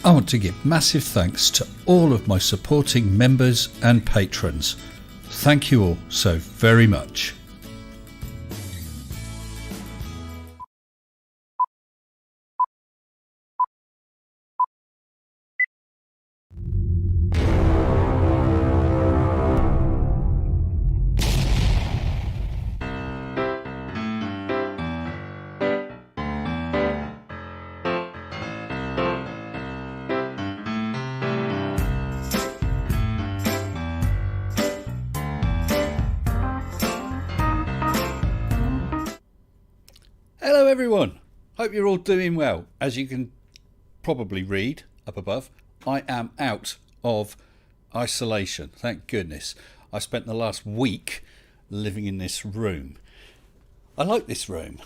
I want to give massive thanks to all of my supporting members and patrons. Thank you all so very much. Hello everyone, hope you're all doing well. As you can probably read up above, I am out of isolation, thank goodness. I spent the last week living in this room. I like this room,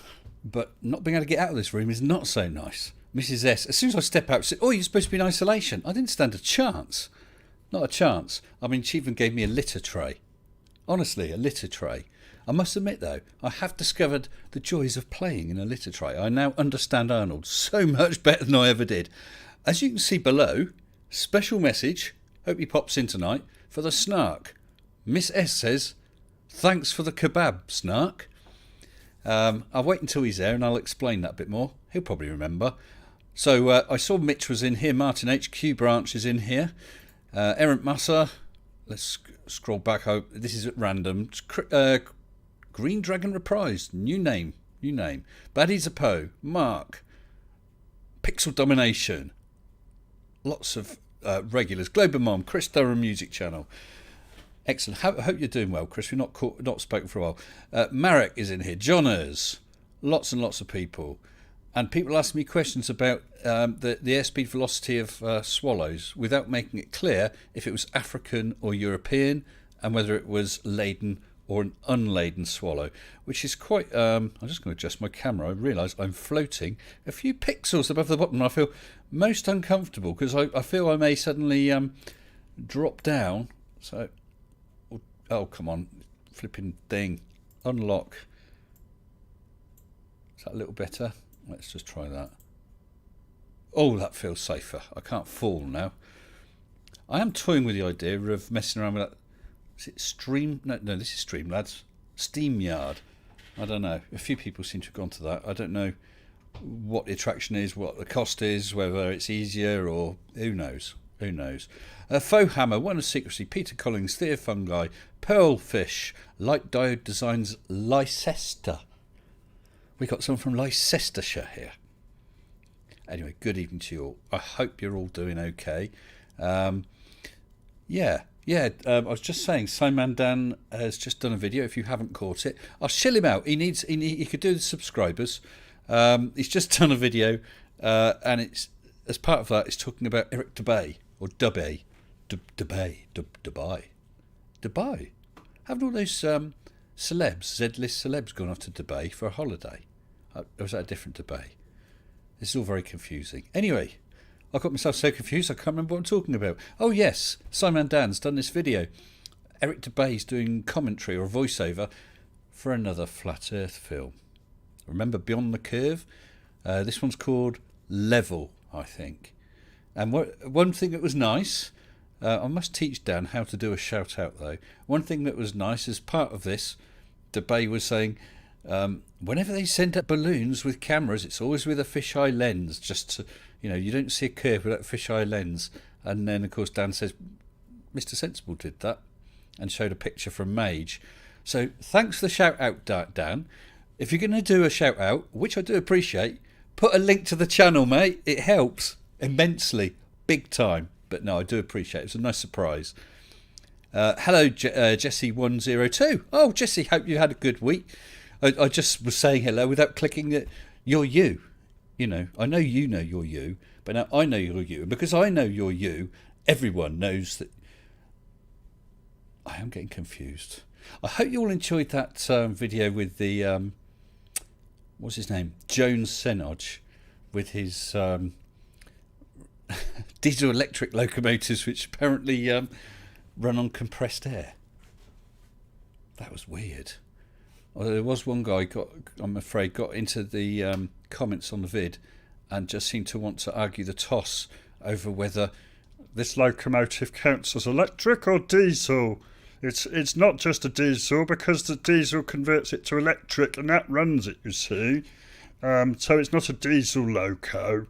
but not being able to get out of this room is not so nice. Mrs S, as soon as I step out, said, "Oh, you're supposed to be in isolation." I didn't stand a chance, not a chance. I mean, she even gave me a litter tray. Honestly, a litter tray. I must admit though, I have discovered the joys of playing in a litter tray. I now understand Arnold so much better than I ever did. As you can see below, special message, hope he pops in tonight, for the Snark. Miss S says, "Thanks for the kebab, Snark." I'll wait until he's there and I'll explain that a bit more. He'll probably remember. So I saw Mitch was in here, Martin HQ Branch is in here, Errant Massa, let's scroll back, this is at random, Green Dragon Reprise, new name. Baddies a Poe, Mark, Pixel Domination, lots of regulars, Global Mom, Chris Durham Music Channel. Excellent. I hope you're doing well, Chris. We've not spoken for a while. Marek is in here, Johners, lots and lots of people. And people ask me questions about the airspeed velocity of swallows without making it clear if it was African or European and whether it was laden or an unladen swallow, which is quite... I'm just going to adjust my camera. I realise I'm floating a few pixels above the bottom. I feel most uncomfortable because I feel I may suddenly drop down. So, oh, come on, flipping thing. Unlock. Is that a little better? Let's just try that. Oh, that feels safer. I can't fall now. I am toying with the idea of messing around with that. Is it Stream? No, this is Streamlabs. SteamYard. I don't know. A few people seem to have gone to that. I don't know what the attraction is, what the cost is, whether it's easier or who knows. Who knows? Faux Hammer, One of Secrecy, Peter Collins, Theo Fungi, Pearlfish, Light Diode Designs, Leicester. We got someone from Leicestershire here. Anyway, good evening to you all. I hope you're all doing okay. I was just saying, Simon Dan has just done a video. If you haven't caught it, I'll shill him out. He could do the subscribers. He's just done a video, and it's as part of that, it's talking about Eric Dubay or Dubai. Haven't all those celebs, Z-list celebs, gone off to Dubai for a holiday? Or was that a different Dubai? This is all very confusing. Anyway, I got myself so confused I can't remember what I'm talking about. Oh yes, Simon Dan's done this video. Eric Dubay's doing commentary or voiceover for another Flat Earth film. Remember Beyond the Curve? This one's called Level, I think. And one thing that was nice, I must teach Dan how to do a shout out though. One thing that was nice as part of this, Dubay was saying, whenever they send up balloons with cameras, it's always with a fisheye lens, just to, you don't see a curve without a fisheye lens. And then, of course, Dan says, Mr. Sensible did that and showed a picture from Mage. So thanks for the shout out, Dan. If you're going to do a shout out, which I do appreciate, put a link to the channel, mate. It helps immensely, big time. But no, I do appreciate it. It's a nice surprise. Hello, Jesse102. Oh, Jesse, hope you had a good week. I just was saying hello without clicking that you're you. I know you're you, but now I know you're you. And because I know you're you, everyone knows that... I am getting confused. I hope you all enjoyed that video with the... what's his name? Jones Senodge, with his diesel-electric locomotives, which apparently run on compressed air. That was weird. Although there was one guy got into the comments on the vid and just seemed to want to argue the toss over whether this locomotive counts as electric or diesel. It's not just a diesel because the diesel converts it to electric and that runs it, you see. So it's not a diesel loco.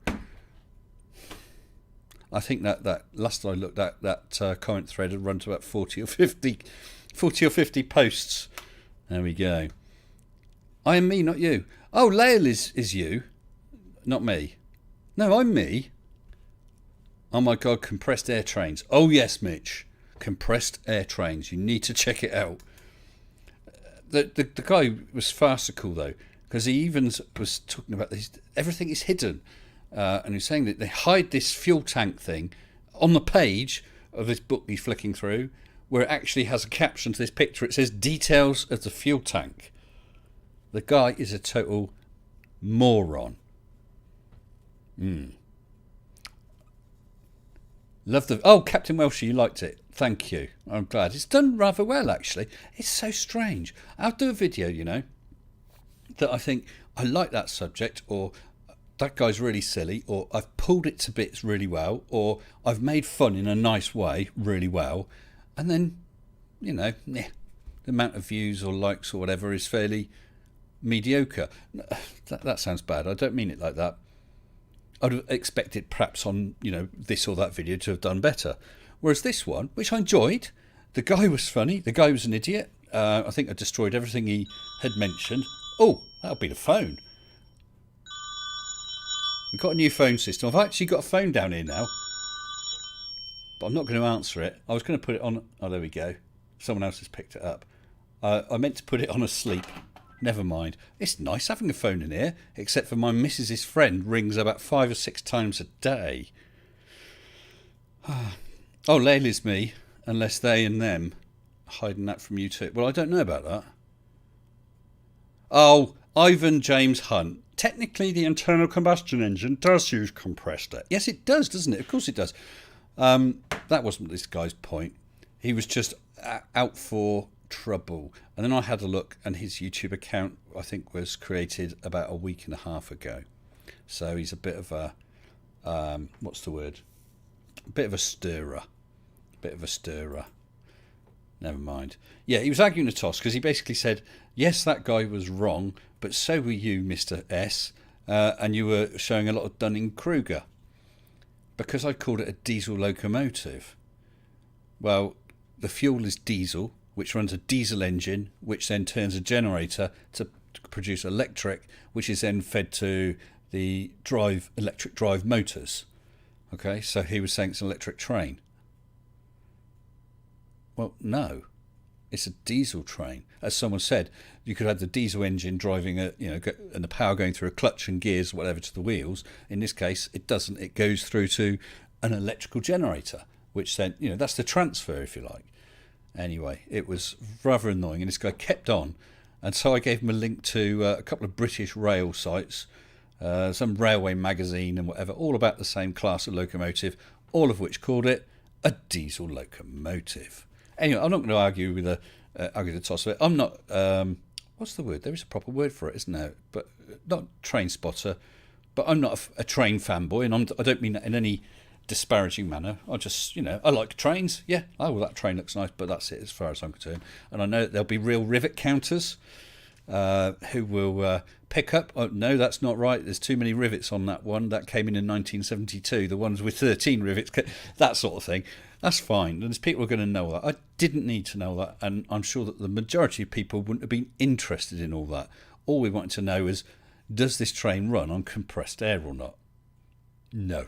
I think that last I looked at that comment thread had run to about 40 or 50 posts. There we go. I am me, not you. Oh, Lael is you, not me. No, I'm me. Oh my God, compressed air trains. Oh yes, Mitch, compressed air trains. You need to check it out. The guy was farcical though, because he even was talking about this. Everything is hidden. And he's saying that they hide this fuel tank thing on the page of this book he's flicking through, where it actually has a caption to this picture. It says details of the fuel tank. The guy is a total moron. Love the... Oh, Captain Welsh, you liked it. Thank you. I'm glad. It's done rather well, actually. It's so strange. I'll do a video, that I think I like that subject, or that guy's really silly, or I've pulled it to bits really well, or I've made fun in a nice way really well, and then, the amount of views or likes or whatever is fairly mediocre. That sounds bad. I don't mean it like that. I'd have expected perhaps on, this or that video to have done better. Whereas this one, which I enjoyed, the guy was funny, the guy was an idiot. I think I destroyed everything he had mentioned. Oh, that'll be the phone. We've got a new phone system. I've actually got a phone down here now, but I'm not going to answer it. I was going to put it on... Oh, there we go. Someone else has picked it up. I meant to put it on asleep. Never mind. It's nice having a phone in here, except for my missus's friend rings about 5 or 6 times a day. Oh, Layla's me, unless they and them are hiding that from you too. Well, I don't know about that. Oh, Ivan James Hunt. Technically, the internal combustion engine does use compressed air. Yes, it does, doesn't it? Of course it does. That wasn't this guy's point. He was just out for trouble. And then I had a look, and his YouTube account, I think, was created about a week and a half ago. So he's a bit of a, what's the word? A bit of a stirrer. Never mind. Yeah, he was arguing a toss because he basically said, yes, that guy was wrong, but so were you, Mr. S, and you were showing a lot of Dunning-Kruger. Because I called it a diesel locomotive. Well, the fuel is diesel, which runs a diesel engine, which then turns a generator to produce electric, which is then fed to the electric drive motors. Okay, so he was saying it's an electric train. Well, no, it's a diesel train. As someone said, you could have the diesel engine driving and the power going through a clutch and gears, whatever, to the wheels. In this case, it doesn't. It goes through to an electrical generator, which then, that's the transfer, if you like. Anyway, it was rather annoying, and this guy kept on. And so I gave him a link to a couple of British rail sites, some railway magazine and whatever, all about the same class of locomotive, all of which called it a diesel locomotive. Anyway, I'm not going to argue with the toss of it. I'm not... what's the word? There is a proper word for it, isn't there? But not train spotter. But I'm not a train fanboy, and I don't mean that in any disparaging manner. I just, I like trains. Yeah, oh, well, that train looks nice, but that's it as far as I'm concerned. And I know that there'll be real rivet counters who will pick up. Oh, no, that's not right. There's too many rivets on that one. That came in 1972. The ones with 13 rivets, that sort of thing. That's fine. And there's people who are going to know that. I didn't need to know that. And I'm sure that the majority of people wouldn't have been interested in all that. All we wanted to know is, does this train run on compressed air or not? No.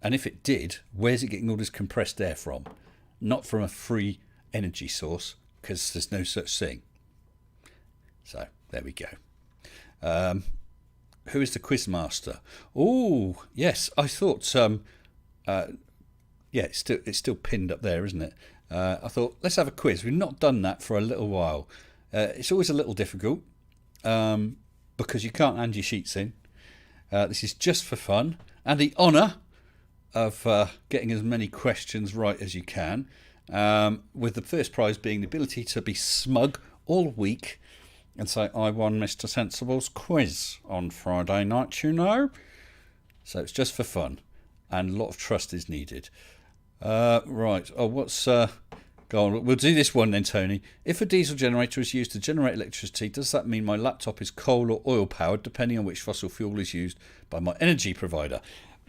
And if it did, where's it getting all this compressed air from? Not from a free energy source, because there's no such thing. So, there we go. Who is the quizmaster? Oh, yes, I thought... yeah, it's still pinned up there, isn't it? I thought, let's have a quiz. We've not done that for a little while. It's always a little difficult because you can't hand your sheets in. This is just for fun and the honour of getting as many questions right as you can, with the first prize being the ability to be smug all week and say, I won Mr. Sensible's quiz on Friday night, So it's just for fun. and a lot of trust is needed. Right. Oh, what's... Go on. We'll do this one then, Tony. If a diesel generator is used to generate electricity, does that mean my laptop is coal or oil powered, depending on which fossil fuel is used by my energy provider?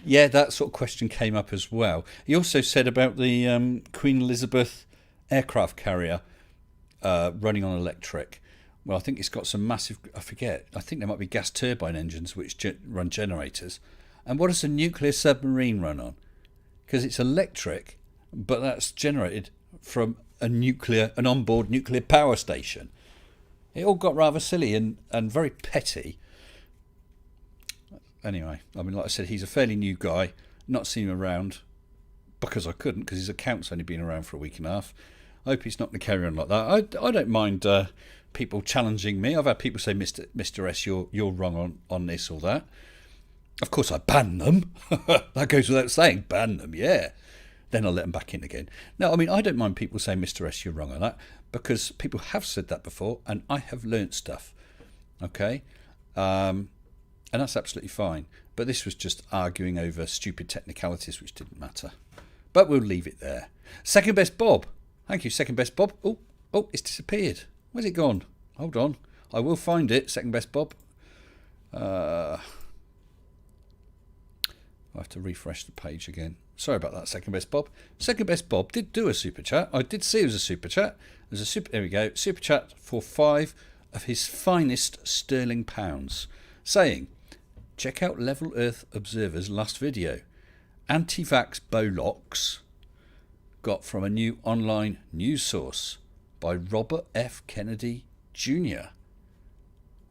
Yeah, that sort of question came up as well. He also said about the Queen Elizabeth aircraft carrier running on electric. Well, I think it's got some massive... I think there might be gas turbine engines which run generators. And what does a nuclear submarine run on? Because it's electric, but that's generated from an onboard nuclear power station. It all got rather silly and very petty. Anyway, I mean, like I said, he's a fairly new guy. Not seen him around because I couldn't, because his account's only been around for a week and a half. I hope he's not going to carry on like that. I don't mind people challenging me. I've had people say, Mr. S, you're wrong on this or that. Of course, I ban them. That goes without saying. Ban them, yeah. Then I'll let them back in again. No, I mean, I don't mind people saying, Mr. S, you're wrong on that, because people have said that before, and I have learnt stuff. Okay? And that's absolutely fine. But this was just arguing over stupid technicalities which didn't matter. But we'll leave it there. Second best Bob. Thank you, second best Bob. Oh, it's disappeared. Where's it gone? Hold on. I will find it, second best Bob. I'll have to refresh the page again. Sorry about that, second best Bob. Second best Bob did do a super chat. I did see it was a super chat. There we go. Super chat for 5 of his finest sterling pounds, saying, check out Level Earth Observer's last video. Anti-vax Bolocks got from a new online news source by Robert F. Kennedy Jr.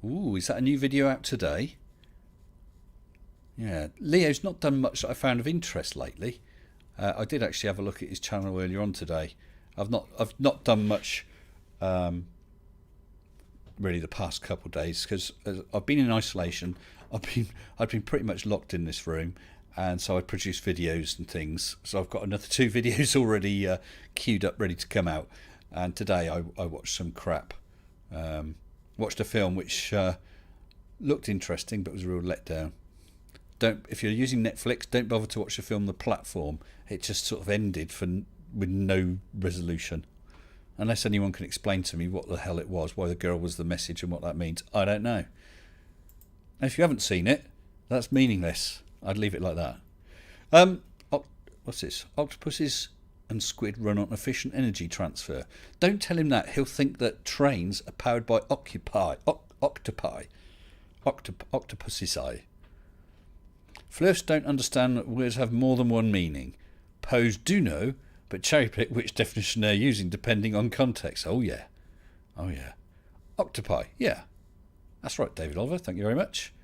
Ooh, is that a new video out today? Yeah, Leo's not done much that I found of interest lately. I did actually have a look at his channel earlier on today. I've not done much really the past couple of days because I've been in isolation. I've been pretty much locked in this room, and so I produce videos and things. So I've got another 2 videos already queued up, ready to come out. And today I watched some crap. Watched a film which looked interesting but was a real letdown. If you're using Netflix, don't bother to watch the film The Platform. It just sort of ended with no resolution. Unless anyone can explain to me what the hell it was, why the girl was the message and what that means, I don't know. And if you haven't seen it, that's meaningless. I'd leave it like that. What's this? Octopuses and squid run on efficient energy transfer. Don't tell him that. He'll think that trains are powered by octopuses. Flirts don't understand that words have more than one meaning. Poes do know, but cherry pick which definition they're using depending on context. Oh yeah. Octopi, yeah. That's right, David Oliver, thank you very much.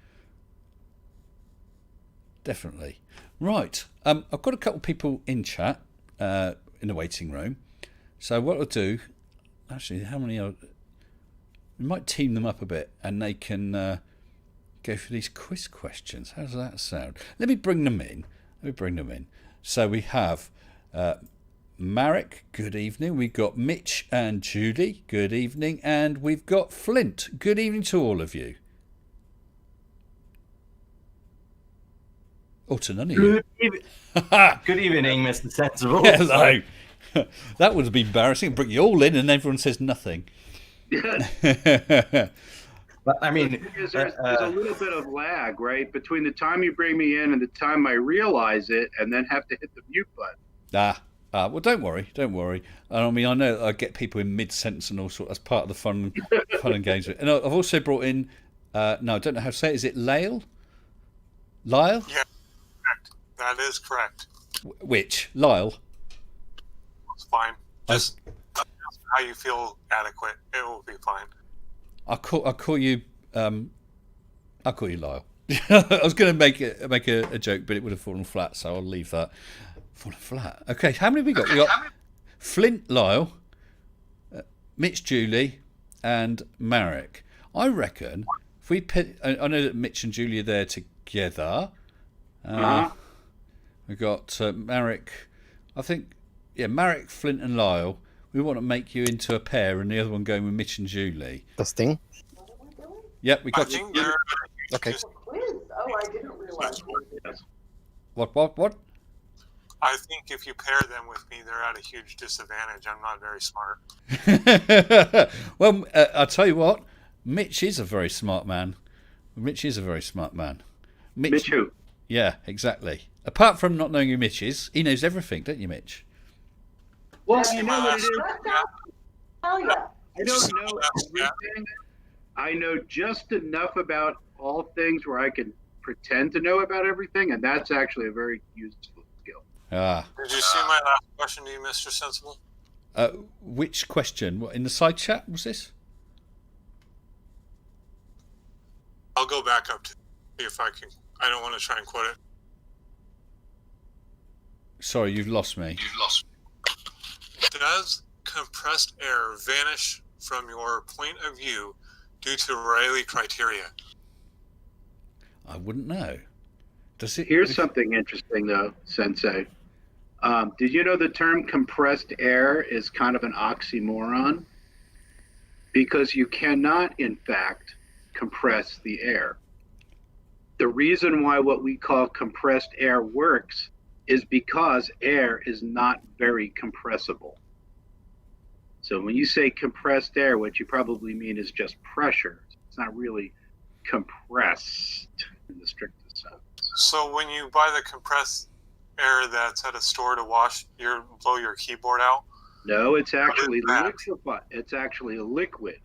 Definitely. Right, I've got a couple of people in chat, in the waiting room. So what I'll do, actually, we might team them up a bit and they can go for these quiz questions. How does that sound? Let me bring them in. So we have Marek, good evening. We've got Mitch and Judy, good evening. And we've got Flint, good evening to all of you. Oh, to none of you. Good evening, Mr. Sensible. Hello. That would be embarrassing. Bring you all in and everyone says nothing. But I mean, there's a little bit of lag, right, between the time you bring me in and the time I realize it, and then have to hit the mute button. Well, don't worry. I mean, I know I get people in mid-sentence and all sorts. That's part of the fun and games. And I've also brought in. No, I don't know how to say it. Is it Lyle? Lyle? Yeah, correct. That is correct. Which Lyle? It's fine. Just how you feel adequate. It will be fine. I'll call you Lyle. I was going to make a joke, but it would have fallen flat, so I'll leave that. Fallen flat. Okay, how many have we got? We got Flint, Lyle, Mitch, Julie, and Marek. I reckon if we I know that Mitch and Julie are there together. We've got Marek. I think, Marek, Flint, and Lyle. We want to make you into a pair, and the other one going with Mitch and Julie. Testing. Yep, we got you. Okay. Quiz? Oh, I didn't realize. What? I think if you pair them with me, they're at a huge disadvantage. I'm not very smart. Well, I'll tell you what. Mitch is a very smart man. Mitch is a very smart man. Mitch who? Yeah, exactly. Apart from not knowing who Mitch is, he knows everything, don't you, Mitch? Well, you know what it is. Oh yeah. I don't know everything. I know just enough about all things where I can pretend to know about everything, and that's actually a very useful skill. Ah. Did you see my last question to you, Mr. Sensible? Which question? What, in the side chat was this? I'll go back up to see if I can. I don't want to try and quote it. Sorry, you've lost me. Does compressed air vanish from your point of view due to Rayleigh criteria? I wouldn't know. Does it? Here's something interesting, though, Sensei. Did you know the term compressed air is kind of an oxymoron? Because you cannot, in fact, compress the air. The reason why what we call compressed air works is because air is not very compressible. So when you say compressed air, what you probably mean is just pressure. It's not really compressed in the strictest sense. So when you buy the compressed air that's at a store to blow your keyboard out? No, it's actually What is that? liquefied. It's actually a liquid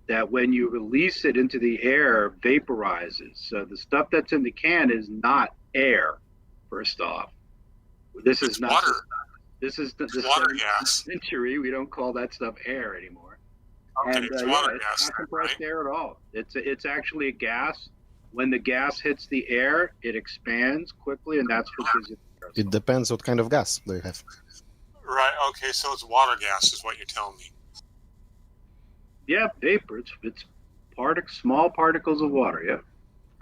that when you release it into the air, vaporizes. So the stuff that's in the can is not air, first off. This is It's not water. This is the Water 17th gas. century. We don't call that stuff air anymore. Okay, And it's yeah, water it's gas, not then, compressed right? air at all. It's actually a gas. When the gas hits the air, it expands quickly, and that's what gives it. It depends what kind of gas they have. Right, okay, so it's water gas is what you're telling me. Yeah, vapor. It's small particles of water. Yeah,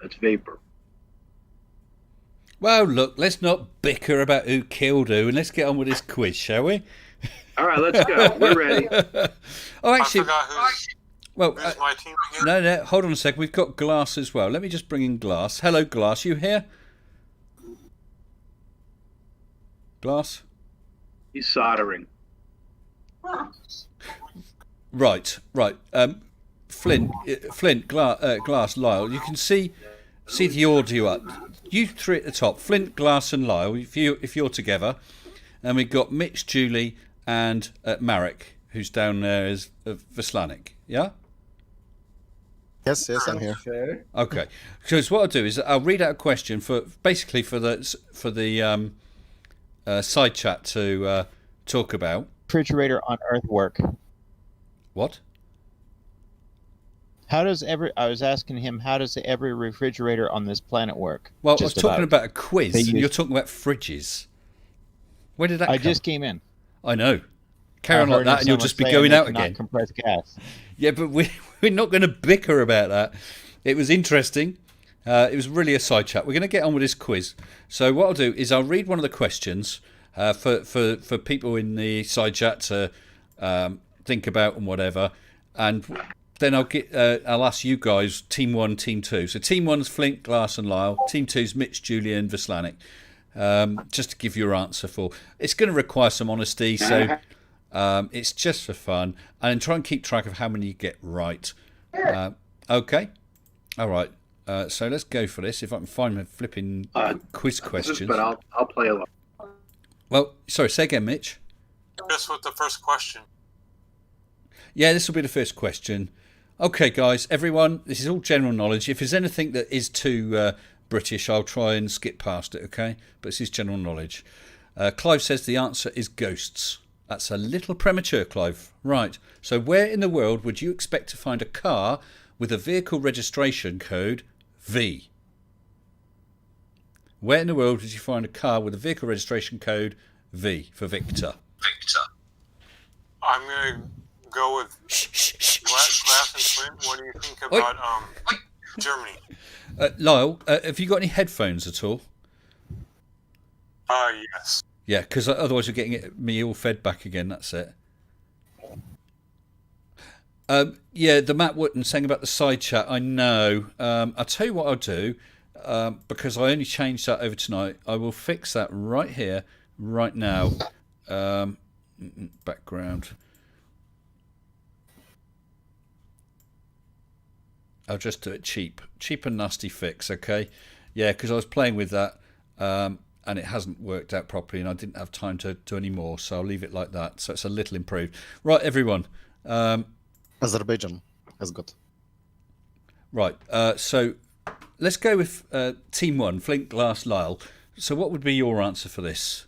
that's vapor. Well, look, let's not bicker about who killed who, and let's get on with this quiz, shall we? All right, let's go. We're ready. Oh, I actually, forgot well, who's my team again? no, hold on a sec. We've got Glass as well. Let me just bring in Glass. Hello, Glass. You here? Glass? He's soldering. Right. Flint, Glass, Lyle. You can see the audio up. You three at the top. Flint, Glass, and Lyle. If you're together, and we've got Mitch, Julie, and Marek, who's down there as Veslanik. Yeah. Yes, I'm here. Sure. Okay. Because what I'll do is I'll read out a question for the side chat to talk about. Refrigerator on Earth work? What? I was asking him, how does every refrigerator on this planet work? Well, Just I was talking about a quiz, They and use- you're talking about fridges. Where did that I come? just came in. I know. Carry I on like heard that, and you'll someone just be saying going they out cannot again. Compress gas. Yeah, but we're not going to bicker about that. It was interesting. It was really a side chat. We're going to get on with this quiz. So what I'll do is I'll read one of the questions for people in the side chat to think about and whatever, and then I'll ask you guys team 1, team 2. So team 1's Flint, Glass, and Lyle. Team 2's Mitch, Julie, and Veslanik. Just to give your answer for. It's going to require some honesty, so it's just for fun, and try and keep track of how many you get right. Okay, all right. So let's go for this. If I can find my flipping quiz questions. But I'll play along. Well, sorry, say again, Mitch. Just with the first question. Yeah, this will be the first question. Okay, guys, everyone, this is all general knowledge. If there's anything that is too British, I'll try and skip past it, okay? But this is general knowledge. Clive says the answer is ghosts. That's a little premature, Clive. Right, so where in the world would you expect to find a car with a vehicle registration code V? Where in the world would you find a car with a vehicle registration code V for Victor? I'm going to go with Glass and Flint. What do you think about Germany? Lyle, have you got any headphones at all? Yes. Yeah, because otherwise you're getting me all fed back again. That's it. Yeah, the Matt Wotton saying about the side chat. I know. I'll tell you what I'll do. because I only changed that over tonight. I will fix that right here, right now. Background. I'll just do it cheap and nasty fix, okay? Yeah, because I was playing with that and it hasn't worked out properly, and I didn't have time to do any more, so I'll leave it like that. So it's a little improved. Right, everyone. Azerbaijan has got. Right, so let's go with Team 1, Flint, Glass, Lyle. So what would be your answer for this?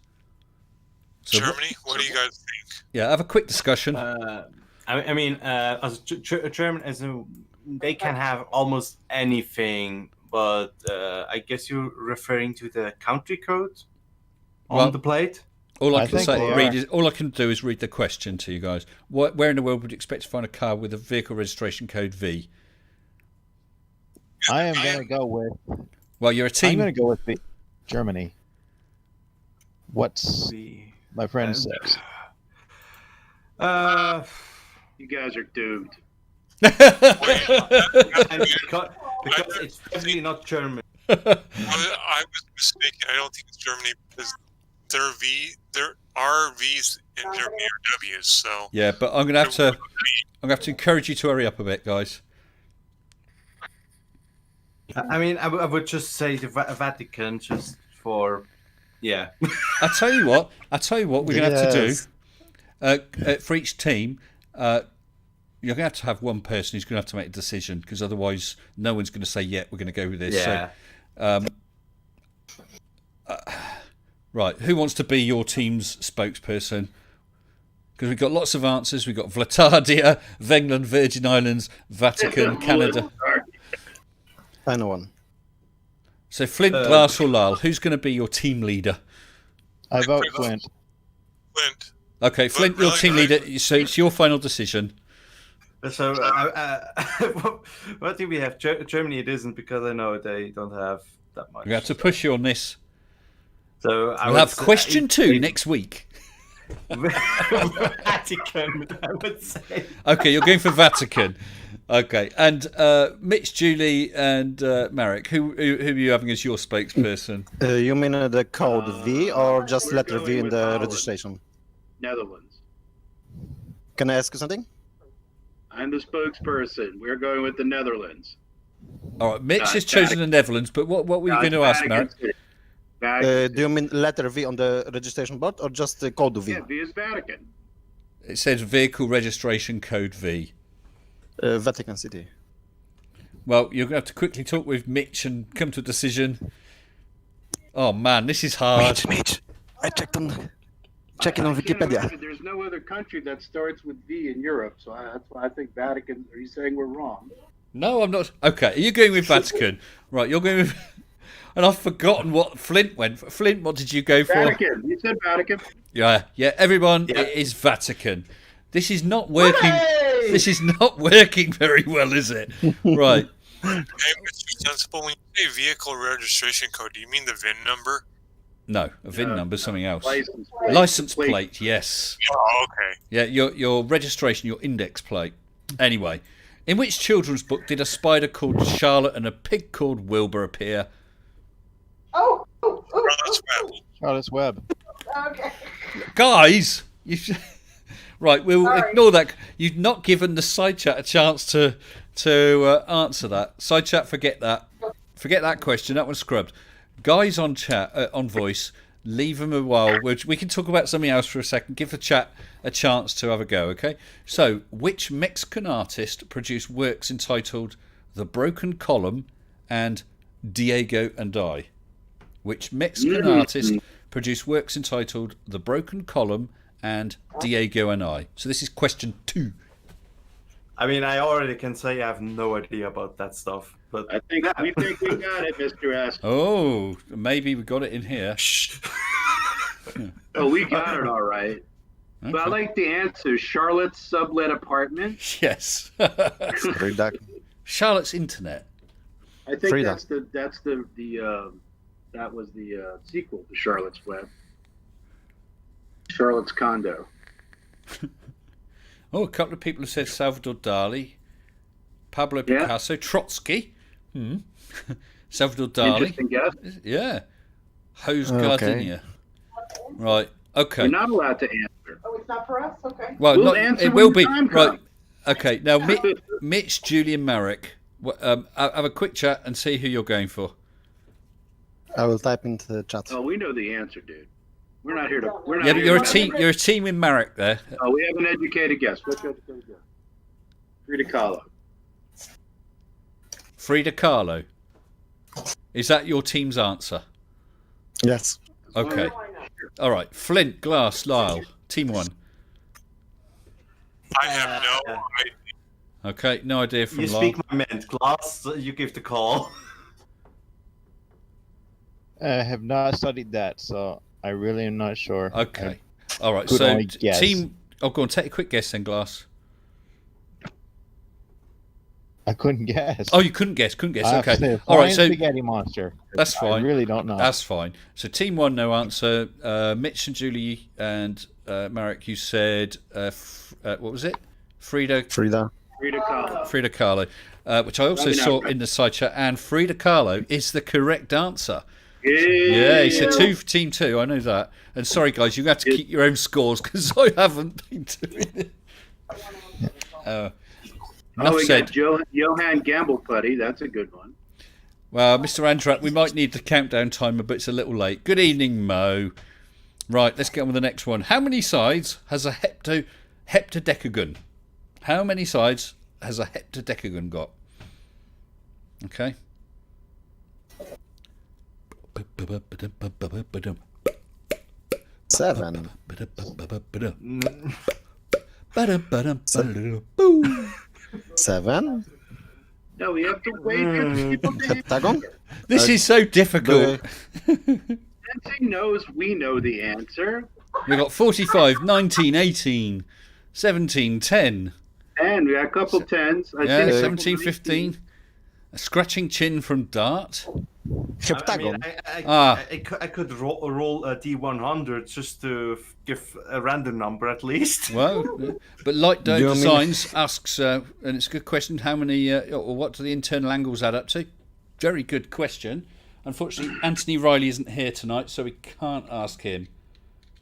So Germany. What do you guys think? Yeah, have a quick discussion. I mean, as German, they can have almost anything, but I guess you're referring to the country code on the plate. All I I can think say, they read are. is all I can do is read the question to you guys. Where in the world would you expect to find a car with a vehicle registration code V? I am going to go with. Well, you're a I'm team. going to go with Germany. What's my friend says? You guys are doomed. And because it's definitely not German. I was mistaken. I don't think it's Germany because there are V's in Germany or W's. So Yeah, but I'm gonna have to encourage you to hurry up a bit, guys. I mean, I would just say the Vatican, just for, yeah. I tell you what, we're gonna have Yes. to do. For each team, you're gonna have one person who's gonna have to make a decision, because otherwise, no one's gonna say, "Yeah, we're gonna go with this." Yeah. So, right, who wants to be your team's spokesperson? Because we've got lots of answers. We've got Vlatadia, Vengland, Virgin Islands, Vatican, Canada. I know one. So Flint, Glass, or Lyle, who's going to be your team leader? I vote Flint. Flint. Okay, Flint, your team leader. So it's your final decision. So, what do we have? Germany it isn't, because I know they don't have that much. We have to push you on this. So I We'll would have say- question 2 next week. Vatican, I would say. Okay, you're going for Vatican. Okay, and Mitch, Julie, and Marek, who are you having as your spokesperson? You mean the code V or just we're letter going V in with the Holland. registration? Netherlands. Can I ask you something? I'm the spokesperson. We're going with the Netherlands. All right, Mitch has chosen the Netherlands, but what were you going to ask, Marek? Vatican. Do you mean letter V on the registration board or just the code V? Yeah, V is Vatican. It says vehicle registration code V. Vatican City. Well, you're going to have to quickly talk with Mitch and come to a decision. Oh man, this is hard. Mitch. I checked on I can't Wikipedia. imagine there's no other country that starts with V in Europe, so that's why I think Vatican. Are you saying we're wrong? No, I'm not. Okay, are you going with Vatican? Right, you're going with... And I've forgotten what Flint went for. Flint, what did you go for? Vatican. You said Vatican. Yeah, everyone, Yeah. it is Vatican. This is not working. This is not working very well, is it? Right. Hey, Mr. Sensible, when you say vehicle registration code, do you mean the VIN number? No, a VIN number, something else. License plate. License plate, yes. Oh, okay. Yeah, your registration, your index plate. Anyway, in which children's book did a spider called Charlotte and a pig called Wilbur appear? Oh, Charlotte's Web. Charlotte's Web. okay. Guys, you right, we'll Sorry. ignore that. You've not given the side chat a chance to answer that. Side chat, forget that. Forget that question. That one's scrubbed. Guys on chat, on voice, leave them a while. We can talk about something else for a second. Give the chat a chance to have a go, okay? So, which Mexican artist produced works entitled The Broken Column and Diego and I? Which Mexican artist produced works entitled The Broken Column and Diego and I? So this is question 2. I mean, I already can say I have no idea about that stuff, but I think we got it, Mr. S. Oh, maybe we got it in here. Oh, we got it all right. But I Okay. like the answer. Charlotte's sublet apartment. Yes. Read that. Charlotte's Internet. I think Frida. that was the sequel to Charlotte's Web. Charlotte's Condo. Oh, a couple of people have said Salvador Dali, Pablo Yeah. Picasso, Trotsky, Salvador Dali. Interesting guess. Yeah. Hose Okay. Gardenia. Right. Okay. You're not allowed to answer. Oh, it's not for us? Okay. Well, We'll not, answer it when will the be time right. comes. Okay. Now, Mitch, Julian, Marek. Have a quick chat and see who you're going for. I will type into the chat. Oh, we know the answer, dude. We're not here to. We're not Yeah, but here you're a to- team. You're a team with Marek there. Oh, we have an educated guess. What's your educated guess? Frida Kahlo. Frida Kahlo. Is that your team's answer? Yes. Okay. Why not? All right. Flint, Glass, Lyle. Team 1. I have no idea. Okay. No idea from You Lyle. speak my mind. Glass, you give the call. I have not studied that, so I really am not sure. Okay. All right. Could So only guess. team. Oh, go on. Take a quick guess then, Glass. I couldn't guess. Oh, you couldn't guess. Couldn't guess. I have to say Okay. a All right. flying So spaghetti monster. that's I fine. really don't know. That's fine. So team 1, no answer. Mitch and Julie and Marek, you said what was it? Frida Frida. Frida Kahlo. Frida Kahlo, which I also Probably not saw right. in the side chat. And Frida Kahlo is the correct answer. Yeah. Yeah, so 2 for team 2. I know that. And sorry, guys, you have to keep your own scores because I haven't been doing it. Enough Oh, we said. got Johann Gamble Putty. That's a good one. Well, Mr. Andrak, we might need the countdown timer, but it's a little late. Good evening, Mo. Right, let's get on with the next one. How many sides has a heptadecagon? How many sides has a heptadecagon got? Okay. Seven. Seven. No, we have to wait for people to Heptagon. This is so difficult. Sensei knows we know the answer. We've got 45, 19, 18, 17, 10. And we got a couple tens. I Yeah, think 17, 15. A scratching chin from Dart. Heptagon. I could roll a D100 just to give a random number at least. Well, but Light Dome You mean- Designs asks, and it's a good question, how many, or what do the internal angles add up to? Very good question. Unfortunately, Anthony Riley isn't here tonight, so we can't ask him,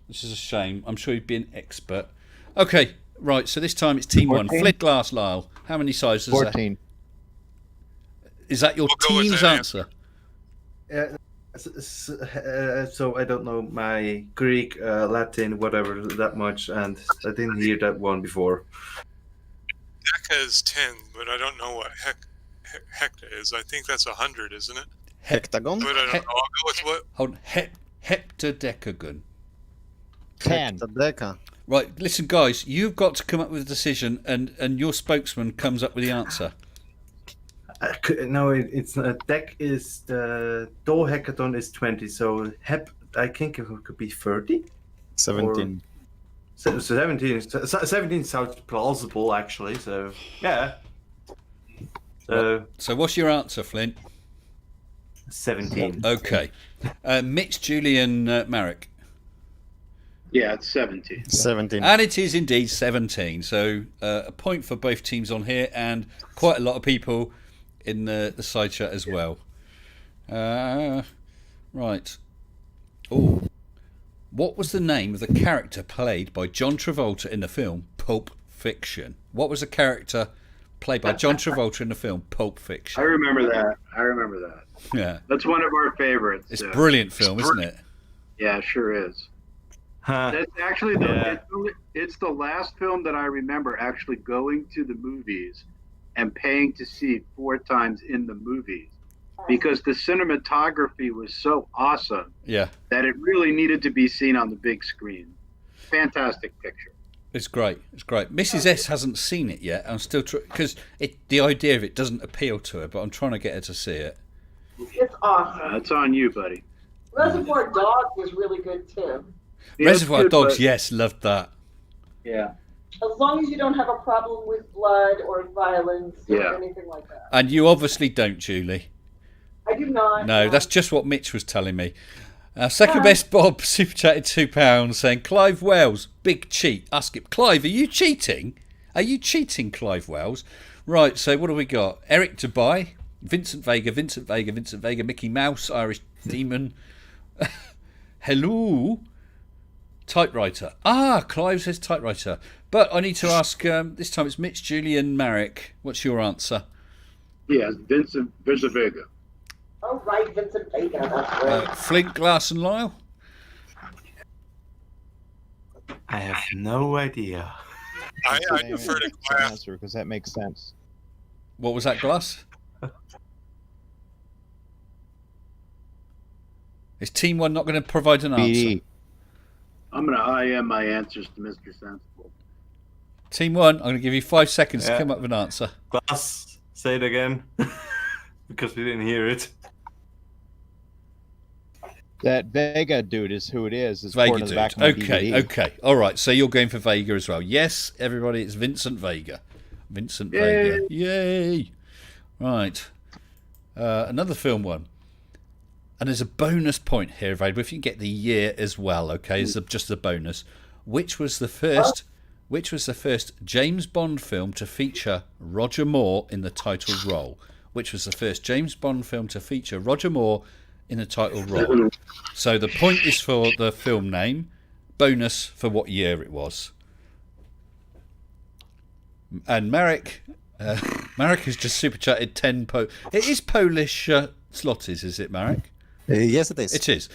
which is a shame. I'm sure he'd be an expert. Okay, right, so this time it's Team 1. 14. Flint, Glass, Lyle. How many sides does that? 14. Is that your We'll go with team's that answer? So I don't know my Greek, Latin, whatever that much, and I didn't hear that one before. Deca is 10, but I don't know what hecta is. I think that's 100, isn't it? Hectagon. But I don't know. I'll go with what? Hold on, heptadecagon. 10. Hectadeca. Right, listen, guys, you've got to come up with a decision, and your spokesman comes up with the answer. No, it's not. Deck is the dohectagon is 20, so I think it could be 30. 17. So 17. 17 sounds plausible, actually. So yeah. So So what's your answer, Flint? 17. Okay. Mitch, Julian, Marek. Yeah, it's 17. 17. And it is indeed 17. So a point for both teams on here, and quite a lot of people in the side chat as well. Right. Oh. What was the name of the character played by John Travolta in the film Pulp Fiction? What was the character played by John Travolta in the film Pulp I Fiction? remember that. Yeah. That's one of our favorites. It's a brilliant film, isn't it? Yeah, sure is. Huh. That's actually Yeah. it's the last film that I remember actually going to the movies and paying to see 4 times in the movies, because the cinematography was so awesome Yeah. that it really needed to be seen on the big screen. Fantastic picture. It's great. It's great. Mrs. S hasn't seen it yet. I'm still because the idea of it doesn't appeal to her, but I'm trying to get her to see it. It's awesome. It's on you, buddy. Reservoir Dogs was really good too. Yeah, Reservoir it's good, Dogs, but- yes, loved that. Yeah. As long as you don't have a problem with blood or violence Yeah. or anything like that. And you obviously don't, Julie. I do not. No, that's just what Mitch was telling me. Second best Bob super chatted £2 saying Clive Wells, big cheat. Ask him, Clive, are you cheating? Are you cheating, Clive Wells? Right, so what have we got? Eric Dubai, Vincent Vega, Mickey Mouse, Irish Demon. Hello. Typewriter. Clive says typewriter. But I need to ask, this time it's Mitch, Julian, Marek. What's your answer? Yes, Vincent Vega. Oh, right, Vincent Vega. That's great. Flint, Glass and Lyle? I have no idea. I defer to Glass. answer because that makes sense. What was that, Glass? Is Team 1 not going to provide an answer? BD. I'm going to IM my answers to Mr. Sensible. Team 1, I'm going to give you 5 seconds to Yeah. come up with an answer. Glass, say it again. Because we didn't hear it. That Vega dude is who it is. It's Vega poured in the dude. back of my Okay, DVD. okay. All right, so you're going for Vega as well. Yes, everybody, it's Vincent Vega. Vincent Vega. Yay! Right. Another film one. And there's a bonus point here available if you can get the year as well, okay? It's just a bonus. Which was the first James Bond film to feature Roger Moore in the title role? Which was the first James Bond film to feature Roger Moore in the title role? So the point is for the film name, bonus for what year it was. And Marek has just super chatted 10 It is Polish zlotys, is it, Marek? Yes, it is. It is.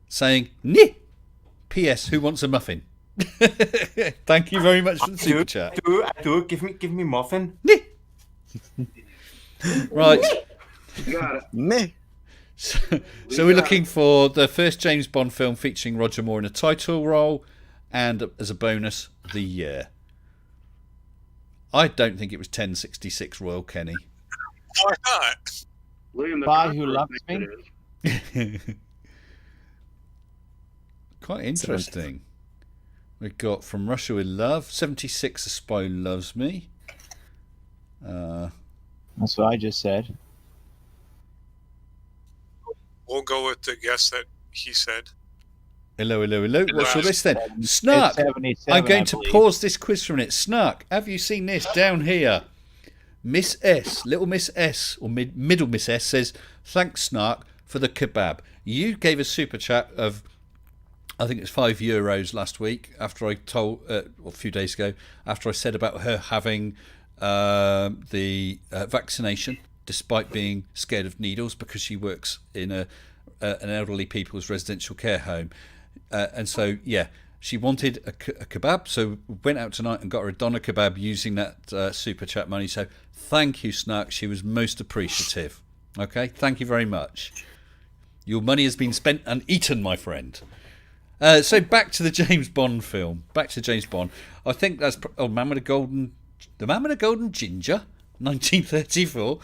Saying, "Ni." P.S. Who wants a muffin? Thank you very much for the super chat. Do give me muffin. Ni. Right. You got it. Meh. So we're looking for the first James Bond film featuring Roger Moore in a title role, and as a bonus, the year. I don't think it was 1066 Royal Kenny. Why not? William the Spy Who Conqueror Loves thinks Me? it is. Quite interesting. We've got From Russia with Love, 76 A Spy Who Loves Me. That's what I just said. We'll go with the guess that he said. Hello. What's your list then? It's Snark. 77, I'm going I to believe. pause this quiz for a minute. Snark, have you seen this down here? Miss S, Little Miss S, or Middle Miss S says, "Thanks, Snark, for the kebab." You gave a super chat of, I think it's €5 last week after I told, a few days ago, after I said about her having the vaccination despite being scared of needles because she works in an elderly people's residential care home. And so, yeah, she wanted a kebab, so went out tonight and got her a doner kebab using that super chat money. So thank you, Snark. She was most appreciative. Okay, thank you very much. Your money has been spent and eaten, my friend. So back to the James Bond film. Back to James Bond. I think that's the Man with the Golden Ginger, 1934.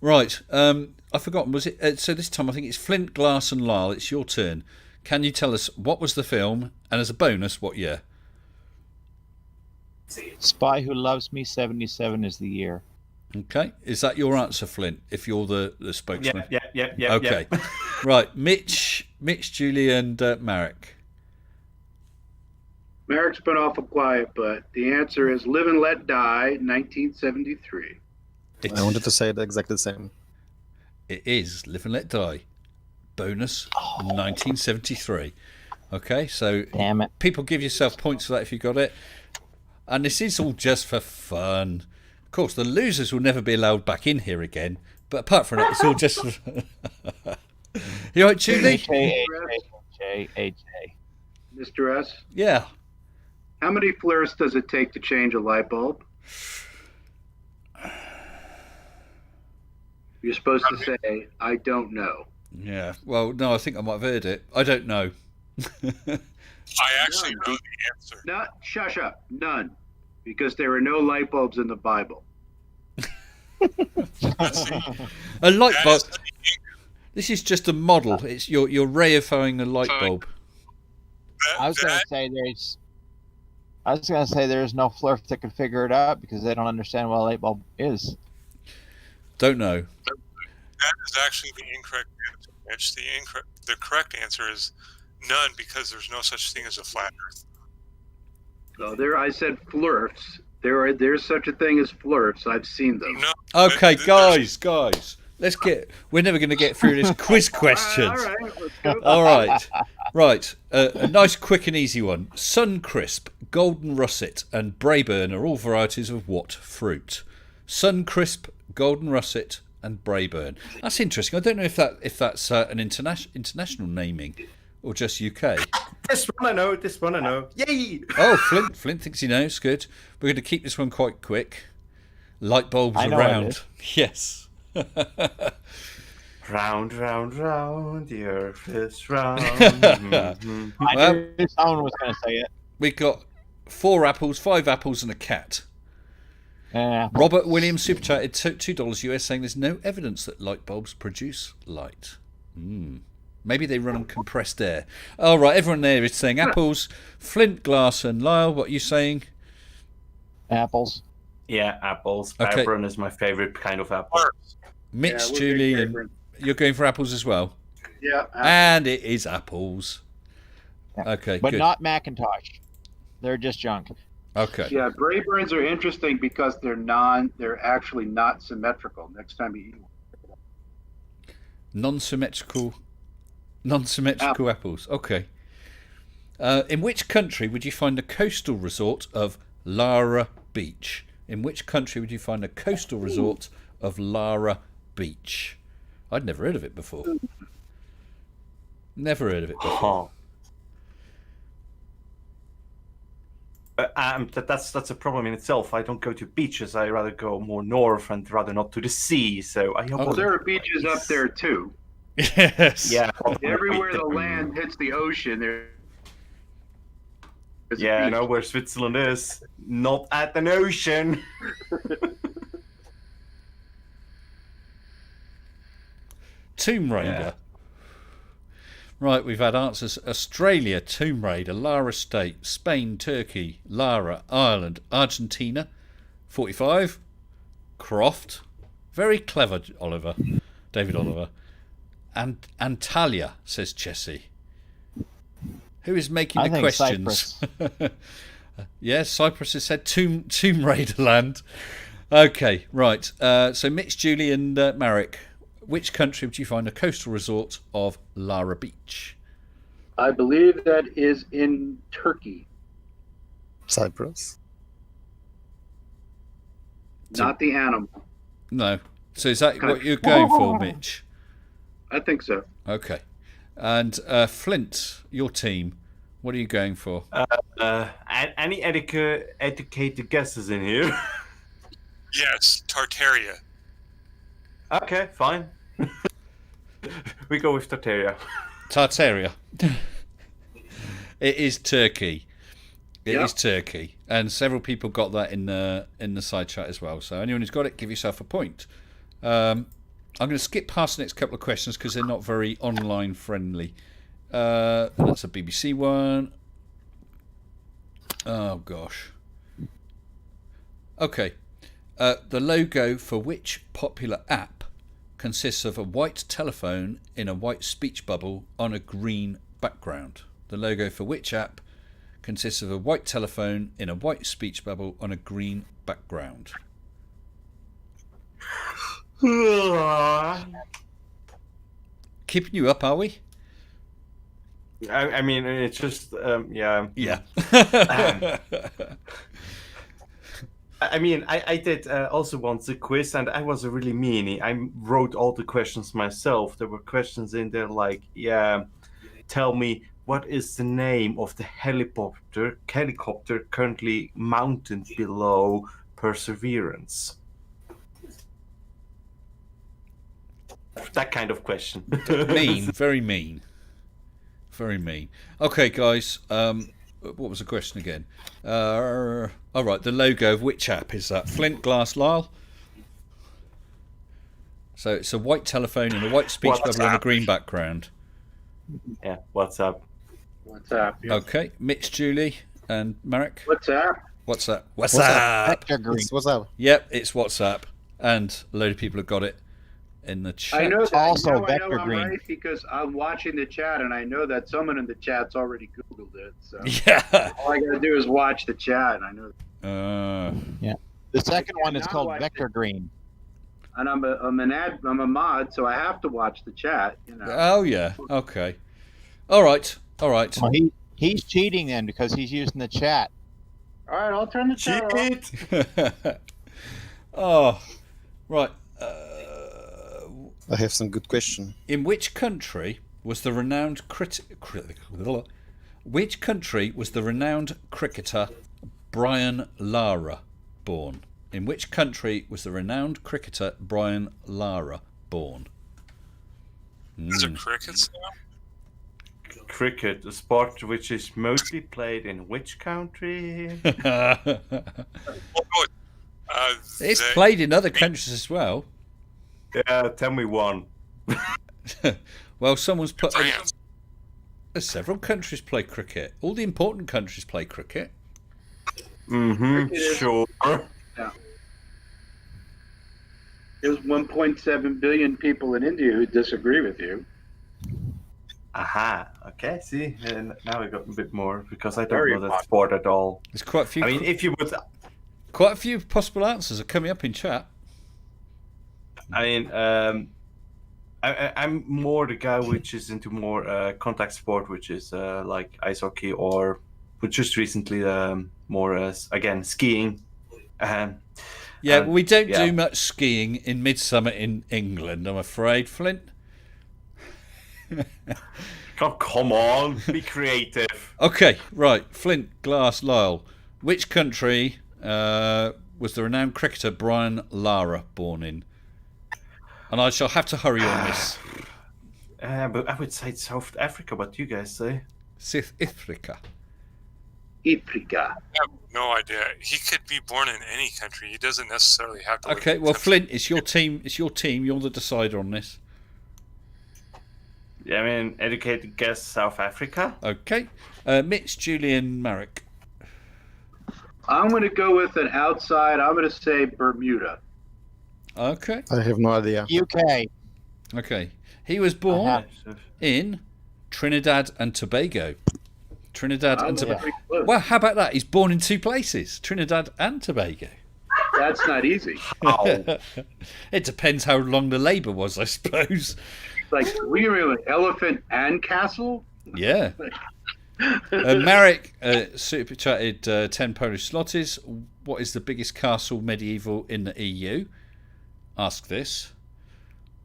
Right. I've forgotten. Was it? So this time I think it's Flint, Glass, and Lyle. It's your turn. Can you tell us what was the film, and as a bonus, what year? Spy Who Loves Me, 77 is the year. Okay. Is that your answer, Flint? If you're the spokesman. Yeah. Okay. Right. Mitch, Julie, and Marek. Marek's been awful quiet, but the answer is Live and Let Die, 1973. I wanted to say the exactly same. It is Live and Let Die. Bonus 1973. Okay, so Damn it. people give yourself points for that if you got it. And this is all just for fun. Of course, the losers will never be allowed back in here again. But apart from that, it's all just for You all right, Julie? H-A. Mr. S, Yeah. how many flirts does it take to change a light bulb? You're supposed to say, I don't know. Yeah. Well, no, I think I might have heard it. I don't know. I actually know the answer. Not, shush up, none. Because there are no light bulbs in the Bible. Let's see. A light That bulb. is- This is just a model. It's you're reifying a light bulb. I was gonna say there's no flirts that can figure it out because they don't understand what a light bulb is. Don't know. That is actually the incorrect answer, Mitch. The correct answer is none because there's no such thing as a flat Earth. No, I said flirts. There's such a thing as flirts. I've seen them. No. Okay, there's- guys. We're never going to get through this quiz questions. All right, let's go. All right. Right. A nice, quick and easy one. Suncrisp, Golden Russet, and Braeburn are all varieties of what fruit? Suncrisp, Golden Russet, and Braeburn. That's interesting. I don't know if that's an international naming or just UK. This one I know. Yay! Oh, Flint thinks he knows. Good. We're going to keep this one quite quick. Light bulbs I know around. Yes. Round, round, round, the earth is round. Mhm. I Well- knew someone was going to say it. We got 4 apples, 5 apples, and a cat. Yeah. Robert Williams super chatted $2 US saying there's no evidence that light bulbs produce light. Maybe they run on compressed air. All right, everyone there is saying apples. Flint, Glass, and Lyle, what are you saying? Apples. Yeah, apples. Okay. Braeburn is my favorite kind of apple. Mitch, Yeah, we'll Julie, take and Braeburn. you're going for apples as well. Yeah. And it is apples. Okay, But good. not Macintosh. They're just junk. Okay. Yeah, Braeburns are interesting because they're actually not symmetrical. Next time you eat one. Non-symmetrical apples. Okay. In which country would you find the coastal resort of Lara Beach? In which country would you find the coastal resort of Lara Beach? I'd never heard of it before. Never heard of it before. That's a problem in itself. I don't go to beaches. I rather go more north and rather not to the sea. So I hope. Oh. Well, there are beaches up there too. Yes. Yeah. Everywhere the land hits the ocean, there's a Yeah, I beach. know where Switzerland is. Not at an ocean. Tomb Raider. Yeah. Right, we've had answers. Australia, Tomb Raider, Lara State, Spain, Turkey, Lara, Ireland, Argentina, 45, Croft. Very clever, Oliver. David Oliver. And Antalya, says Chessie. Who is making I the think questions? Yes, Cyprus has said Tomb Raider land. Okay, right. So Mitch, Julie, and Marek. Which country would you find the coastal resort of Lara Beach? I believe that is in Turkey, Cyprus. not the animal. No. So is that what you're going for, Mitch? I think so. Okay. And Flint, your team, what are you going for? Any educated guesses in here? Yes, Tartaria. Okay, fine. We go with Tartaria. Tartaria. It is Turkey. It is Yep. Turkey, and several people got that in the side chat as well. So anyone who's got it, give yourself a point. I'm going to skip past the next couple of questions because they're not very online friendly. That's a BBC one. Oh gosh. Okay. The logo for which popular app consists of a white telephone in a white speech bubble on a green background? The logo for which app consists of a white telephone in a white speech bubble on a green background? Keeping you up, are we? I mean, it's just, yeah. Yeah. I mean, I did also once a quiz, and I was a really meanie. I wrote all the questions myself. There were questions in there like, yeah, tell me what is the name of the helicopter currently mounted below Perseverance? That kind of question. Mean, very mean. Very mean. Okay, guys. What was the question again? All right, the logo of which app is that? Flint, Glass, Lyle? So it's a white telephone in a white speech bubble on a green background. Yeah, what's up? What's up? Okay, Mitch, Julie, and Marek. What's up? What's that? What's What's up? Vector green. What's up? Yep, it's WhatsApp, and a load of people have got it in the chat. I know that. Also I know vector I'm green. right because I'm watching the chat and I know that someone in the chat's already Googled it. So Yeah. all I gotta do is watch the chat. And I know. The second one is Now called I vector green. and I'm a mod, so I have to watch the chat. You know. Oh yeah. Okay. All right. All right. Well, he's cheating then because he's using the chat. All right, I'll turn the chat off. Cheat. Oh, right. I have some good question. In which country was the renowned Which country was the renowned cricketer Brian Lara born? In which country was the renowned cricketer Brian Lara born? Is it crickets now? Cricket, a sport which is mostly played in which country? It's played in other countries as well. Yeah, tell me one. Well, someone's put. France. Several countries play cricket. All the important countries play cricket. Mm-hmm. Sure. There's 1.7 billion people in India who disagree with you. Aha. Okay. See, and now I got a bit more because I don't Very know that popular. sport at all. There's quite a few. I mean, if you would, Quite a few possible answers are coming up in chat. I mean, I'm more the guy which is into more contact sport, which is like ice hockey or, but just recently more again skiing. Yeah, we don't yeah. do much skiing in midsummer in England, I'm afraid, Flint. Oh, come on, be creative. Okay, right. Flint, Glass, Lyle. Which country was the renowned cricketer Brian Lara born in? And I shall have to hurry on this. But I would say South Africa. What do you guys say? South Africa. Africa. I have no idea. He could be born in any country. He doesn't necessarily have to. live Okay, in well, Texas. Flint, it's your team. It's your team. You're the decider on this. Yeah, I mean, educated guess South Africa. Okay. Mitch, Julian, Marek. I'm going to go with an outside. I'm going to say Bermuda. Okay. I have no idea. UK. Okay. He was born Uh-huh. in Trinidad and Tobago. Trinidad and Tobago. Pretty close. Well, how about that? He's born in two places, Trinidad and Tobago. That's not easy. Oh, It depends how long the labour was, I suppose. Like, we were an elephant and castle? Yeah. Marek super chatted 10 Polish zlotys. What is the biggest castle medieval in the EU? Ask this.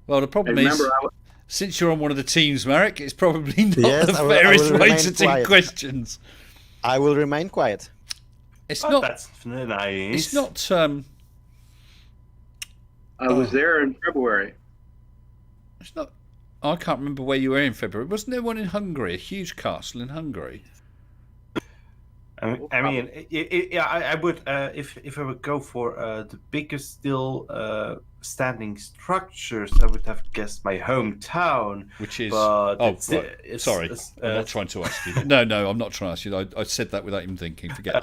Well, the problem And is, remember, since you're on one of the teams, Marek, it's probably not Yes, the I will fairest way remain to do quiet. questions. I will remain quiet. It's oh, not. that's nice. It's not. I was there in February. It's not. I can't remember where you were in February. Wasn't there one in Hungary? A huge castle in Hungary. I mean, yeah, I would if I would go for the biggest still standing structures, I would have guessed my hometown. Which is. But Oh, it's, right. it's, Sorry. it's, I'm not trying to ask you. No, I'm not trying to ask you. I said that without even thinking. Forget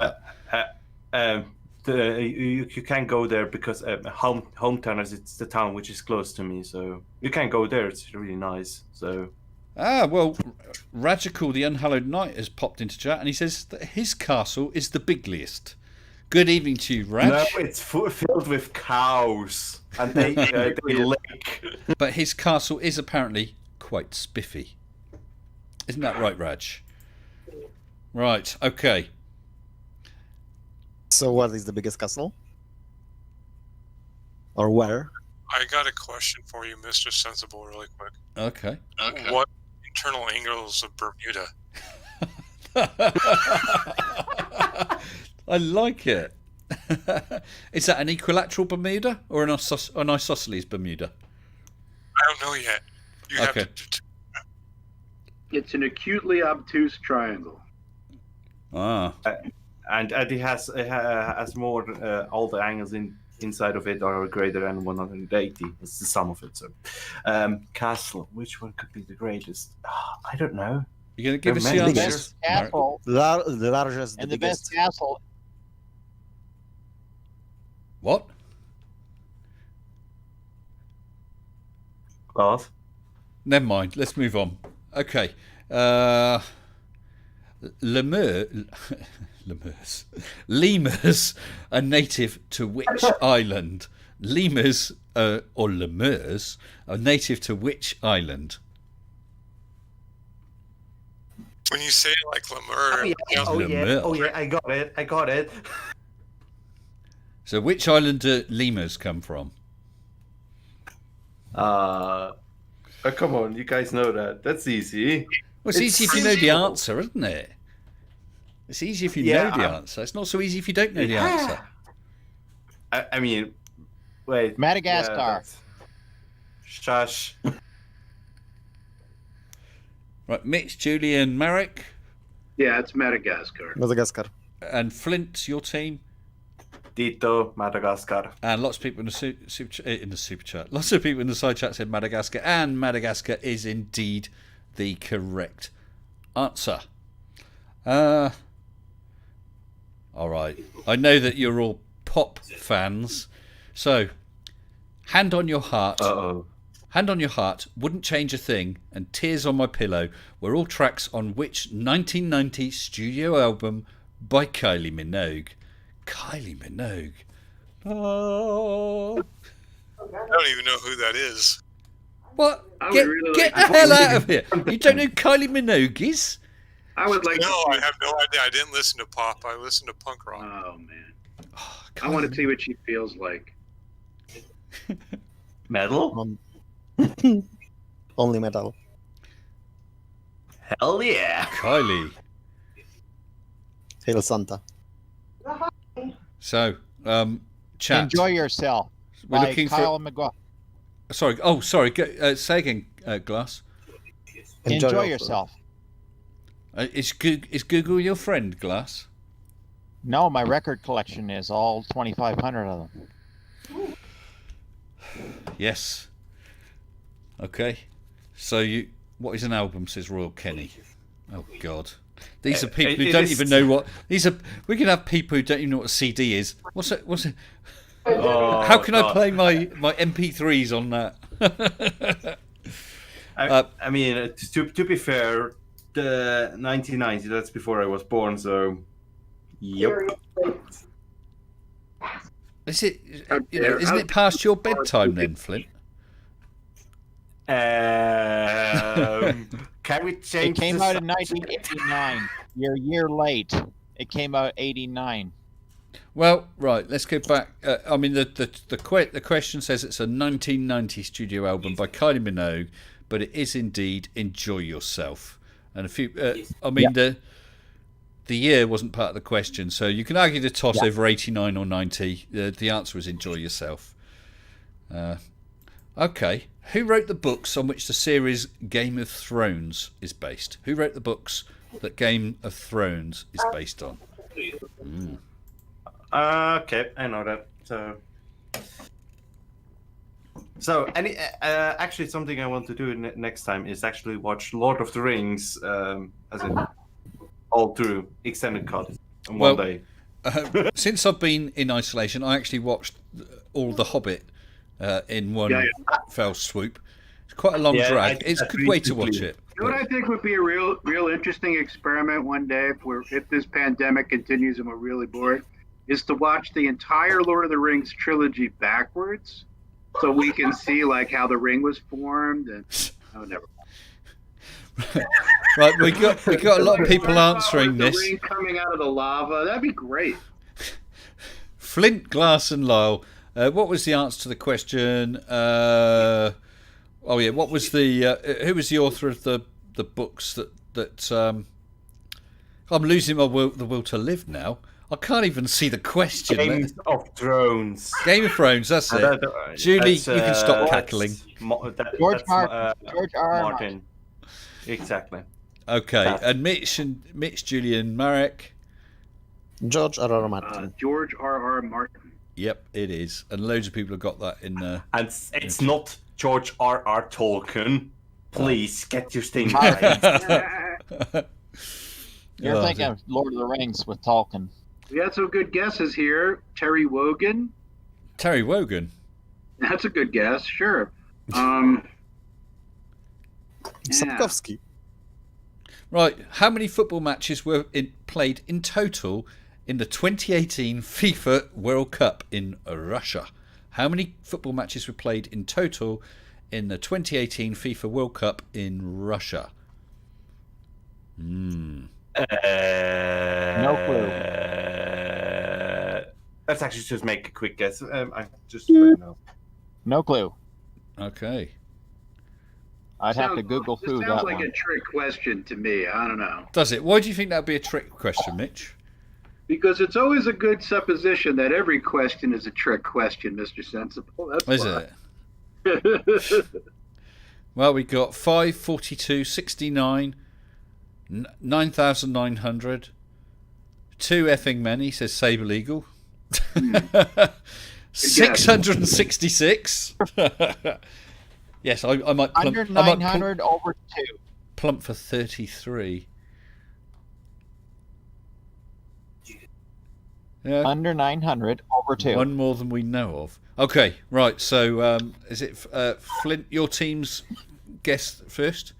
that. you can go there because hometown is it's the town which is close to me, so you can go there. It's really nice. So Well, Radical, the Unhallowed Knight, has popped into chat and he says that his castle is the bigliest. Good evening to you, Raj. no, it's filled with cows and they lick. But his castle is apparently quite spiffy. Isn't that right, Raj? Right, okay. So, what is the biggest castle? Or where? I got a question for you, Mr. Sensible, really quick. Okay. What internal angles of Bermuda? I like it. Is that an equilateral Bermuda or an isosceles Bermuda? I don't know yet. You have Okay. to It's an acutely obtuse triangle. Ah. And it has more. All the angles inside of it are greater than 180. It's the sum of it. So, castle. Which one could be the greatest? I don't know. You're going to give us They're the many. answers? Best castle The largest, the and the biggest. best castle. What? What? Never mind. Let's move on. Okay. Lemurs are native to which island? lemurs or lemurs are native to which island? When you say it like Lemur, Lemur. I got it. So which island do lemurs come from? Oh, come on, you guys know that. That's easy. Well, it's easy if you know the answer, isn't it? It's easy if you know the answer. It's not so easy if you don't know the answer. I mean, wait. Madagascar. that's- Shush. Right, Mitch, Julian, Marek, Yeah, it's Madagascar. Madagascar. and Flint, your team, Tito, Madagascar. and lots of people in the super chat. Lots of people in the side chat said Madagascar, and Madagascar is indeed the correct answer. All right. I know that you're all pop fans, so hand on your heart. Uh-oh. Hand on your heart, Wouldn't Change a Thing, and Tears on My Pillow were all tracks on which 1990 studio album by Kylie Minogue? Kylie Minogue. Oh. I don't even know who that is. What? I would Get, really get like the hell out of here. You don't know who Kylie Minogue is? I would like No, to I see. have no idea. I didn't listen to pop. I listened to punk rock. Oh man, I want to see what she feels like. Metal? Only metal. Hell yeah. Kylie. Hail Santa. So, chat. Enjoy Yourself We're by looking Kyle for. McGraw. Sorry. Oh, sorry. Say again, Glass. Enjoy Yourself. Is Google your friend, Glass? No, my record collection is all 2,500 of them. Yes. Okay. So what is an album? Says Royal Kenny. Oh God. These are people who it don't is- even know what these are. We can have people who don't even know what a CD is. What's it? What's it? Oh, How can I God. play my MP3s on that? I mean, to be fair, the 1990, that's before I was born, so. Yep. Is it? Isn't it past your bedtime then, Flint? Can we It change came the out in subject? 1989. You're a year late. It came out 89. Well, right. Let's go back. I mean, the question says it's a 1990 studio album by Kylie Minogue, but it is indeed "Enjoy Yourself." And a few. I mean, the year wasn't part of the question, so you can argue the toss over 89 or 90. The answer is "Enjoy Yourself." Okay. Who wrote the books on which the series Game of Thrones is based? Who wrote the books that Game of Thrones is based on? Okay, I know that. So actually, something I want to do next time is actually watch Lord of the Rings, as in all through extended cut in Well, one day. Since I've been in isolation, I actually watched all The Hobbit in one fell swoop. It's quite a long Yeah, drag. I- It's a good way to watch it. You know what I think would be a real interesting experiment one day if this pandemic continues and we're really bored, is to watch the entire Lord of the Rings trilogy backwards, so we can see like how the ring was formed and never. Right, we got a lot of people answering the this. ring coming out of the lava. That'd be great. Flint, Glass, and Lyle. What was the answer to the question? What was the? Who was the author of the books that? I'm losing the will to live now. I can't even see the question. Game of Thrones. Game of Thrones. That's it. Julie, That's, you can stop cackling. George R. R. Martin. Exactly. Okay, That. and Mitch, Julian, Marek. George R.R. Martin. George R.R. Martin. Yep, it is, and loads of people have got that in. And it's not George R.R. Tolkien. Please get your thing right. You're Oh, thinking of Lord of the Rings with Tolkien. We had some good guesses here. Terry Wogan. Terry Wogan. That's a good guess. Sure. Sapkowski. Right, how many football matches were played in total in the 2018 FIFA World Cup in Russia? How many football matches were played in total in the 2018 FIFA World Cup in Russia? No Let's actually just make a quick guess. I just right now. No clue. Okay. I'd have to Google This who sounds that like one. a trick question to me. I don't know. Does it? Why do you think that would be a trick question, Mitch? Because it's always a good supposition that every question is a trick question, Mr. Sensible. That's Is why. it? Well, we got 5, 42, 69, 9,900. Too effing many, says Saber Eagle. 666. Yes, I might plump, Under I might 900 over 2. plump for 33. Yeah, Under 900 over 2. one more than we know of. Okay, right. So, is it Flint? Your team's guess first.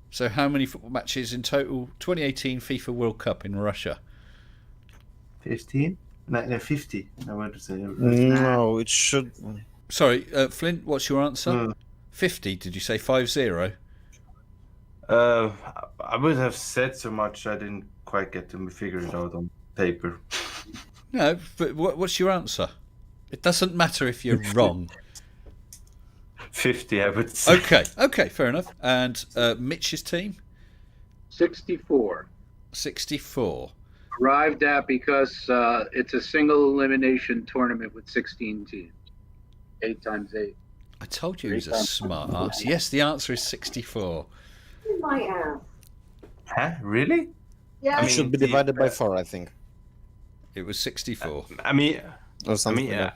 So, how many football matches in total? 2018 FIFA World Cup in Russia. 15? No, 50. I want to say. No, it should. Sorry, Flint. What's your answer? 50. Did you say 50? I would have said so much. I didn't quite get to figure it out on paper. No, but what's your answer? It doesn't matter if you're wrong. 50, I would say. Okay, fair enough. And Mitch's team? 64. 64. Arrived at because it's a single elimination tournament with 16 teams. 8 times 8. I told you he was a smart ass. Yes, the answer is 64. My ass. Huh? Really? Yeah. I It mean, should be divided by 4, I think. It was 64. I mean, Or something like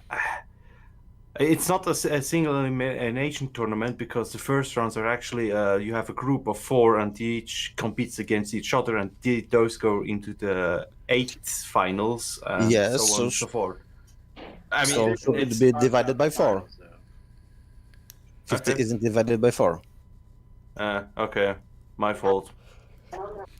it's not a single elimination tournament because the first rounds are actually you have a group of 4 and each competes against each other, and those go into the 8th finals. Yes, so on and so forth. I mean, so should it's it be divided by 4? 50 Okay. isn't divided by 4. okay, my fault.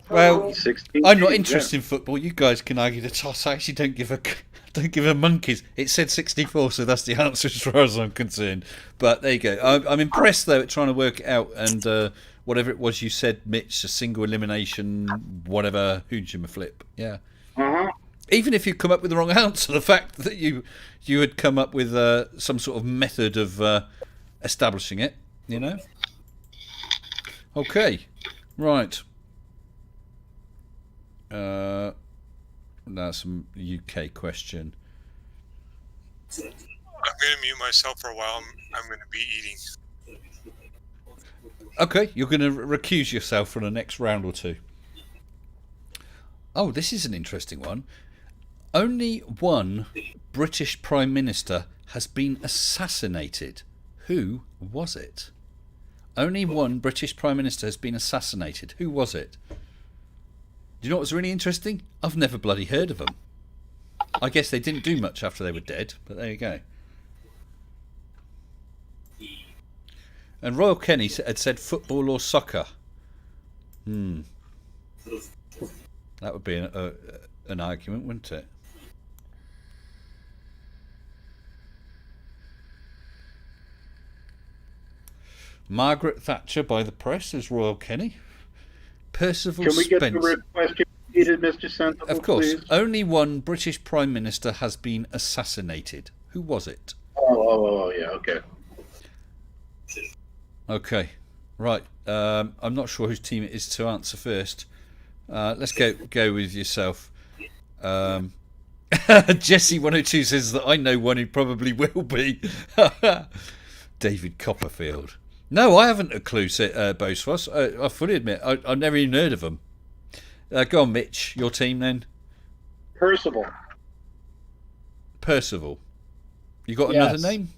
Well, 16 I'm not teams, interested in football. You guys can argue the toss. I actually don't give a monkeys. It said 64, so that's the answer as far as I'm concerned. But there you go. I'm impressed though at trying to work it out, and whatever it was you said, Mitch, a single elimination, whatever, flip. Yeah. Uh-huh. Even if you come up with the wrong answer, the fact that you had come up with some sort of method of establishing it, you know. Okay, right. That's a UK question. I'm going to mute myself for a while. I'm going to be eating. Okay, you're going to recuse yourself from the next round or two. Oh, this is an interesting one. Only one British Prime Minister has been assassinated. Who was it? Only one British Prime Minister has been assassinated. Who was it? Do you know what's really interesting? I've never bloody heard of them. I guess they didn't do much after they were dead, but there you go. And Royal Kenny had said football or soccer. That would be an argument, wouldn't it? Margaret Thatcher by the press is Royal Kenny. Percival Can we get Spence. the question repeated, Mr. Sensible, Of course, please? only one British Prime Minister has been assassinated. Who was it? Oh, yeah, okay. Okay, right. I'm not sure whose team it is to answer first. Let's go with yourself. Jesse102 says that I know one who probably will be. David Copperfield. No, I haven't a clue, Bosphos. I fully admit, I've never even heard of them. Go on, Mitch, your team then. Percival. Percival. You got Yes. another name?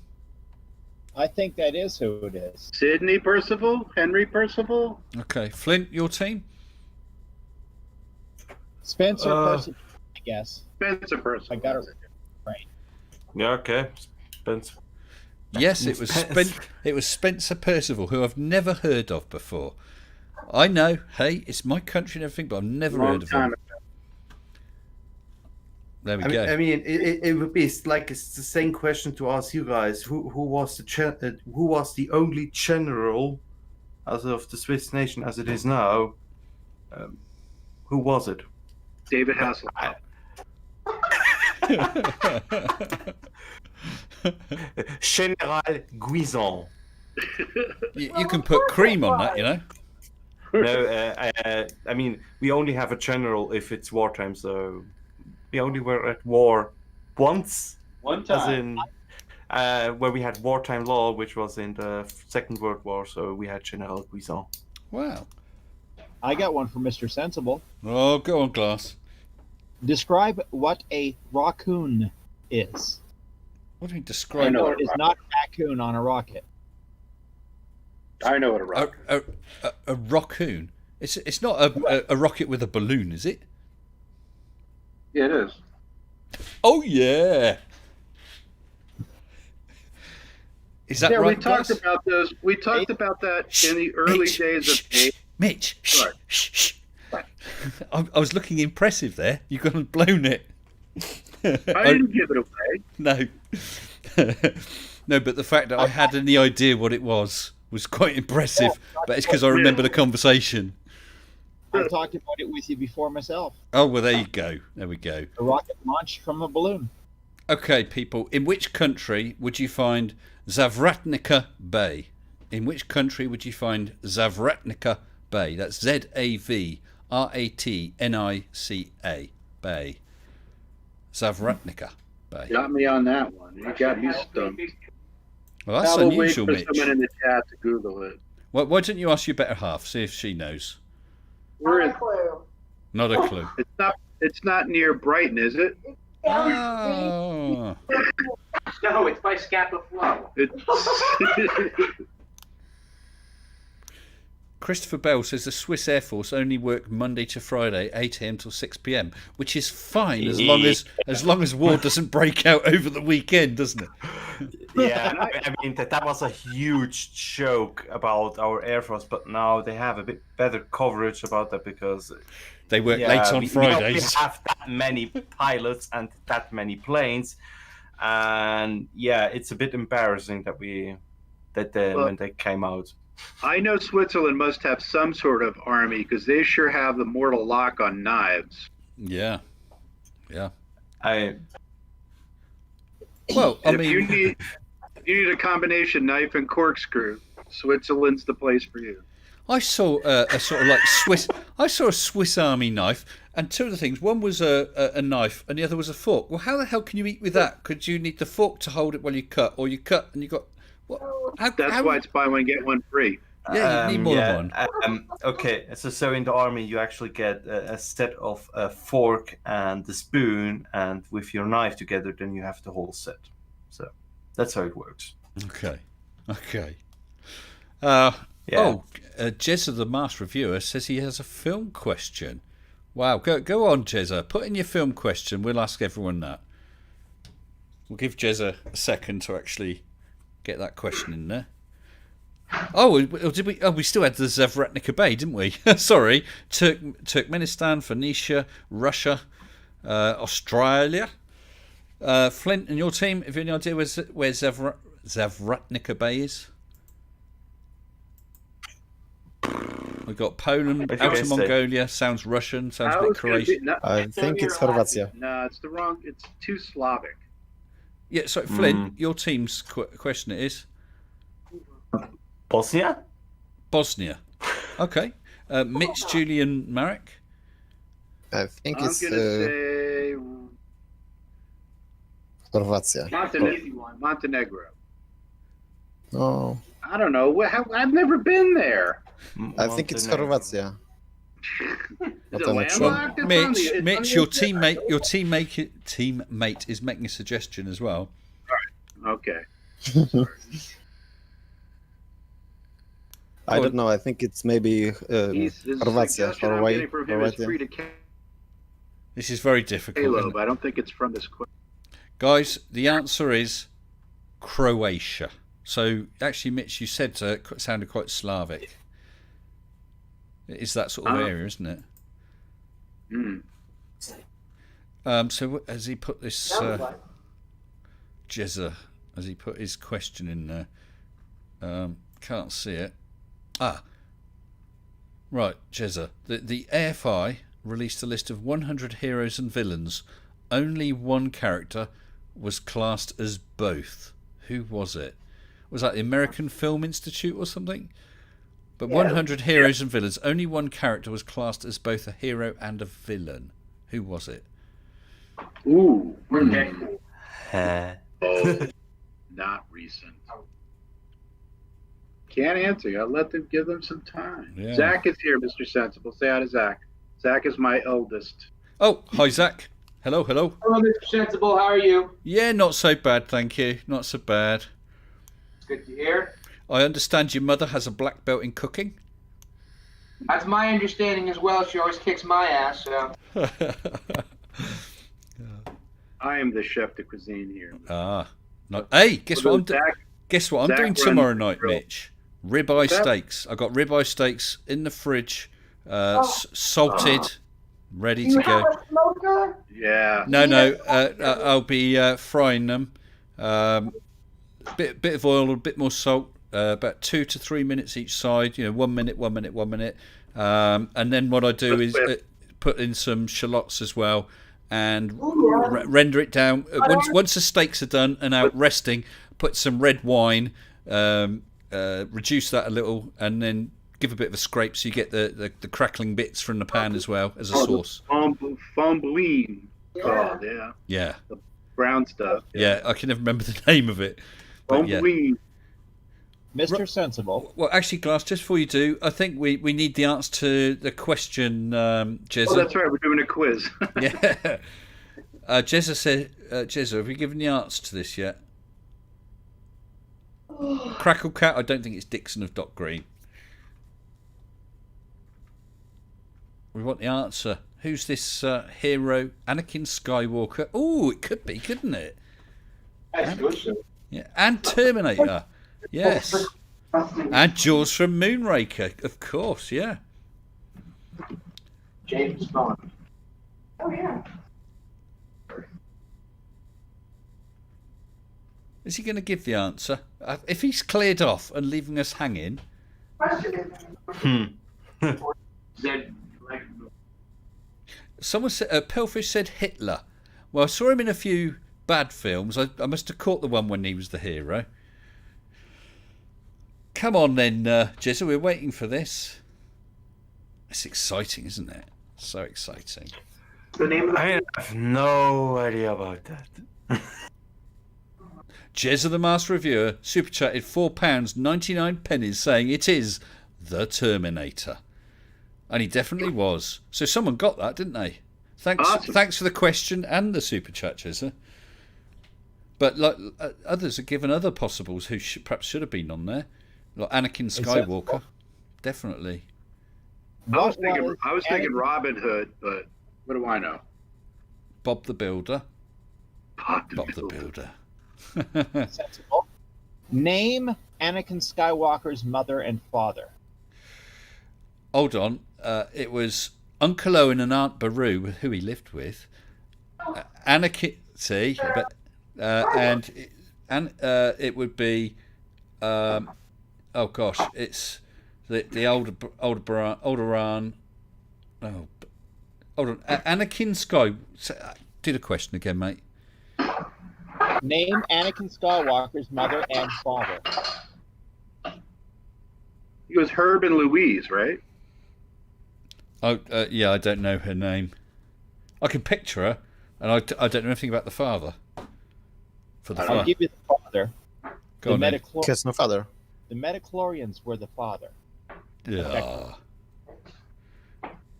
I think that is who it is. Sidney Percival? Henry Percival? Okay, Flint, your team? Spencer Percy, I guess. Spencer Percival. I got it right. Yeah, okay. Spence. Yes, it was Spencer Percival, who I've never heard of before. I know, hey, it's my country and everything, but I've never heard of him. There we I go. mean, it would be like it's the same question to ask you guys. Who was the only general as of the Swiss nation as it is now? Who was it? David Hasselhoff. General Guisan. You can put cream on that, you know. No, I mean, we only have a general if it's wartime, so we only were at war once. One As time. in, where we had wartime law, which was in the Second World War, so we had General Guisan. Wow. I got one for Mr. Sensible. Oh, go on, Glass. Describe what a raccoon is. What do you I describe? know. It is not a raccoon on a rocket. I know what a rock. A raccoon. It's not a rocket with a balloon, is it? Yeah, it is. Oh yeah. Is that Yeah, right, we talked Glass? about those. We talked about that in the early Mitch, days of. shh, Mitch. Shh, What? shh, shh. I was looking impressive there. You got blown it. I didn't give it away. No. No, but the fact that I had any idea what it was quite impressive. But it's because I remember the conversation. I talked about it with you before myself. Oh, well, there you go. There we go. A rocket launched from a balloon. Okay, people. In which country would you find Zavratnica Bay? In which country would you find Zavratnica Bay? That's Zavratnica Bay. Zavratnica Bay. Got me on that one. You got me stumped. Well, that's I will wait unusual, for Mitch. someone in the chat to Google it. Why don't you ask your better half? See if she knows. Where is? clue. Not a clue. It's not near Brighton, is it? Oh. No, it's by Scapa Flow. It's Christopher Bell says the Swiss Air Force only work Monday to Friday, 8 a.m. till 6 p.m., which is fine as long as war doesn't break out over the weekend, doesn't it? Yeah, I mean that was a huge joke about our Air Force, but now they have a bit better coverage about that because They work late on we Fridays. have that many pilots and that many planes, and yeah, it's a bit embarrassing that when they came out. I know Switzerland must have some sort of army because they sure have the mortal lock on knives. Yeah. I Well, I And if mean, you need a combination knife and corkscrew, Switzerland's the place for you. I saw a sort of like Swiss. I saw a Swiss Army knife, and two of the things. One was a knife, and the other was a fork. Well, how the hell can you eat with that? Could you need the fork to hold it while you cut, or you cut and you got? What? That's why it's buy one get one free. Yeah, you need more than one. Okay, so in the army you actually get a set of a fork and the spoon, and with your knife together, then you have the whole set. So that's how it works. Okay. Yeah. Oh, Jezza the Mars Reviewer says he has a film question. Wow, go on, Jezza. Put in your film question. We'll ask everyone that. We'll give Jezza a second to actually get that question in there. Oh, did we? Oh, we still had the Zavratnica Bay, didn't we? Sorry, Turkmenistan, Phoenicia, Russia, Australia. Flint and your team. Have you any idea where Zavratnica Bay is? We've got Poland, I think Outer I said- Mongolia. Sounds Russian. Sounds a How bit is it gonna Croatian. be- no, I think it's Хорватия. no, it's the wrong. It's too Slavic. Yeah. So Flint, your team's question it is Bosnia? Bosnia. Okay. Mitch, Julian, Marek. I think I'm it's gonna say Хорватия. Montenegro. No, I don't know. I've never been there. I think it's Montenegro. Хорватия. Is But it I'm not sure. landlocked? It's on the- Mitch, it's on Mitch, the your internet. teammate is making a suggestion as well. Okay. I don't know. I think it's maybe This is a Хорватия. suggestion I'm getting from him is Хорватия. free to This is very difficult. isn't Caleb. it? I don't think it's from this question. Guys, the answer is Croatia. So actually, Mitch, you said it sounded quite Slavic. It is that sort of area, isn't it? Hmm. So has he put this Sounds like. Jezza? Has he put his question in there? Can't see it. Right, Jezza. The AFI released a list of 100 heroes and villains. Only one character was classed as both. Who was it? Was that the American Film Institute or something? But 100 heroes and villains. Only one character was classed as both a hero and a villain. Who was it? Ooh. Okay. Oh, not recent. Can't answer. I'll let them give them some time. Yeah. Zach is here, Mr. Sensible. Say hi to Zach. Zach is my eldest. Oh, hi, Zach. Hello. Hello, Mr. Sensible. How are you? Yeah, not so bad, thank you. Not so bad. It's good to hear. I understand your mother has a black belt in cooking. That's my understanding as well. She always kicks my ass. So. I am the chef de cuisine here. No. Hey, guess what I'm doing? Zach, Guess what I'm Zach doing runs tomorrow the night, grill. Mitch? Ribeye That- steaks. I got ribeye steaks in the fridge, salted, ready Do you to go. have a smoker? yeah. No. I'll be frying them. Bit of oil, a bit more salt. About 2 to 3 minutes each side. 1 minute, 1 minute, 1 minute. And then what I do is put in some shallots as well, and render it down. Once the steaks are done and out resting, put some red wine. Reduce that a little, and then give a bit of a scrape so you get the crackling bits from the pan as well as a sauce. Fambouine. Oh, yeah. Yeah. Brown stuff. Yeah, I can never remember the name of it. But yeah. Fambouine. Mr. Sensible. Well, actually, Glass, just before you do, I think we need the answer to the question, Jezza. Oh, that's right. We're doing a quiz. Yeah. Jezza said, Jezza, have you given the answer to this yet? Crackle Cat, I don't think it's Dixon of Dock Green. We want the answer. Who's this hero? Anakin Skywalker. Oh, it could be, couldn't it? That's good. Sir. Yeah, and Terminator. Yes. And Jaws from Moonraker, of course, yeah. James Bond. Oh, yeah. Is he going to give the answer? If he's cleared off and leaving us hanging... Zed, like, Someone said, Pelfish said Hitler. Well, I saw him in a few bad films. I must have caught the one when he was the hero. Come on then, Jezza, we're waiting for this. It's exciting, isn't it? So exciting. the name of the I have no idea about that. Jezza the Master Reviewer super chatted £4.99 saying it is The Terminator. And he definitely was. So someone got that, didn't they? Awesome. Thanks for the question and the super chat, Jezza. But like others are given other possibles who perhaps should have been on there. Like Anakin Skywalker. Definitely. I was thinking Robin Hood, but what do I know? Bob the Builder. Bob Bob the Builder. Sensible. Name Anakin Skywalker's mother and father. Hold on. It was Uncle Owen and Aunt Beru, who he lived with. Anakin, see, but and it would be. Oh gosh, it's the older Alderan. Oh, hold on. Anakin Sky. Do the question again, mate. Name Anakin Skywalker's mother and father. It was Herb and Louise, right? Oh, yeah, I don't know her name. I can picture her, and I don't know anything about the father. For the I'll father. give you the father. Go on, then. Kiss no father. The Metachlorians were the father. Yeah.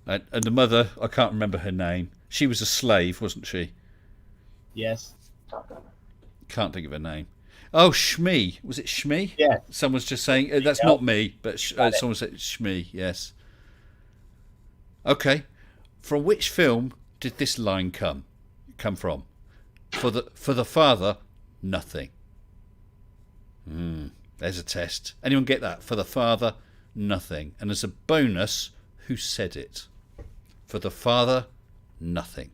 And the mother, I can't remember her name. She was a slave, wasn't she? Yes. Can't think of her name. Oh, Shmi. Was it Shmi? Yeah. Someone's just saying, that's not me, but someone said Shmi, yes. Okay. From which film did this line come from? For the father, nothing. There's a test. Anyone get that? For the father, nothing. And as a bonus, who said it? For the father, nothing.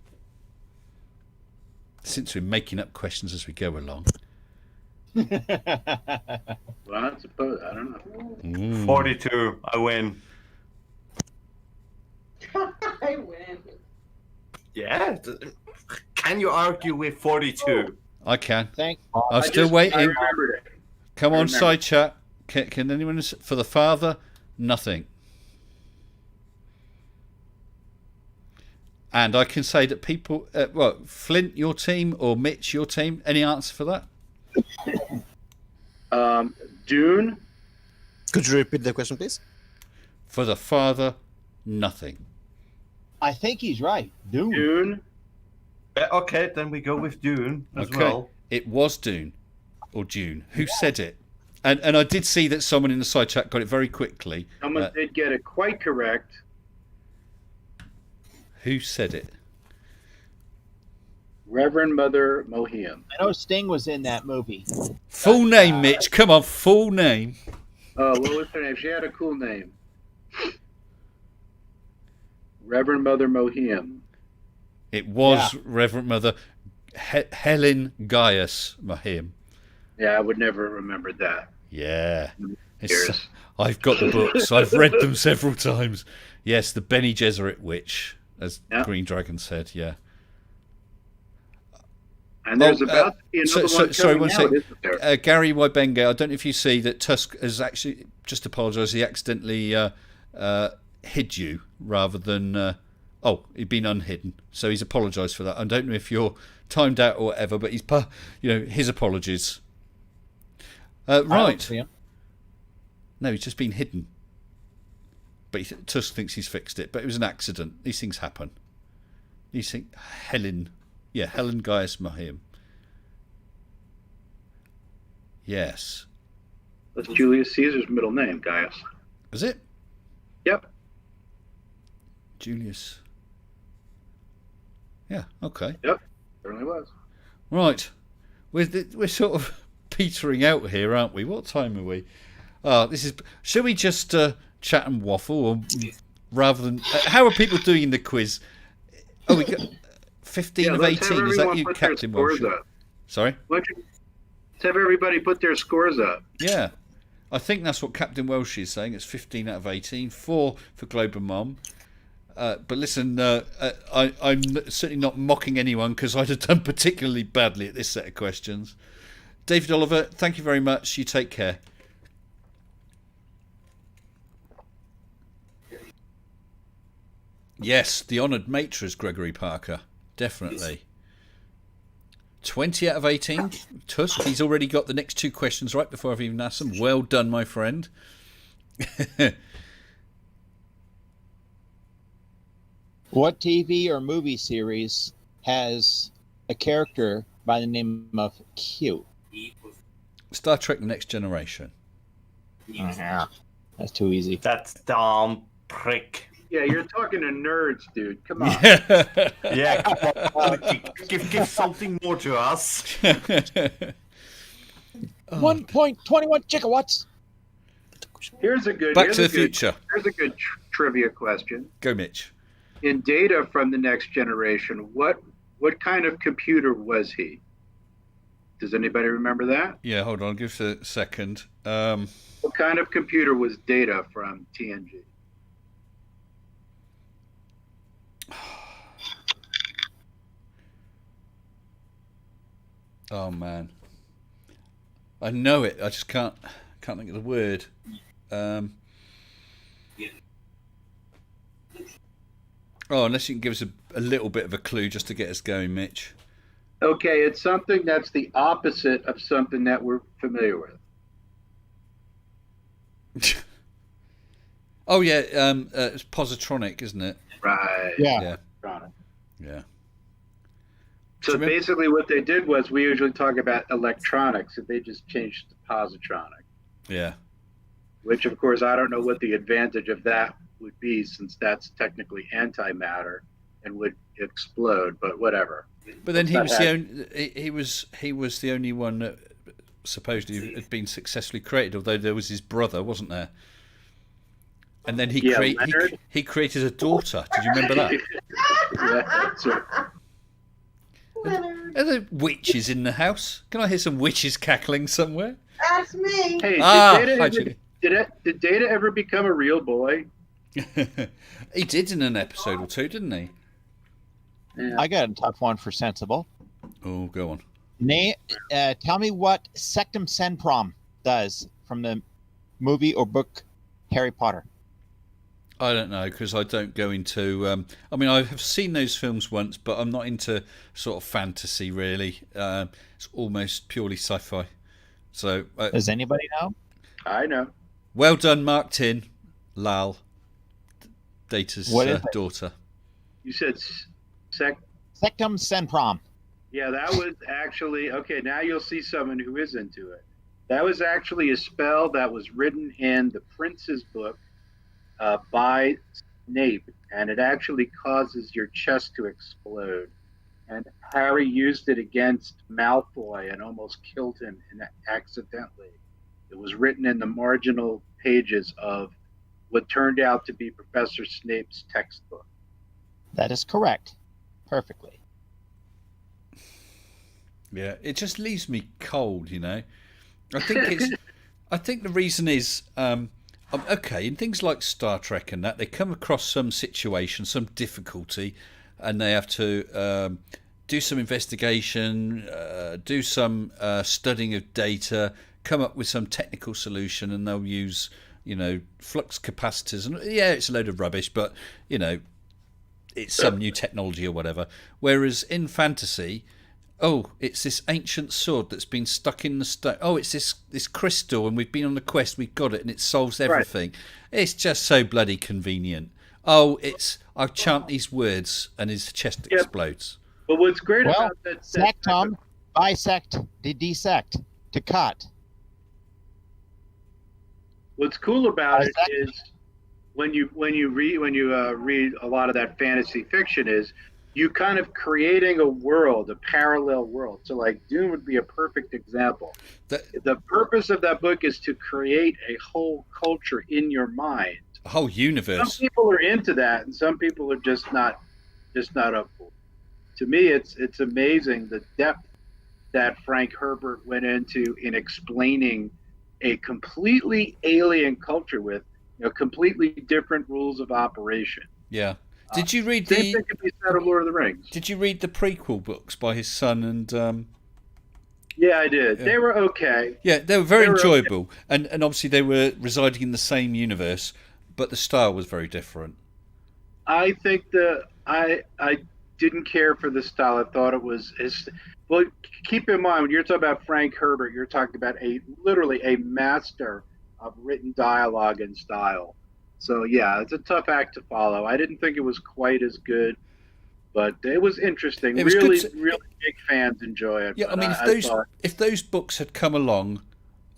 Since we're making up questions as we go along. Well, I suppose, I don't know. 42. I win. I win. Yeah. Can you argue with 42? I can. Thank I'm still I waiting. remembered it. Come on, remember. side chat. Can anyone for the father? Nothing. And I can say that people, Flint, your team, or Mitch, your team. Any answer for that? Dune. Could you repeat the question, please? For the father, nothing. I think he's right. Dune. Dune. Yeah, okay, then we go with Dune as Okay. well. It was Dune or June. Who said it? And I did see that someone in the side chat got it very quickly. Someone did get it quite correct. Who said it? Reverend Mother Mohiam. I know Sting was in that movie. Full name, Mitch. Come on, full name. Oh, what was her name? She had a cool name. Reverend Mother Mohiam. It was Reverend Mother Helen Gaius Mahim. Yeah, I would never have remembered that. Yeah. Cheers. I've got the books. I've read them several times. Yes, the Bene Gesserit witch, as Yeah. Green Dragon said, yeah. And there's about to be another one sorry, coming one out, sec. isn't there? Gary Wybenge, I don't know if you see that Tusk has actually, just apologised, he accidentally hid you rather than, he'd been unhidden. So he's apologised for that. I don't know if you're timed out or whatever, but he's, his apologies. I don't Right. see him. No, he's just been hidden. But Tusk thinks he's fixed it. But it was an accident. These things happen. These things... Helen Gaius Mahim. Yes. That's Julius Caesar's middle name, Gaius. Is it? Yep. Julius. Yeah, okay. Yep. Certainly was. Right. We're sort of petering out here, aren't we? What time are we? Shall we just chat and waffle, or rather than how are people doing in the quiz? Oh, we got 15 of let's have 18. Is that everyone you, put their Captain scores Welsh? up. Sorry. Why don't you let's have everybody put their scores up? Yeah, I think that's what Captain Welsh is saying. It's 15 out of 18, 4 for Global Mom. But listen, I'm certainly not mocking anyone because I'd have done particularly badly at this set of questions. David Oliver, thank you very much. You take care. Yes, the honoured matron, Gregory Parker. Definitely. 20 out of 18. Tusk, he's already got the next two questions right before I've even asked them. Well done, my friend. What TV or movie series has a character by the name of Q? Star Trek The Next Generation. That's too easy. That's dumb prick. Yeah, you're talking to nerds, dude. Come on. Yeah, come on. Give something more to us. 1.21 gigawatts. Here's a good. Back here's to a the good- Future. Here's a good trivia question. Go, Mitch. In Data from the Next Generation, what kind of computer was he? Does anybody remember that? Yeah, hold on. Give us a second. What kind of computer was Data from TNG? Oh, man. I know it. I just can't think of the word. Unless you can give us a little bit of a clue just to get us going, Mitch. Okay, it's something that's the opposite of something that we're familiar with. Oh, yeah. It's positronic, isn't it? Right. Yeah. Yeah. So basically what they did was we usually talk about electronics, and they just changed to positronic, Yeah. which of course I don't know what the advantage of that would be, since that's technically antimatter and would explode, but whatever. But then he That was the only, he was the only one that supposedly had been successfully created, although there was his brother, wasn't there? And then he Leonard? created a daughter. Did you remember that? Yeah, that's right. Leonard. Are there witches in the house? Can I hear some witches cackling somewhere? That's me. Hey, Hi, did Julie. Data ever become a real boy? He did in an episode or two, didn't he? Yeah. I got a tough one for Sensible. Oh, go on. Tell me what Sectum Semprom does from the movie or book Harry Potter. I don't know, because I don't go into... I mean, I have seen those films once, but I'm not into sort of fantasy, really. It's almost purely sci-fi. So, Does anybody know? I know. well done, Mark Tin, Lal, Data's What is it? daughter. You said Sectum Semprom. Yeah, that was actually okay. Now you'll see someone who is into it. That was actually a spell that was written in the Prince's book by Snape, and it actually causes your chest to explode. And Harry used it against Malfoy and almost killed him accidentally. It was written in the marginal pages of what turned out to be Professor Snape's textbook. That is correct. Perfectly. Yeah, it just leaves me cold, you know. I think the reason is okay, in things like Star Trek and that, they come across some situation, some difficulty, and they have to do some investigation, do some studying of data, come up with some technical solution, and they'll use, you know, flux capacitors, and yeah, it's a load of rubbish, but you know, it's some new technology or whatever. Whereas in fantasy, oh, it's this ancient sword that's been stuck in the stone. Oh, it's this crystal, and we've been on the quest, we've got it, and it solves everything. Right. It's just so bloody convenient. Oh, I chant these words, and his chest explodes. But what's great about that... Sectum, bisect, dissect, to cut. What's cool about it is when you read a lot of that fantasy fiction is you kind of creating a world, a parallel world. So like Dune would be a perfect example. The purpose of that book is to create a whole culture in your mind. A whole universe. Some people are into that, and some people are just not up for it. To me, it's amazing the depth that Frank Herbert went into in explaining a completely alien culture with, you know, completely different rules of operation. Yeah. Did you read Same thing can be said of Lord of the Rings. Did you read the prequel books by his son and? Yeah, I did. Yeah. They were okay. Yeah, they were very enjoyable, okay. and obviously they were residing in the same universe, but the style was very different. I think I didn't care for the style. I thought it was well. Keep in mind when you're talking about Frank Herbert, you're talking about literally a master of written dialogue and style. So yeah, it's a tough act to follow. I didn't think it was quite as good, but it was interesting. It was really big fans enjoy it. Yeah, I mean, if those books had come along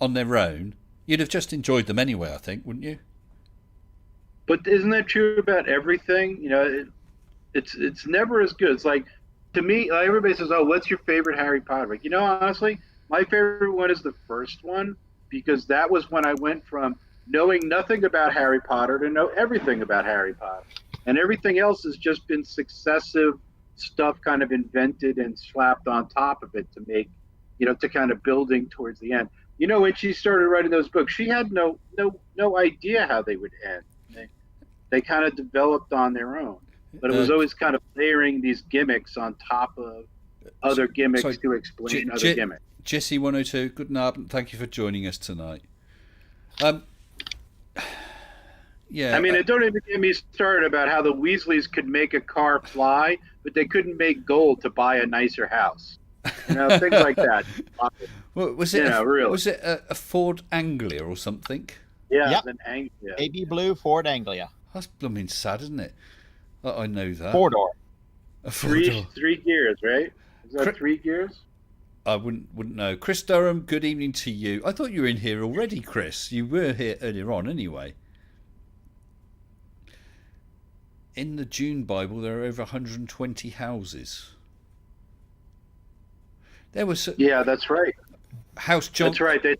on their own, you'd have just enjoyed them anyway, I think, wouldn't you? But isn't that true about everything? You know, it's never as good. It's like, to me, everybody says, "Oh, what's your favorite Harry Potter book?" You know, honestly, my favorite one is the first one, because that was when I went from knowing nothing about Harry Potter to know everything about Harry Potter. And everything else has just been successive stuff kind of invented and slapped on top of it to make, you know, to kind of building towards the end. You know, when she started writing those books, she had no idea how they would end. They kind of developed on their own. But it was always kind of layering these gimmicks on top of other gimmicks to explain other gimmicks. Jesse 102, good night. Thank you for joining us tonight. Yeah. I mean, don't even get me started about how the Weasleys could make a car fly, but they couldn't make gold to buy a nicer house. You know, things like that. Well, was it? Really? Was it a Ford Anglia or something? Yeah, yep. An Anglia. Baby blue Ford Anglia. That's blooming sad, isn't it? I know that. 4-door. Three gears, right? Is that 3 gears? I wouldn't know. Chris Durham, good evening to you. I thought you were in here already, Chris. You were here earlier on anyway. In the June Bible, there are over 120 houses. There was yeah, that's right. House John. That's right. They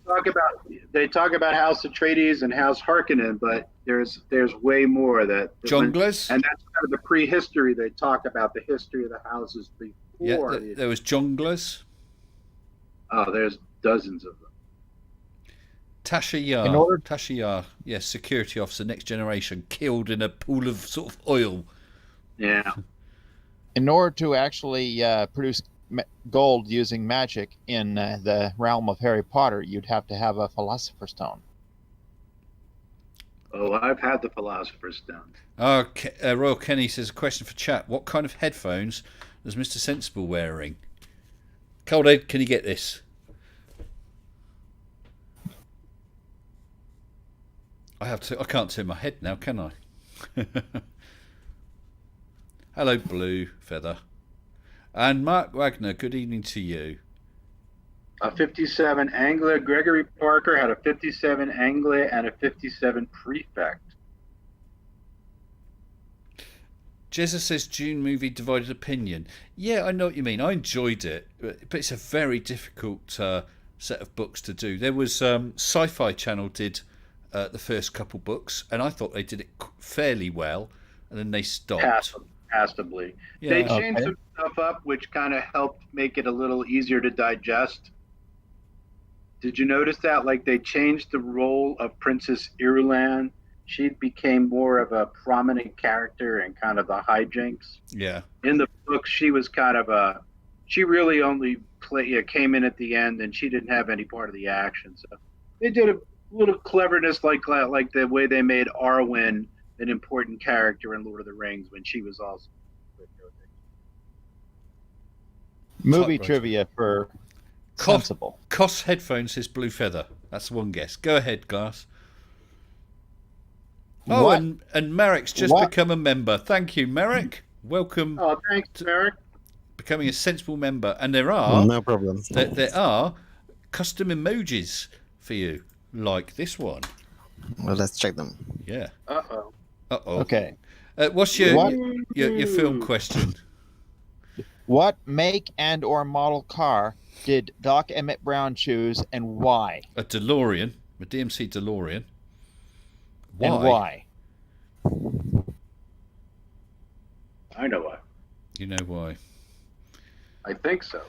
talk about House Atreides and House Harkonnen, but there's way more that Jonglers. And that's kind of the prehistory. They talk about the history of the houses Yeah, four. there was Jonglers. Oh, there's dozens of them. Tasha Yar. In order- Tasha Yar, yes, security officer, next generation, killed in a pool of sort of oil. Yeah. In order to actually produce gold using magic in the realm of Harry Potter, you'd have to have a Philosopher's Stone. Oh, I've had the Philosopher's Stone. Royal Kenny says, a question for chat. What kind of headphones is Mr. Sensible wearing? Cold Ed, can you get this? I can't turn my head now, can I? Hello, Blue Feather. And Mark Wagner, good evening to you. A 57 Anglia. Gregory Parker had a 57 Anglia and a 57 Prefect. Jezza says June movie divided opinion. Yeah, I know what you mean. I enjoyed it, but it's a very difficult set of books to do. There was Sci-Fi Channel did the first couple books, and I thought they did it fairly well, and then they stopped. Passably. Yeah. They changed some stuff up, which kind of helped make it a little easier to digest. Did you notice that? Like, they changed the role of Princess Irulan. She became more of a prominent character in kind of the hijinks. Yeah. In the book, she was kind of she really only came in at the end, and she didn't have any part of the action. So they did a little cleverness, like the way they made Arwen an important character in Lord of the Rings when she was also. Movie Right. trivia for Sensible. Koss headphones says Blue Feather. That's one guess. Go ahead, Glass. Oh, What? and Merrick's just What? become a member. Thank you, Merrick. Welcome, Oh, thanks, Eric. becoming a sensible member. And there are No problem. there are custom emojis for you, like this one. Well, let's check them. Yeah. Uh-oh. Uh-oh. Okay. What's your, What? your film question? What make and or model car did Doc Emmett Brown choose, and why? A DeLorean, a DMC DeLorean. Why? And why? I know why. You know why? I think so.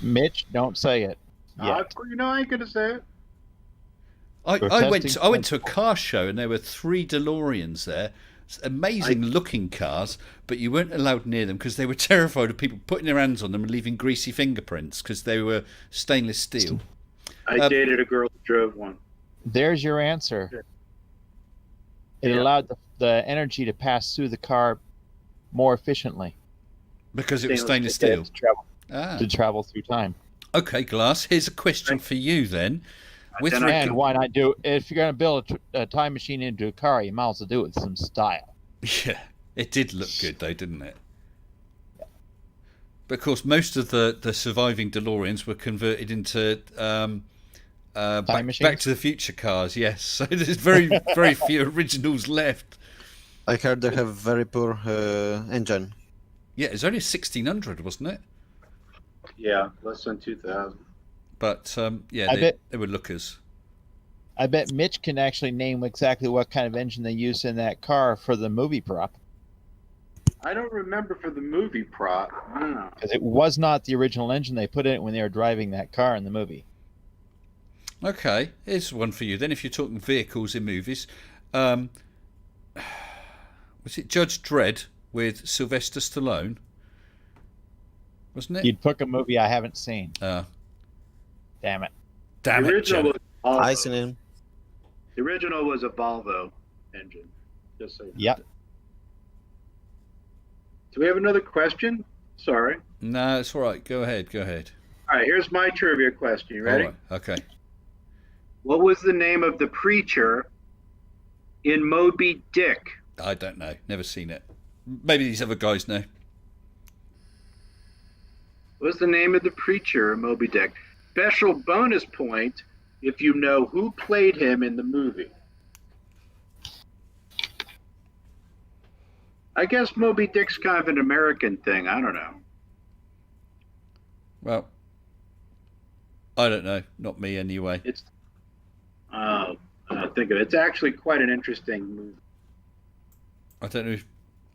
Mitch, don't say it. I Yet. ain't gonna say it. I went Protesting to a car show and there were 3 DeLoreans there. Amazing looking cars, but you weren't allowed near them because they were terrified of people putting their hands on them and leaving greasy fingerprints because they were stainless steel. I dated a girl who drove one. There's your answer. It Yeah. allowed the energy to pass through the car more efficiently Because it was stainless Stainless steel. to travel through time. Okay, Glass. Here's a question for you then. With Then And why not do? If you're going to build a time machine into a car, you might as well do it with some style. Yeah, it did look good though, didn't it? But of course, most of the surviving DeLoreans were converted into back machines? to the Future cars. Yes, so there's very few originals left. I heard they have very poor engine. Yeah, it was only a 1600, wasn't it? Yeah, less than 2,000. But yeah, I bet- they were lookers. I bet Mitch can actually name exactly what kind of engine they used in that car for the movie prop, I don't remember for the movie prop. No. because it was not the original engine they put in it when they were driving that car in the movie. Okay, here's one for you then. If you're talking vehicles in movies, was it Judge Dredd with Sylvester Stallone? Wasn't it? You'd pick a movie I haven't seen. Damn it. Damn the it, original Joe. was Volvo. I seen him. The original was a Volvo engine. Just so you know. Yep. Do we have another question? Sorry. No, it's all right. Go ahead. All right, here's my trivia question. You ready? All right, okay. What was the name of the preacher in Moby Dick? I don't know. Never seen it. Maybe these other guys know. What was the name of the preacher in Moby Dick? Special bonus point if you know who played him in the movie. I guess Moby Dick's kind of an American thing. I don't know. Well, I don't know. Not me anyway. It's think of it. It's actually quite an interesting movie. I don't know.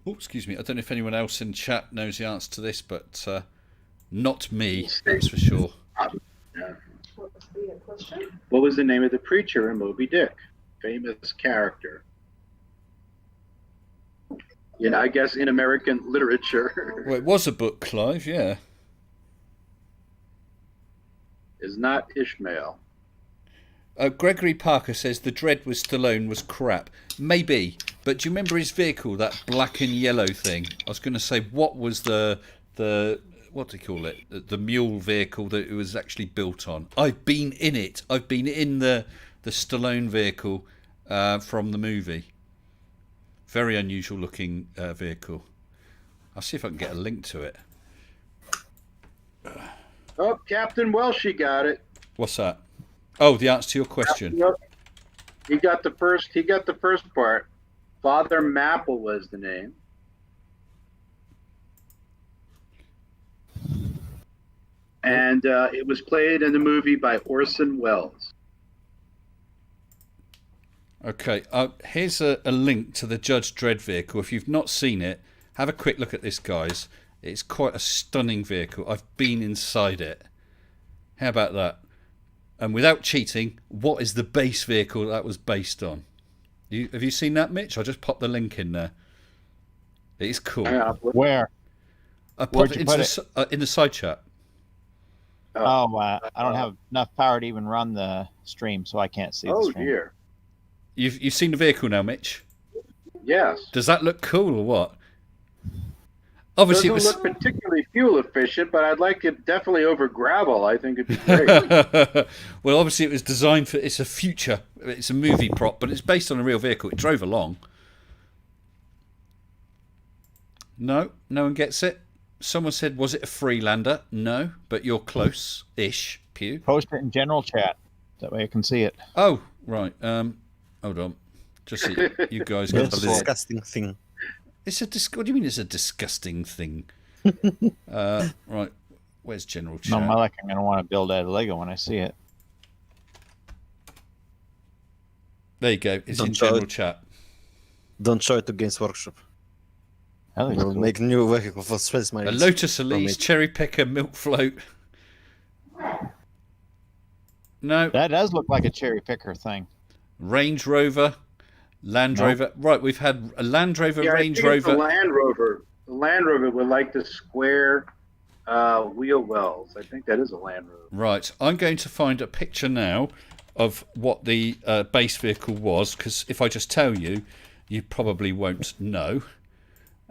Oh, excuse me. I don't know if anyone else in chat knows the answer to this, but not me, that's for sure. Yeah. What was the question? What was the name of the preacher in Moby Dick? Famous character. You know, I guess in American literature. Well, it was a book, Clive, yeah. Is not Ishmael. Gregory Parker says the Dread with Stallone was crap. Maybe, but do you remember his vehicle, that black and yellow thing? I was going to say, what was the what do you call it? The mule vehicle that it was actually built on. I've been in it. I've been in the Stallone vehicle from the movie. Very unusual looking vehicle. I'll see if I can get a link to it. Oh, Captain Welsh, got it. What's that? Oh, the answer to your question. He got the first part. Father Mapple was the name. And it was played in the movie by Orson Welles. Okay, here's a link to the Judge Dredd vehicle. If you've not seen it, have a quick look at this, guys. It's quite a stunning vehicle. I've been inside it. How about that? And without cheating, what is the base vehicle that was based on? Have you seen that, Mitch? I just popped the link in there. It is cool. Where? I popped it in the side chat. I don't have enough power to even run the stream, so I can't see the stream. Oh, dear. You've seen the vehicle now, Mitch? Yes. Does that look cool or what? Obviously, it doesn't look particularly fuel efficient, but I'd like it definitely over gravel. I think it'd be great. Well, obviously, it was designed for. It's a movie prop, but it's based on a real vehicle. It drove along. No one gets it. Someone said, was it a Freelander? No, but you're close-ish, Pew. Post it in general chat. That way I can see it. Oh, right. Hold on. Just so you guys can It's a disgusting thing. What do you mean it's a disgusting thing? Right. Where's general chat? No, my luck, I'm going to want to build out of Lego when I see it. There you go. It's in general chat. Don't show it to Games Workshop. We'll make new vehicle for Space Marines. A Lotus Elise, Cherry Picker, Milk Float. No. That does look like a cherry picker thing. Range Rover, Land Rover. Right, we've had a Land Rover, Yeah, Range I think it's Rover. the Land Rover. The Land Rover would like the square wheel wells. I think that is a Land Rover. Right, I'm going to find a picture now of what the base vehicle was, because if I just tell you, you probably won't know.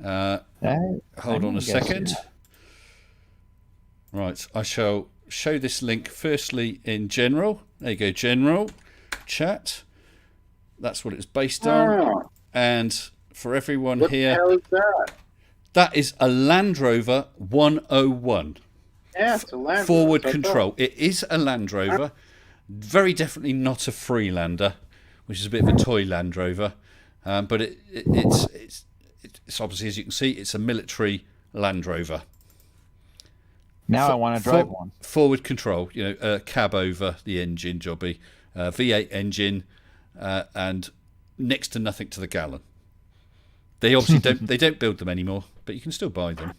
Hold on a second. Right, I shall show this link firstly in general. There you go, general chat. That's what it's based on. And for everyone What here, the hell is that? that is a Land Rover 101. Yeah, it's a Land Rover. Forward That's control. It is a Land Rover. Very definitely not a Freelander, which is a bit of a toy Land Rover. But it's obviously, as you can see, it's a military Land Rover. Now I want to drive one. Forward control, cab over the engine jobby, V8 engine, and next to nothing to the gallon. They obviously don't build them anymore, but you can still buy them.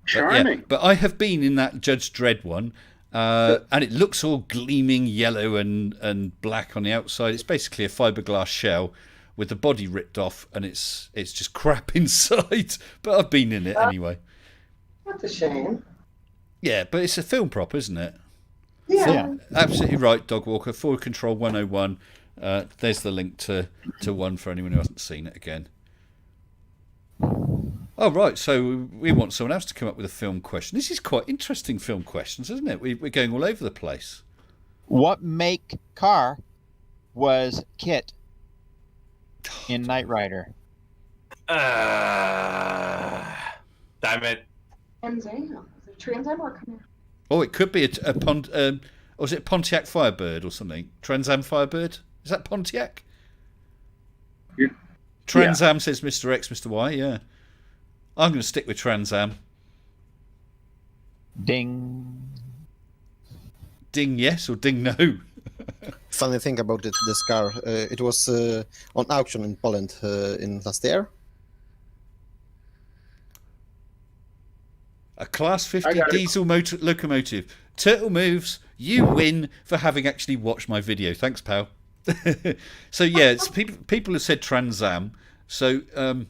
Charming. But I have been in that Judge Dredd one, and it looks all gleaming yellow and black on the outside. It's basically a fiberglass shell with the body ripped off, and it's just crap inside. But I've been in it anyway. That's a shame. Yeah, but it's a film prop, isn't it? Yeah. Absolutely right, Dog Walker. Forward Control 101. There's the link to one for anyone who hasn't seen it again. Oh, right. So we want someone else to come up with a film question. This is quite interesting film questions, isn't it? We're going all over the place. What make car was Kit in Knight Rider? Damn it. Trans Am. Is it Trans Am or Command? Oh, it could be or was it Pontiac Firebird or something? Trans Am Firebird? Is that Pontiac? Trans Am says Mr. X, Mr. Y, yeah. I'm going to stick with Trans Am. Ding. Ding yes or ding no? Funny thing about this car, it was on auction in Poland in last year. A Class 50 I got it. diesel motor locomotive. Turtle moves. You win for having actually watched my video. Thanks, pal. So yeah, it's people have said Trans Am. So and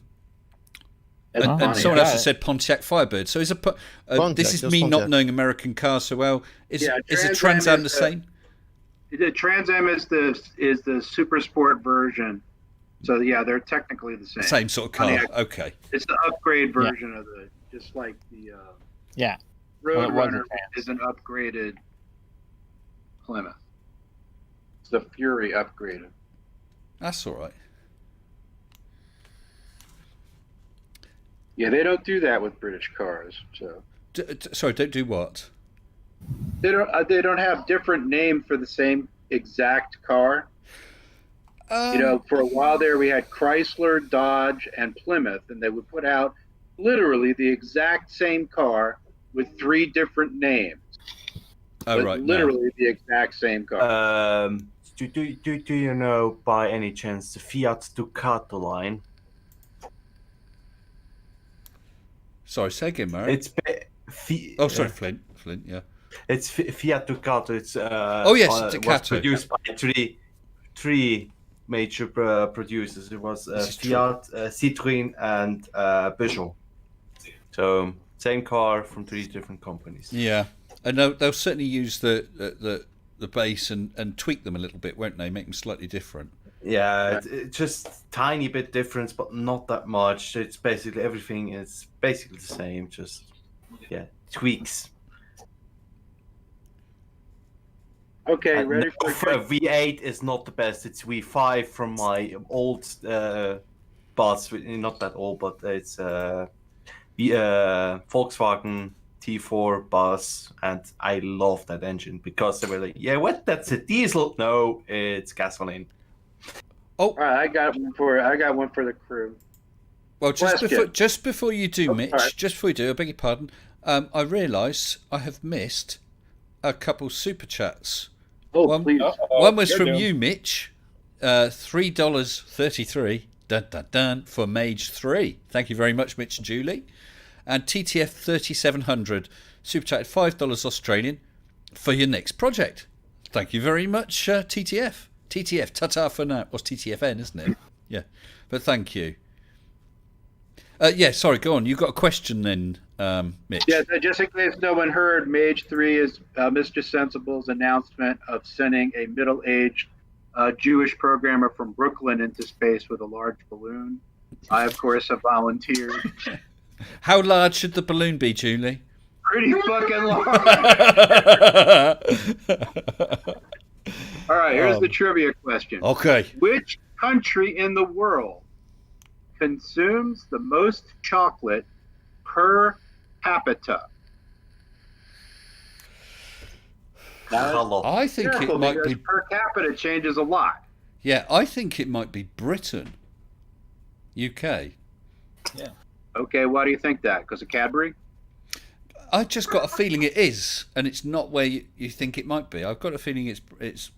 someone else has said Pontiac Firebird. So is this is just me not Pontiac. knowing American cars so well. Is a Trans Trans Am Am is the same? The Trans Am is the super sport version. So yeah, they're technically the same. Same sort of car. Pontiac. Okay. It's the upgrade version of just like the Yeah. Well, it was a Roadrunner is an upgraded Plymouth. It's the Fury upgraded. That's all right. Yeah, they don't do that with British cars. So Sorry, don't do what? they don't have different name for the same exact car. For a while there, we had Chrysler, Dodge, and Plymouth, and they would put out literally the exact same car with 3 different names. Oh, right. Literally the exact same car. Do you know by any chance the Fiat Ducato line? Sorry, say again, Murray. It's Flint. Flint, yeah. It's Fiat Ducato. It's yes, was Ducato. produced by three major producers. It was Fiat, Citroën, and Peugeot. So same car from 3 different companies. Yeah, and they'll certainly use the base and tweak them a little bit, won't they? Make them slightly different. Yeah, it's just tiny bit difference, but not that much. It's basically everything is basically the same. Just tweaks. Okay, And ready no, for V8 is not the best. It's V5 from my old bus. Not that old, but it's Volkswagen T4 bus, and I love that engine because they were like, "Yeah, what? That's a diesel? No, it's gasoline." Oh, All right, I got one for the crew. well, Question. just before you do, Mitch, all right. just before you do, I beg your pardon. I realise I have missed a couple super chats. Oh, please. One was from you, Mitch. $3.33 for Mage 3. Thank you very much, Mitch and Julie. And TTF 3700 super chatted $5 Australian for your next project. Thank you very much, TTF. TTF, ta-ta for now. What's TTFN, isn't it? Yeah, but thank you. Sorry, go on. You've got a question then, Mitch. Yeah, just in case no one heard, Mage 3 is Mr. Sensible's announcement of sending a middle-aged Jewish programmer from Brooklyn into space with a large balloon. I, of course, have volunteered. How large should the balloon be, Julie? Pretty fucking large. All right, here's the trivia question. Okay. Which country in the world consumes the most chocolate per capita? I think Careful, it might because be. per capita changes a lot. Yeah, I think it might be Britain, UK. Okay, why do you think that? Because of Cadbury? I just got a feeling it is, and it's not where you think it might be. I've got a feeling it's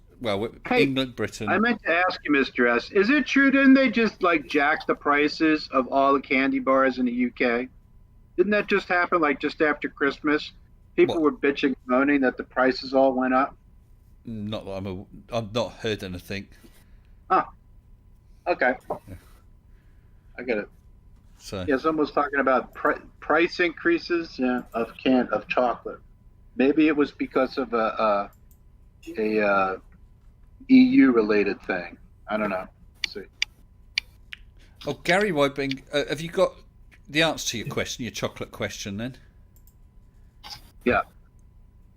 Hey, England, Britain. I meant to ask you, Mr. S, is it true? Didn't they just jack the prices of all the candy bars in the UK? Didn't that just happen just after Christmas? People were bitching and moaning that the prices all went up. Not that I've not heard anything. Okay, I get it. So Yeah, someone was talking about price increases of chocolate. Maybe it was because of a EU related thing. I don't know. Let's see. Oh, Gary Wybing, have you got the answer to your question, your chocolate question then? Yeah.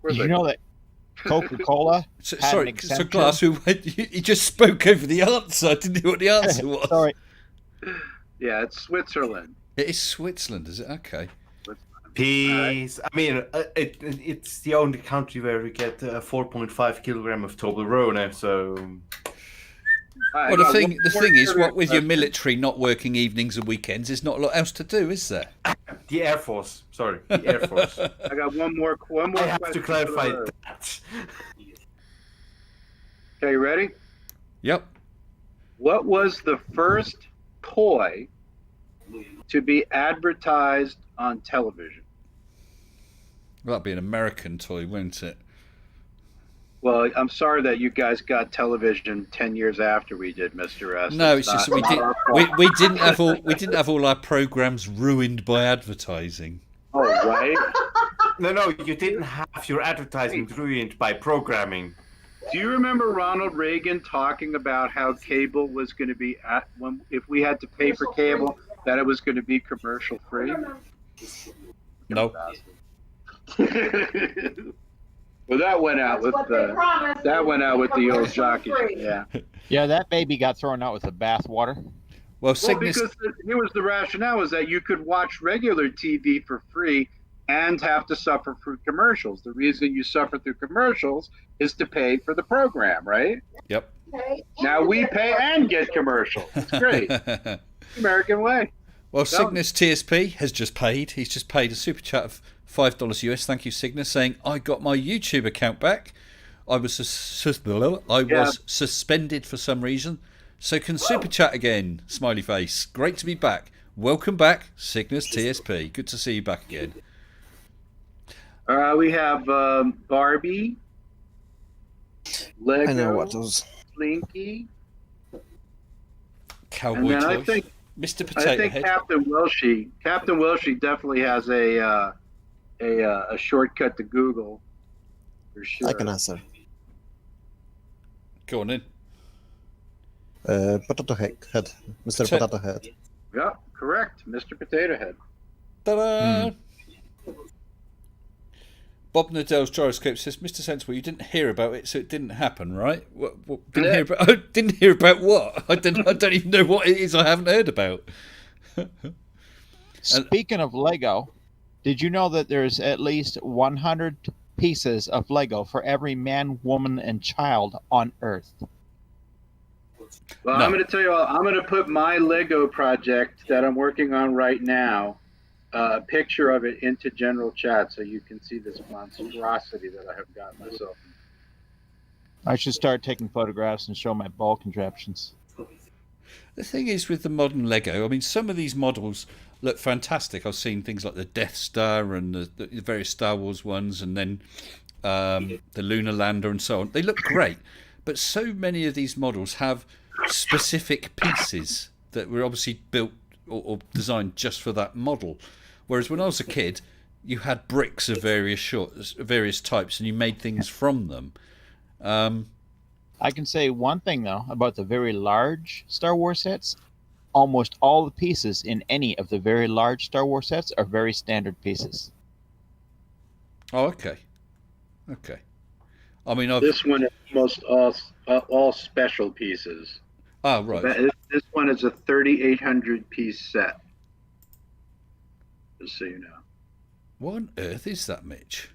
Did you know that Coca-Cola So, had an sorry, so exemption? Glass, he just spoke over the answer. I didn't know what the answer was. Sorry. Yeah, it's Switzerland. It is Switzerland, is it? Okay. Peace. I mean, it's the only country where we get 4.5 kilogram of Toblerone. So Well, the thing is, what with your military not working evenings and weekends, there's not a lot else to do, is there? the Air Force. Sorry, the Air Force. I got one more I have question to clarify for the- that. Okay, you ready? Yep. What was the first toy to be advertised on television? Well, that'd be an American toy, wouldn't it? Well, I'm sorry that you guys got television 10 years after we did, Mr. S. No, It's it's just not- we not did our fault. we didn't have all our programs ruined by advertising. Oh, right. No, you didn't have your advertising ruined by programming. Do you remember Ronald Reagan talking about how cable was going to be if we had to pay for cable, that it was going to be commercial free? No. Well, that went out with the old jockey. Yeah. Yeah, that baby got thrown out with the bathwater. Well, Well, Cygnus. because here was the rationale was that you could watch regular TV for free and have to suffer through commercials. The reason you suffer through commercials is to pay for the program, right? Yep. Now we pay and get commercials. It's great. American way. Well, Cygnus TSP has just paid. He's just paid a super chat of $5 US. Thank you, Cygnus, saying, I got my YouTube account back. I was suspended for some reason. So can super chat again. Smiley face. Great to be back. Welcome back, Cygnus TSP. Good to see you back again. We have Barbie, Lego, I know what those. Slinky, Cowboy and then toys. I think Mr. Potato Head. Captain Welshie definitely has a shortcut to Google for sure. I can answer. Go on in. Potato Head. Mr. Check. Potato Head. Yeah, correct, Mr. Potato Head. Ta-da! Bob Nadell's gyroscope says, Mr. Sensible, you didn't hear about it, so it didn't happen, right? What didn't hear about? Oh, didn't hear about what? I don't even know what it is. I haven't heard about. Speaking of Lego, did you know that there's at least 100 pieces of Lego for every man, woman, and child on Earth? Well, No. I'm going to tell you all, I'm going to put my Lego project that I'm working on right now, a picture of it into general chat so you can see this monstrosity that I have got myself. I should start taking photographs and show my ball contraptions. The thing is with the modern Lego, I mean, some of these models look fantastic. I've seen things like the Death Star and the various Star Wars ones, and then the Lunar Lander and so on. They look great, but so many of these models have specific pieces that were obviously built or designed just for that model. Whereas when I was a kid, you had bricks of various types, and you made things from them. I can say one thing, though, about the very large Star Wars sets. Almost all the pieces in any of the very large Star Wars sets are very standard pieces. Oh, okay. Okay. I mean, This one is almost all special pieces. Oh, right. This one is a 3,800 piece set. Just so you know. What on earth is that, Mitch?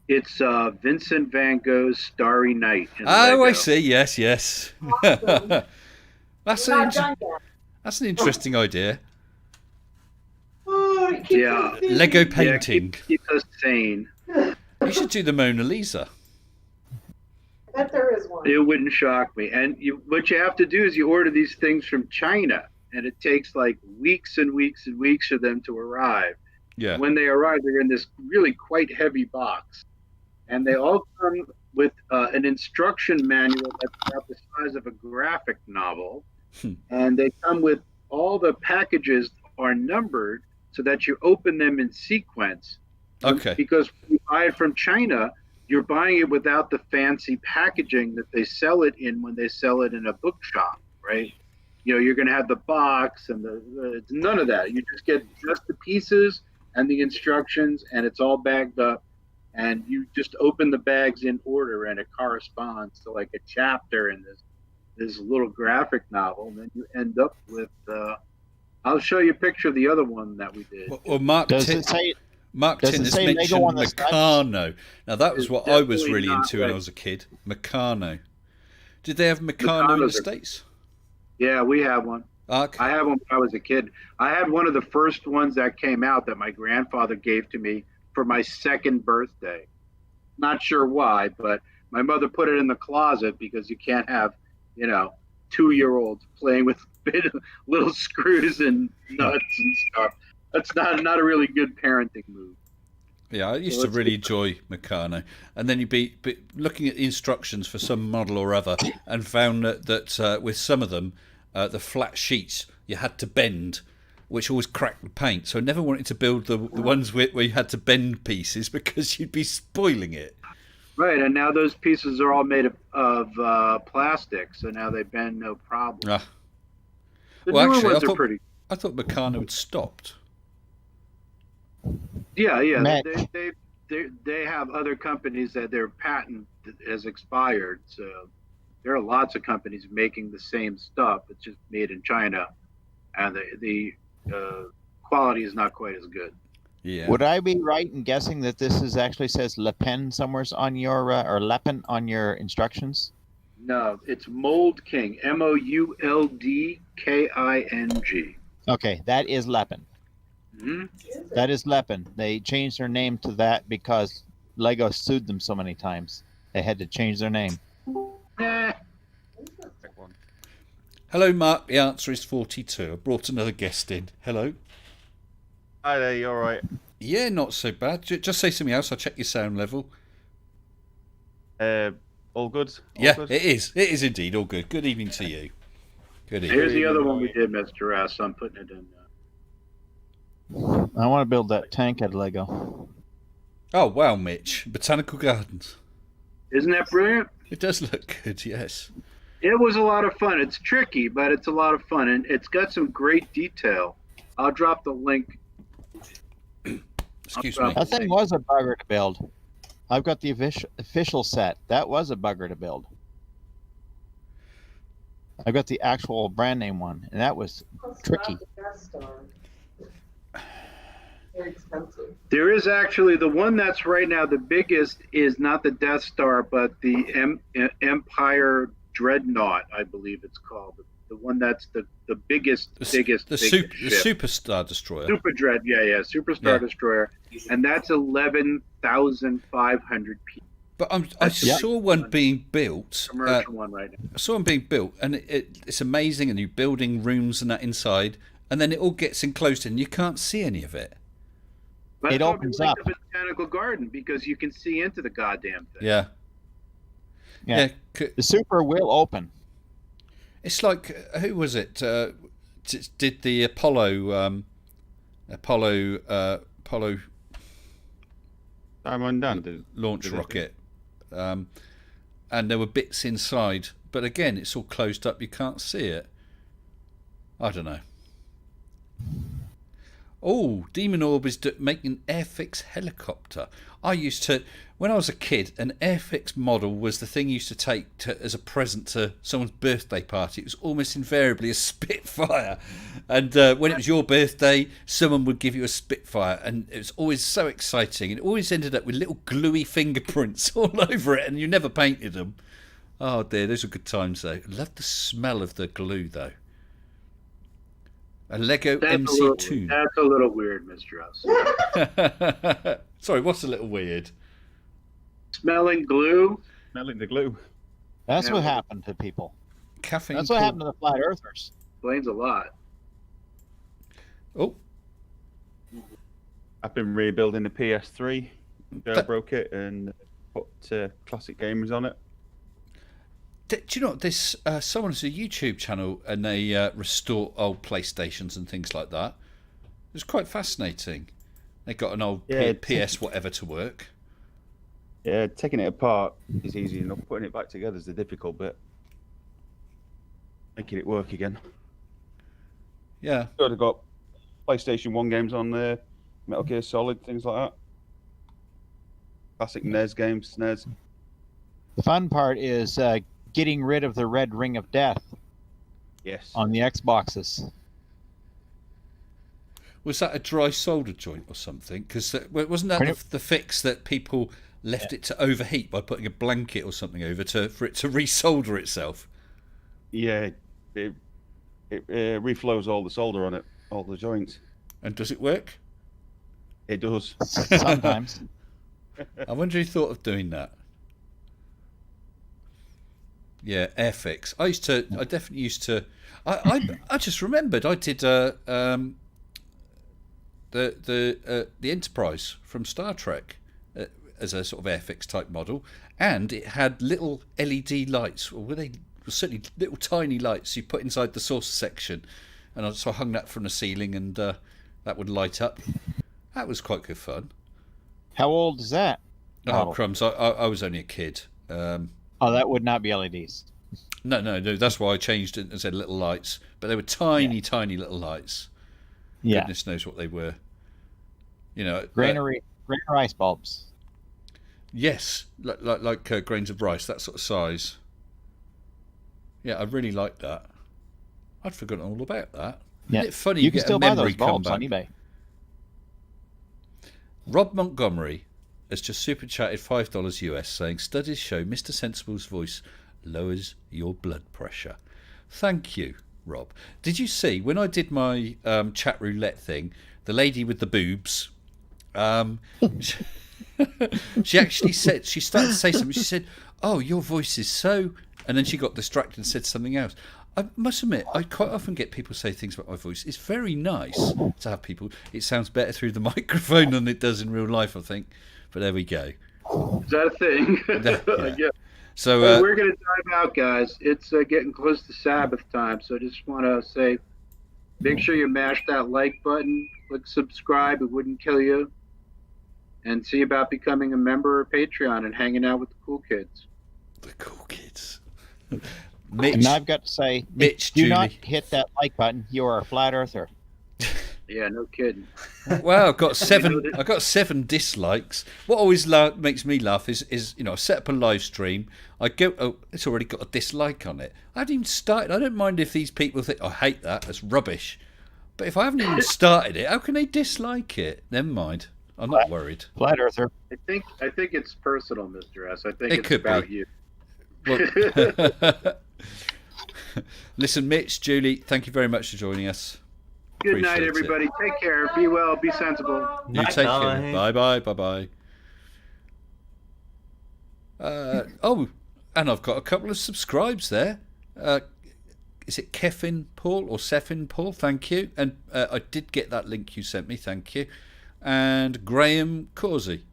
It's Vincent van Gogh's Starry Night. in Oh, I Lego. see. Yes, yes. Awesome. That's You're an not done yet. that's an interesting idea. Oh, it keeps Yeah. us busy. Lego Yeah, painting. keep us sane. You should do the Mona Lisa. I bet there is one. It wouldn't shock me. And what you have to do is you order these things from China, and it takes like weeks and weeks and weeks for them to arrive. Yeah. When they arrive, they're in this really quite heavy box, and they all come with an instruction manual that's about the size of a graphic novel, and they come with all the packages are numbered so that you open them in sequence. Okay. Because when you buy it from China, you're buying it without the fancy packaging that they sell it in when they sell it in a bookshop, right? You know, you're going to have the box and it's none of that. You just get just the pieces and the instructions, and it's all bagged up, and you just open the bags in order, and it corresponds to like a chapter in this little graphic novel, and then you end up with. I'll show you a picture of the other one that we did. Well, Mark Does Tin it say has say Lego mentioned on the side? Meccano. Now that was It's what I was definitely really not into when I Lego. was a kid. Meccano. Did they have Meccano in the Meccano's are- States? Yeah, we have one. Okay. I had one when I was a kid. I had one of the first ones that came out that my grandfather gave to me for my second birthday. Not sure why, but my mother put it in the closet because you can't have, 2-year-olds playing with little screws and nuts and stuff. That's not a really good parenting move. Yeah, I used to really enjoy Meccano, and then you'd be looking at the instructions for some model or other, and found that with some of them, the flat sheets you had to bend, which always cracked the paint. So I never wanted to build the ones where you had to bend pieces because you'd be spoiling it. Right, and now those pieces are all made of plastic, so now they bend no problem. The Well, newer actually, ones are pretty. I thought Meccano had stopped. Yeah. Matt. They have other companies that their patent has expired. So there are lots of companies making the same stuff. It's just made in China, and the quality is not quite as good. Yeah. Would I be right in guessing that this is actually says Le Pen somewhere on your or Le Pen on your instructions? No, it's Mold King. MOULDKING. Okay, that is Le Pen. Mm-hmm. That is Le Pen. They changed their name to that because Lego sued them so many times. They had to change their name. Hello, Mark. The answer is 42. I brought another guest in. Hello. Hi there, you alright? Yeah, not so bad. Just say something else. I'll check your sound level. All good? Good? It is. It is indeed all good. Good evening to you. Good evening. Here's the other one we did, Mr. S. I'm putting it in. I want to build that tank at Lego. Oh, wow, Mitch. Botanical Gardens. Isn't that brilliant? It does look good, yes. It was a lot of fun. It's tricky, but it's a lot of fun, and it's got some great detail. I'll drop the link. Excuse me. That thing was a bugger to build. I've got the official set. That was a bugger to build. I got the actual brand name one, and that was tricky. Very expensive. There is actually the one that's right now the biggest is not the Death Star, but the Empire Dreadnought, I believe it's called. The one that's the biggest ship. The Superstar Destroyer. Super Dread, Superstar Destroyer, and that's 11,500 people. But I saw one being built. Commercial one right now. I saw one being built, and it's amazing. And you're building rooms and that inside, and then it all gets enclosed, and you can't see any of it. It opens up. The botanical garden because you can see into the goddamn thing. Yeah. The Super will open. It's like who was it? Did the Apollo Diamond Dan launch rocket, and there were bits inside, but again, it's all closed up. You can't see it. I don't know. Oh, Demon Orb is making an Airfix helicopter. I used to, when I was a kid, an Airfix model was the thing you used to take as a present to someone's birthday party. It was almost invariably a Spitfire. And when it was your birthday, someone would give you a Spitfire. And it was always so exciting. And it always ended up with little gluey fingerprints all over it. And you never painted them. Oh dear, those were good times though. I love the smell of the glue though. A Lego MC2. That's a little weird, Mr. House. Sorry, what's a little weird? Smelling glue. Smelling the glue. That's what happened to people. Caffeine. That's what happened to the flat earthers. Explains a lot. Oh. I've been rebuilding the PS3. Broke it and put classic games on it. Do you know this? Someone has a YouTube channel and they restore old PlayStations and things like that. It's quite fascinating. They got an old PS whatever to work. Yeah, taking it apart is easy enough. Putting it back together is the difficult bit. Making it work again. Yeah. I've got PlayStation 1 games on there, Metal Gear Solid, things like that. Classic NES games, SNES. The fun part is getting rid of the red ring of death. Yes. On the Xboxes. Was that a dry solder joint or something? Because wasn't that the fix that people left it to overheat by putting a blanket or something over for it to resolder itself? Yeah, it reflows all the solder on it, all the joints. And does it work? It does. Sometimes. I wonder who thought of doing that. Yeah, Airfix. I definitely used to. I just remembered I did the the Enterprise from Star Trek as a sort of Airfix type model, and it had little LED lights, or were they certainly little tiny lights you put inside the saucer section, and so I hung that from the ceiling, and that would light up. That was quite good fun. How old is that? Oh, crumbs! I was only a kid. Oh, that would not be LEDs. No. That's why I changed it and said little lights, but they were tiny little lights. Yeah. Goodness knows what they were. You know, Granary ice bulbs. Yes, like grains of rice, that sort of size. Yeah, I really liked that. I'd forgotten all about that. Yeah. Isn't it funny you you can get still a buy memory those bulbs come on back? eBay. Rob Montgomery has just super chatted $5 US, saying studies show Mr. Sensible's voice lowers your blood pressure. Thank you, Rob. Did you see when I did my chat roulette thing, the lady with the boobs? She actually said, she started to say something. She said, "Oh, your voice is so," and then she got distracted and said something else. I must admit, I quite often get people say things about my voice. It's very nice to have people. It sounds better through the microphone than it does in real life, I think. But there we go. Is that a thing? Yeah. So Well, we're going to dive out, guys. It's getting close to Sabbath time, so I just want to say, make sure you mash that like button, click subscribe. It wouldn't kill you. And see about becoming a member of Patreon and hanging out with the cool kids. The cool kids. Mitch, And I've got to say, Mitch, do Julie. not hit that like button. You are a flat earther. Yeah, no kidding. Well, I've got seven dislikes. What always makes me laugh is I set up a live stream. I go, oh, it's already got a dislike on it. I haven't even started. I don't mind if these people think I hate that. That's rubbish. But if I haven't even started it, how can they dislike it? Never mind. I'm not worried. Flat earther. I think it's personal, Mr. S. I think It it's could about be. you. Well, listen, Mitch, Julie, thank you very much for joining us. Good night, Appreciate it. everybody. Take care. Be well. Be sensible. You take care. Bye bye. Oh, and I've got a couple of subscribes there. Is it Kefin Paul or Sefin Paul? Thank you. And I did get that link you sent me. Thank you. And Graham Causey.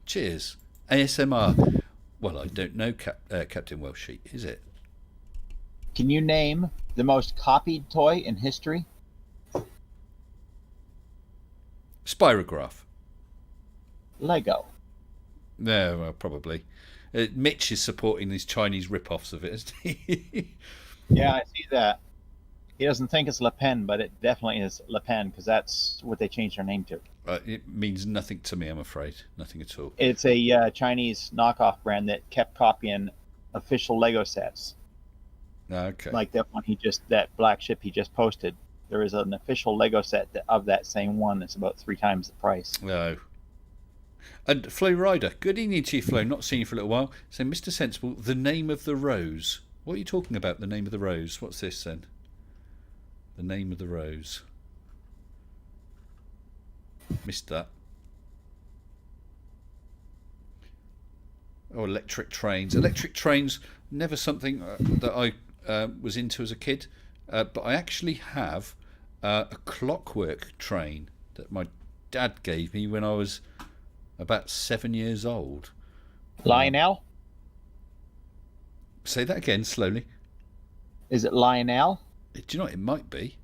Cheers. ASMR. Well, I don't know Captain Wellsheet, is it? Can you name the most copied toy in history? Spirograph. Lego. No, well, probably. Mitch is supporting these Chinese rip-offs of it, isn't he? Yeah, I see that. He doesn't think it's Le Pen, but it definitely is Le Pen because that's what they changed their name to. It means nothing to me, I'm afraid. Nothing at all. It's a Chinese knockoff brand that kept copying official Lego sets. Okay. Like that one that black ship he just posted. There is an official Lego set of that same one that's about 3 times the price. No. And Flo Rider, good evening to you, Flo. Not seen you for a little while. So, Mr. Sensible, the name of the rose. What are you talking about? The name of the rose. What's this then? The name of the rose. Missed that. Oh, electric trains. Electric trains, never something that I was into as a kid. But I actually have a clockwork train that my dad gave me when I was about 7 years old. Lionel? Say that again slowly. Is it Lionel? Do you know what? It might be.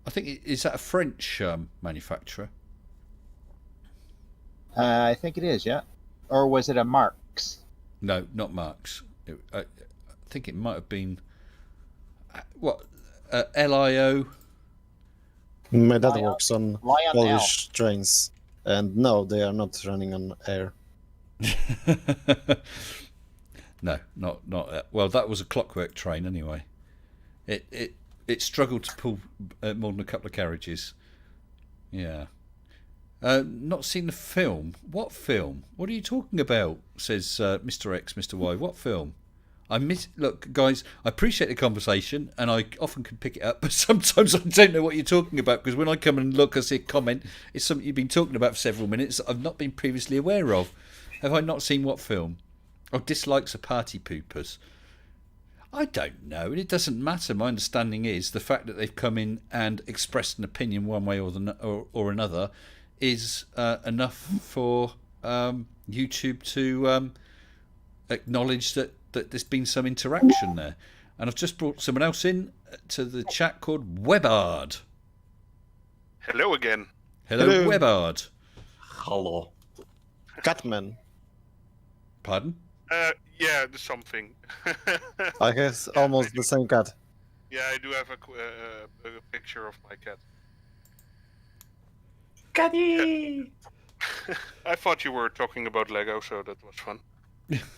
I think is that a French manufacturer? I think it is, yeah. Or was it a Marx? No, not Marx. I think it might have been what LIO. My dad works on Lionel. Polish trains, and no, they are not running on air. No, not well. That was a clockwork train anyway. It struggled to pull more than a couple of carriages. Yeah. Not seen the film. What film? What are you talking about? Says Mr. X, Mr. Y. What film? Look, guys, I appreciate the conversation, and I often can pick it up, but sometimes I don't know what you're talking about, because when I come and look, I see a comment. It's something you've been talking about for several minutes that I've not been previously aware of. Have I not seen what film? Oh, dislikes are party poopers. I don't know, and it doesn't matter. My understanding is the fact that they've come in and expressed an opinion one way or another is enough for YouTube to acknowledge that there's been some interaction there. And I've just brought someone else in to the chat called Webard. Hello again. Hello. Webard. Hello. Catman. Pardon? Yeah, something. I guess almost the same cat. Yeah, I do have a picture of my cat. Catty! I thought you were talking about Lego, so that was fun.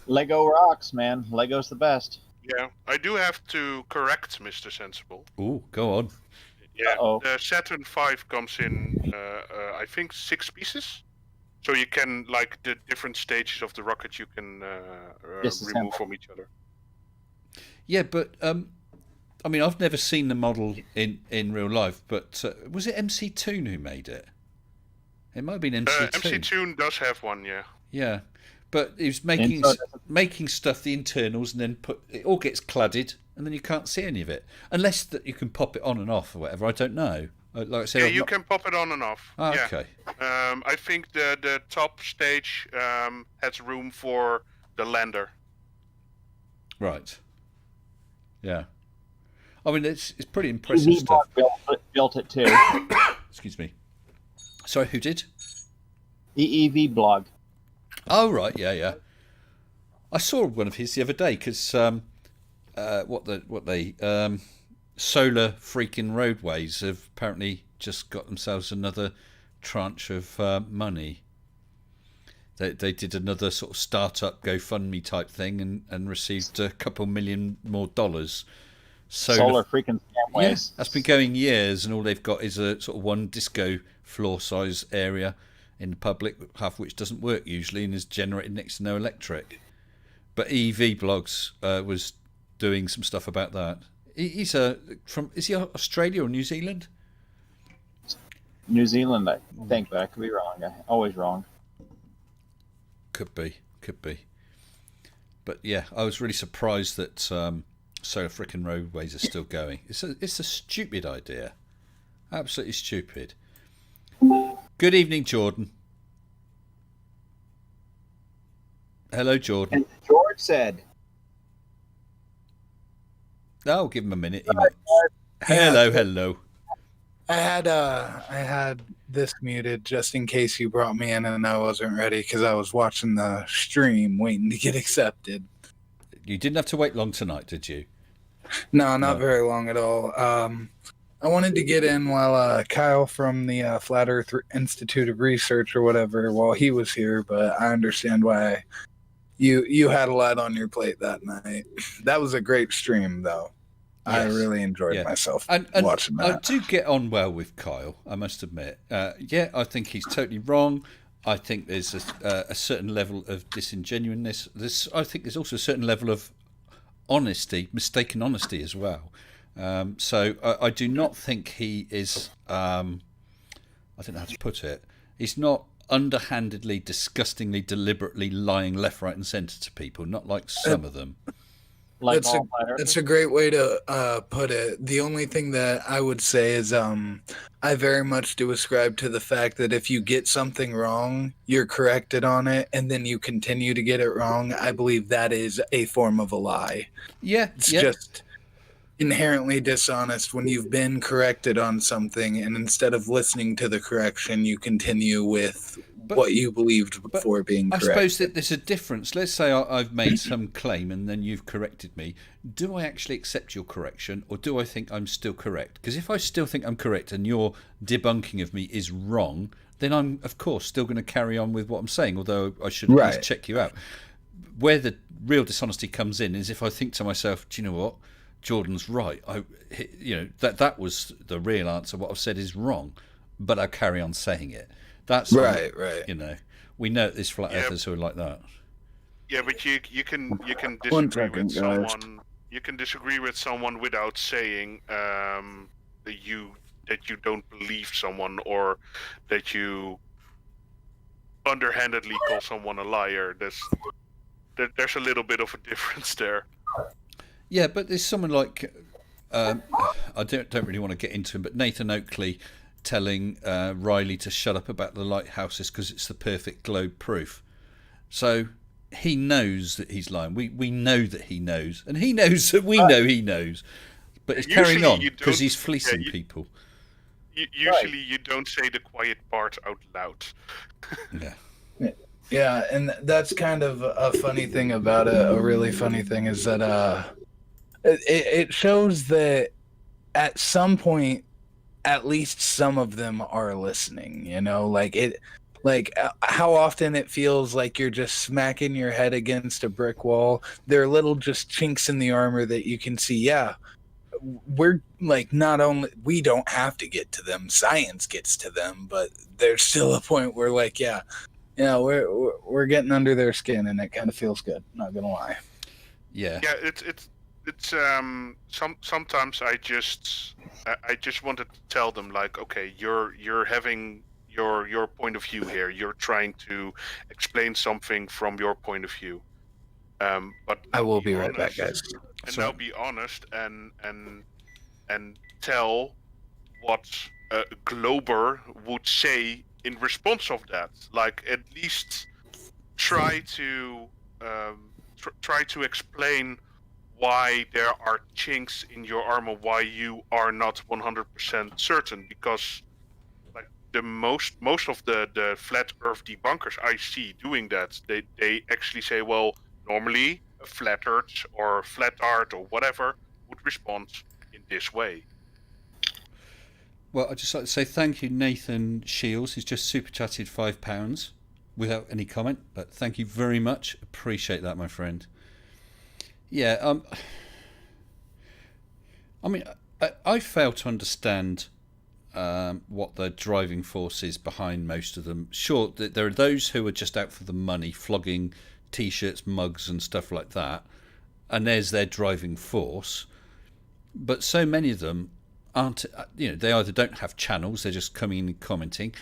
Lego rocks, man. Lego's the best. Yeah, I do have to correct Mr. Sensible. Ooh, go on. Yeah, Uh-oh. the Saturn V comes in, I think, 6 pieces. So you can, like, the different stages of the rocket you can remove from each other. Yeah, but I mean, I've never seen the model in real life, but was it MC Toon who made it? It might have been MC Toon. MC Toon does have one, yeah. Yeah, but he was making stuff, the internals, and then it all gets cladded, and then you can't see any of it unless that you can pop it on and off or whatever. I don't know. Like I said, Yeah, you can pop it on and off. Oh, yeah. okay. I think the top stage has room for the lander. Right. Yeah. I mean, it's pretty impressive stuff. Built it too. Excuse me. Sorry, who did? EEV blog. Oh, right, yeah. I saw one of his the other day because Solar freaking Roadways have apparently just got themselves another tranche of money. They did another sort of startup GoFundMe type thing and received a couple $million more. Solar freaking Scamways. Yeah, that's been going years, and all they've got is a sort of one disco floor size area in the public, half of which doesn't work usually and is generated next to no electric. But EV Blogs was doing some stuff about that. Is he Australia or New Zealand? New Zealand, I think, but I could be wrong. I'm always wrong. Could be. But yeah, I was really surprised that Solar frickin' Roadways are still going. It's a stupid idea. Absolutely stupid. Good evening, Jordan. Hello, Jordan. And George said... Oh, give him a minute. Hello. I had this muted just in case you brought me in and I wasn't ready because I was watching the stream waiting to get accepted. You didn't have to wait long tonight, did you? No, not very long at all. I wanted to get in while Kyle from the Flat Earth Institute of Research or whatever, while he was here, but I understand why you had a lot on your plate that night. That was a great stream, though. Yes. I really enjoyed myself watching that. I do get on well with Kyle, I must admit. I think he's totally wrong. I think there's a certain level of disingenuousness. I think there's also a certain level of honesty, mistaken honesty as well. So I do not think he is, I don't know how to put it, he's not underhandedly, disgustingly, deliberately lying left, right and centre to people, not like some of them. That's a great way to put it. The only thing that I would say is I very much do ascribe to the fact that if you get something wrong, you're corrected on it, and then you continue to get it wrong. I believe that is a form of a lie. Yeah. It's just inherently dishonest when you've been corrected on something, and instead of listening to the correction, you continue with what you believed before being correct. I suppose that there's a difference. Let's say I've made some claim and then you've corrected me. Do I actually accept your correction, or do I think I'm still correct? Because if I still think I'm correct and your debunking of me is wrong, then I'm, of course, still going to carry on with what I'm saying, although I should at least check you out. Where the real dishonesty comes in is if I think to myself, do you know what? Jordan's right. That was the real answer. What I've said is wrong, but I carry on saying it. That's right. We know there's flat earthers who are like that. Yeah, but you can disagree with someone. You can disagree with someone without saying that you don't believe someone, or that you underhandedly call someone a liar. There's a little bit of a difference there. Yeah, but there's someone like I don't really want to get into him, but Nathan Oakley telling Riley to shut up about the lighthouses because it's the perfect globe proof. So he knows that he's lying. We know that he knows, and he knows that we know he knows. But he's carrying on because he's fleecing people. Usually, you don't say the quiet part out loud. Yeah. Yeah, and that's kind of a funny thing about it. A really funny thing is that it shows that at some point, at least some of them are listening. You know, like how often it feels like you're just smacking your head against a brick wall. There are little just chinks in the armor that you can see. Yeah, we're like, not only we don't have to get to them, science gets to them, but there's still a point where like, yeah, we're getting under their skin, and it kind of feels good. Not gonna lie. Yeah. Yeah, it's sometimes I just wanted to tell them, like, okay, you're having your point of view here. You're trying to explain something from your point of view. But I will be right back, guys. And now be honest and tell what a Glober would say in response of that. Like, at least try to explain why there are chinks in your armor, why you are not 100% certain, because like the most of the flat earth debunkers I see doing that, they actually say, well, normally a flat earth or flat art or whatever would respond in this way. Well, I'd just like to say thank you, Nathan Shields, who's just super chatted £5 without any comment, but thank you very much. Appreciate that, my friend. Yeah, I mean, I fail to understand what the driving force is behind most of them. Sure, there are those who are just out for the money, flogging T-shirts, mugs and stuff like that, and there's their driving force. But so many of them aren't, they either don't have channels, they're just coming in and commenting,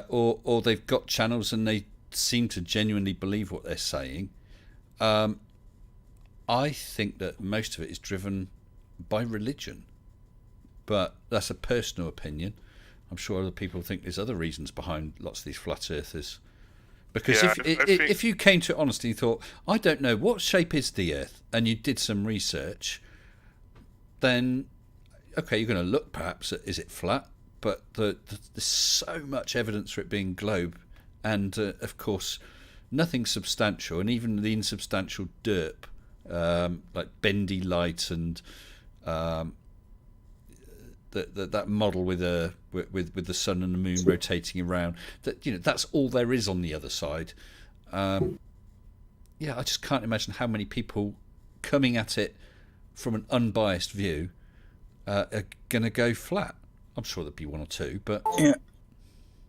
or they've got channels and they seem to genuinely believe what they're saying. I think that most of it is driven by religion, but that's a personal opinion. I'm sure other people think there's other reasons behind lots of these flat earthers. Because if you came to it honestly and thought, I don't know, what shape is the Earth, and you did some research, then, okay, you're going to look perhaps at, is it flat? But there's so much evidence for it being globe, and of course, nothing substantial, and even the insubstantial derp, like bendy light and that model with the sun and the moon rotating around. That's all there is on the other side. I just can't imagine how many people coming at it from an unbiased view are going to go flat. I'm sure there'd be one or two, but yeah.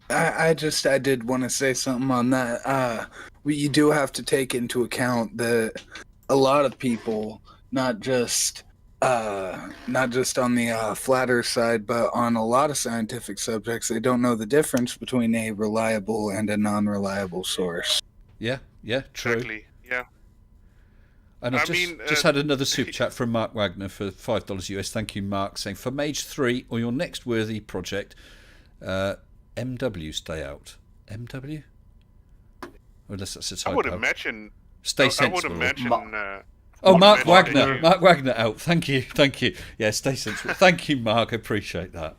I did want to say something on that. You do have to take into account that a lot of people, not just on the flat earth side, but on a lot of scientific subjects, they don't know the difference between a reliable and a non-reliable source. Yeah, true. Exactly, yeah. And I've just had another super chat from Mark Wagner for $5 US. Thank you, Mark, saying, for Mage 3 or your next worthy project, MW stay out. MW? Or that's a typo. I would imagine... Stay sensible. I would imagine... Mark Wagner. Mark Wagner out. Thank you. Yeah, stay sensible. Thank you, Mark. I appreciate that.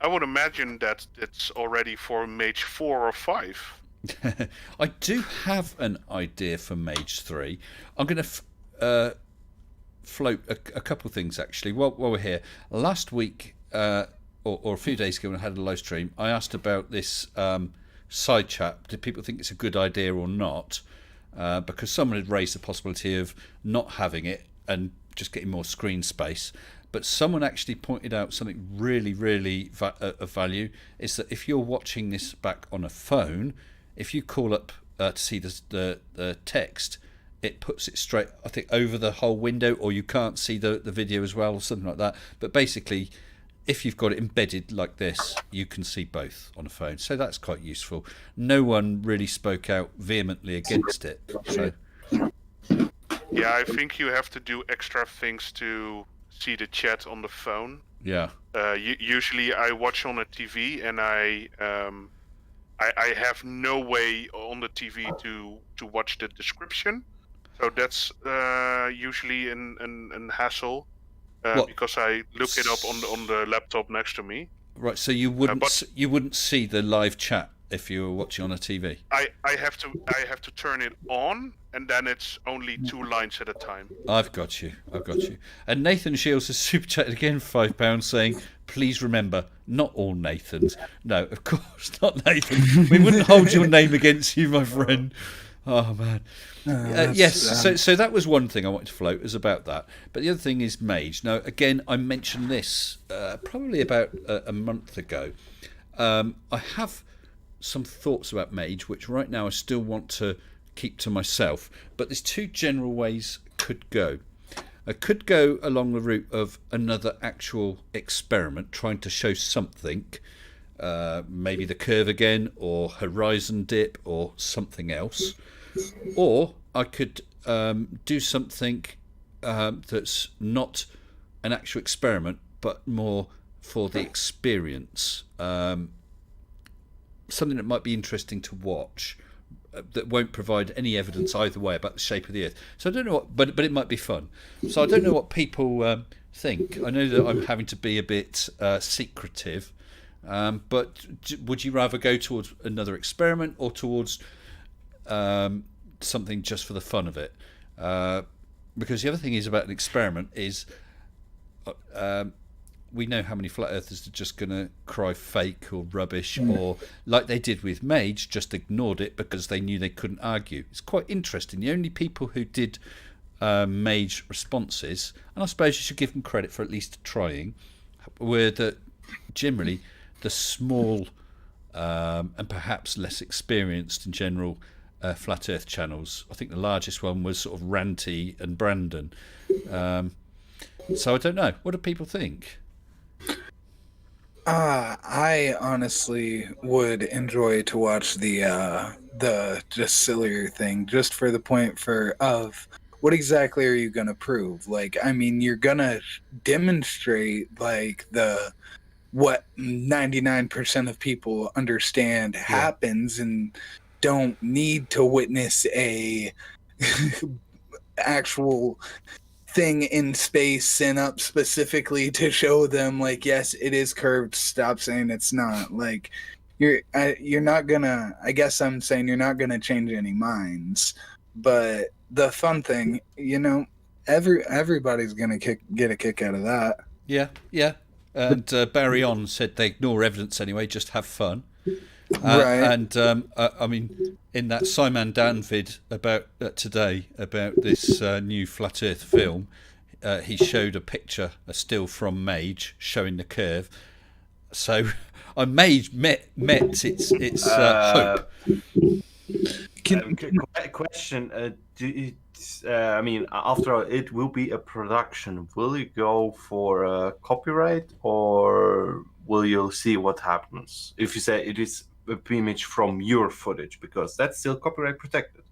I would imagine that it's already for Mage 4 or 5. I do have an idea for Mage 3. I'm going to float a couple of things, actually, while we're here. Last week, or a few days ago when I had a live stream, I asked about this side chat. Did people think it's a good idea or not? Because someone had raised the possibility of not having it and just getting more screen space. But someone actually pointed out something really, really of value, is that if you're watching this back on a phone, if you call up to see the text, it puts it straight, I think, over the whole window, or you can't see the video as well, or something like that. But basically, if you've got it embedded like this, you can see both on a phone. So that's quite useful. No one really spoke out vehemently against it. So Yeah, I think you have to do extra things to see the chat on the phone. Yeah. Usually, I watch on a TV, and I have no way on the TV to watch the description. So that's usually an hassle because I look it up on the laptop next to me. Right. So you wouldn't see the live chat if you were watching on a TV. I have to turn it on, and then it's only 2 lines at a time. I've got you. And Nathan Shields has super chatted again for £5, saying, "Please remember, not all Nathans." No, of course not, Nathan. We wouldn't hold your name against you, my friend. Oh man. Yes. So that was one thing I wanted to float, is about that. But the other thing is Mage. Now, again, I mentioned this probably about a month ago. I have some thoughts about Mage, which right now I still want to keep to myself. But there's 2 general ways it could go. I could go along the route of another actual experiment, trying to show something, maybe the curve again, or horizon dip, or something else. Or I could do something that's not an actual experiment, but more for the experience. Something that might be interesting to watch, that won't provide any evidence either way about the shape of the Earth. So I don't know what, but it might be fun. So I don't know what people think. I know that I'm having to be a bit secretive, but would you rather go towards another experiment or towards something just for the fun of it? Because the other thing is about an experiment is we know how many flat earthers are just going to cry fake or rubbish, or like they did with Mage, just ignored it because they knew they couldn't argue. It's quite interesting. The only people who did Mage responses, and I suppose you should give them credit for at least trying, were generally the small and perhaps less experienced in general flat earth channels. I think the largest one was sort of Ranty and Brandon. So I don't know. What do people think? I honestly would enjoy to watch the just sillier thing, just for the point of what exactly are you gonna prove? Like, I mean, you're gonna demonstrate like what 99% of people understand happens and don't need to witness a actual thing in space sent up specifically to show them, like, yes, it is curved, stop saying it's not. Like, you're not gonna, I guess I'm saying you're not gonna change any minds. But the fun thing, everybody's gonna get a kick out of that. Yeah. And Barry On said they ignore evidence anyway, just have fun. Right. And I mean, in that Simon Dan vid about today about this new flat Earth film, he showed a still from Mage showing the curve. So Mage met its hope. Question: I mean, after all, it will be a production. Will you go for copyright, or will you see what happens if you say it is an image from your footage, because that's still copyright protected?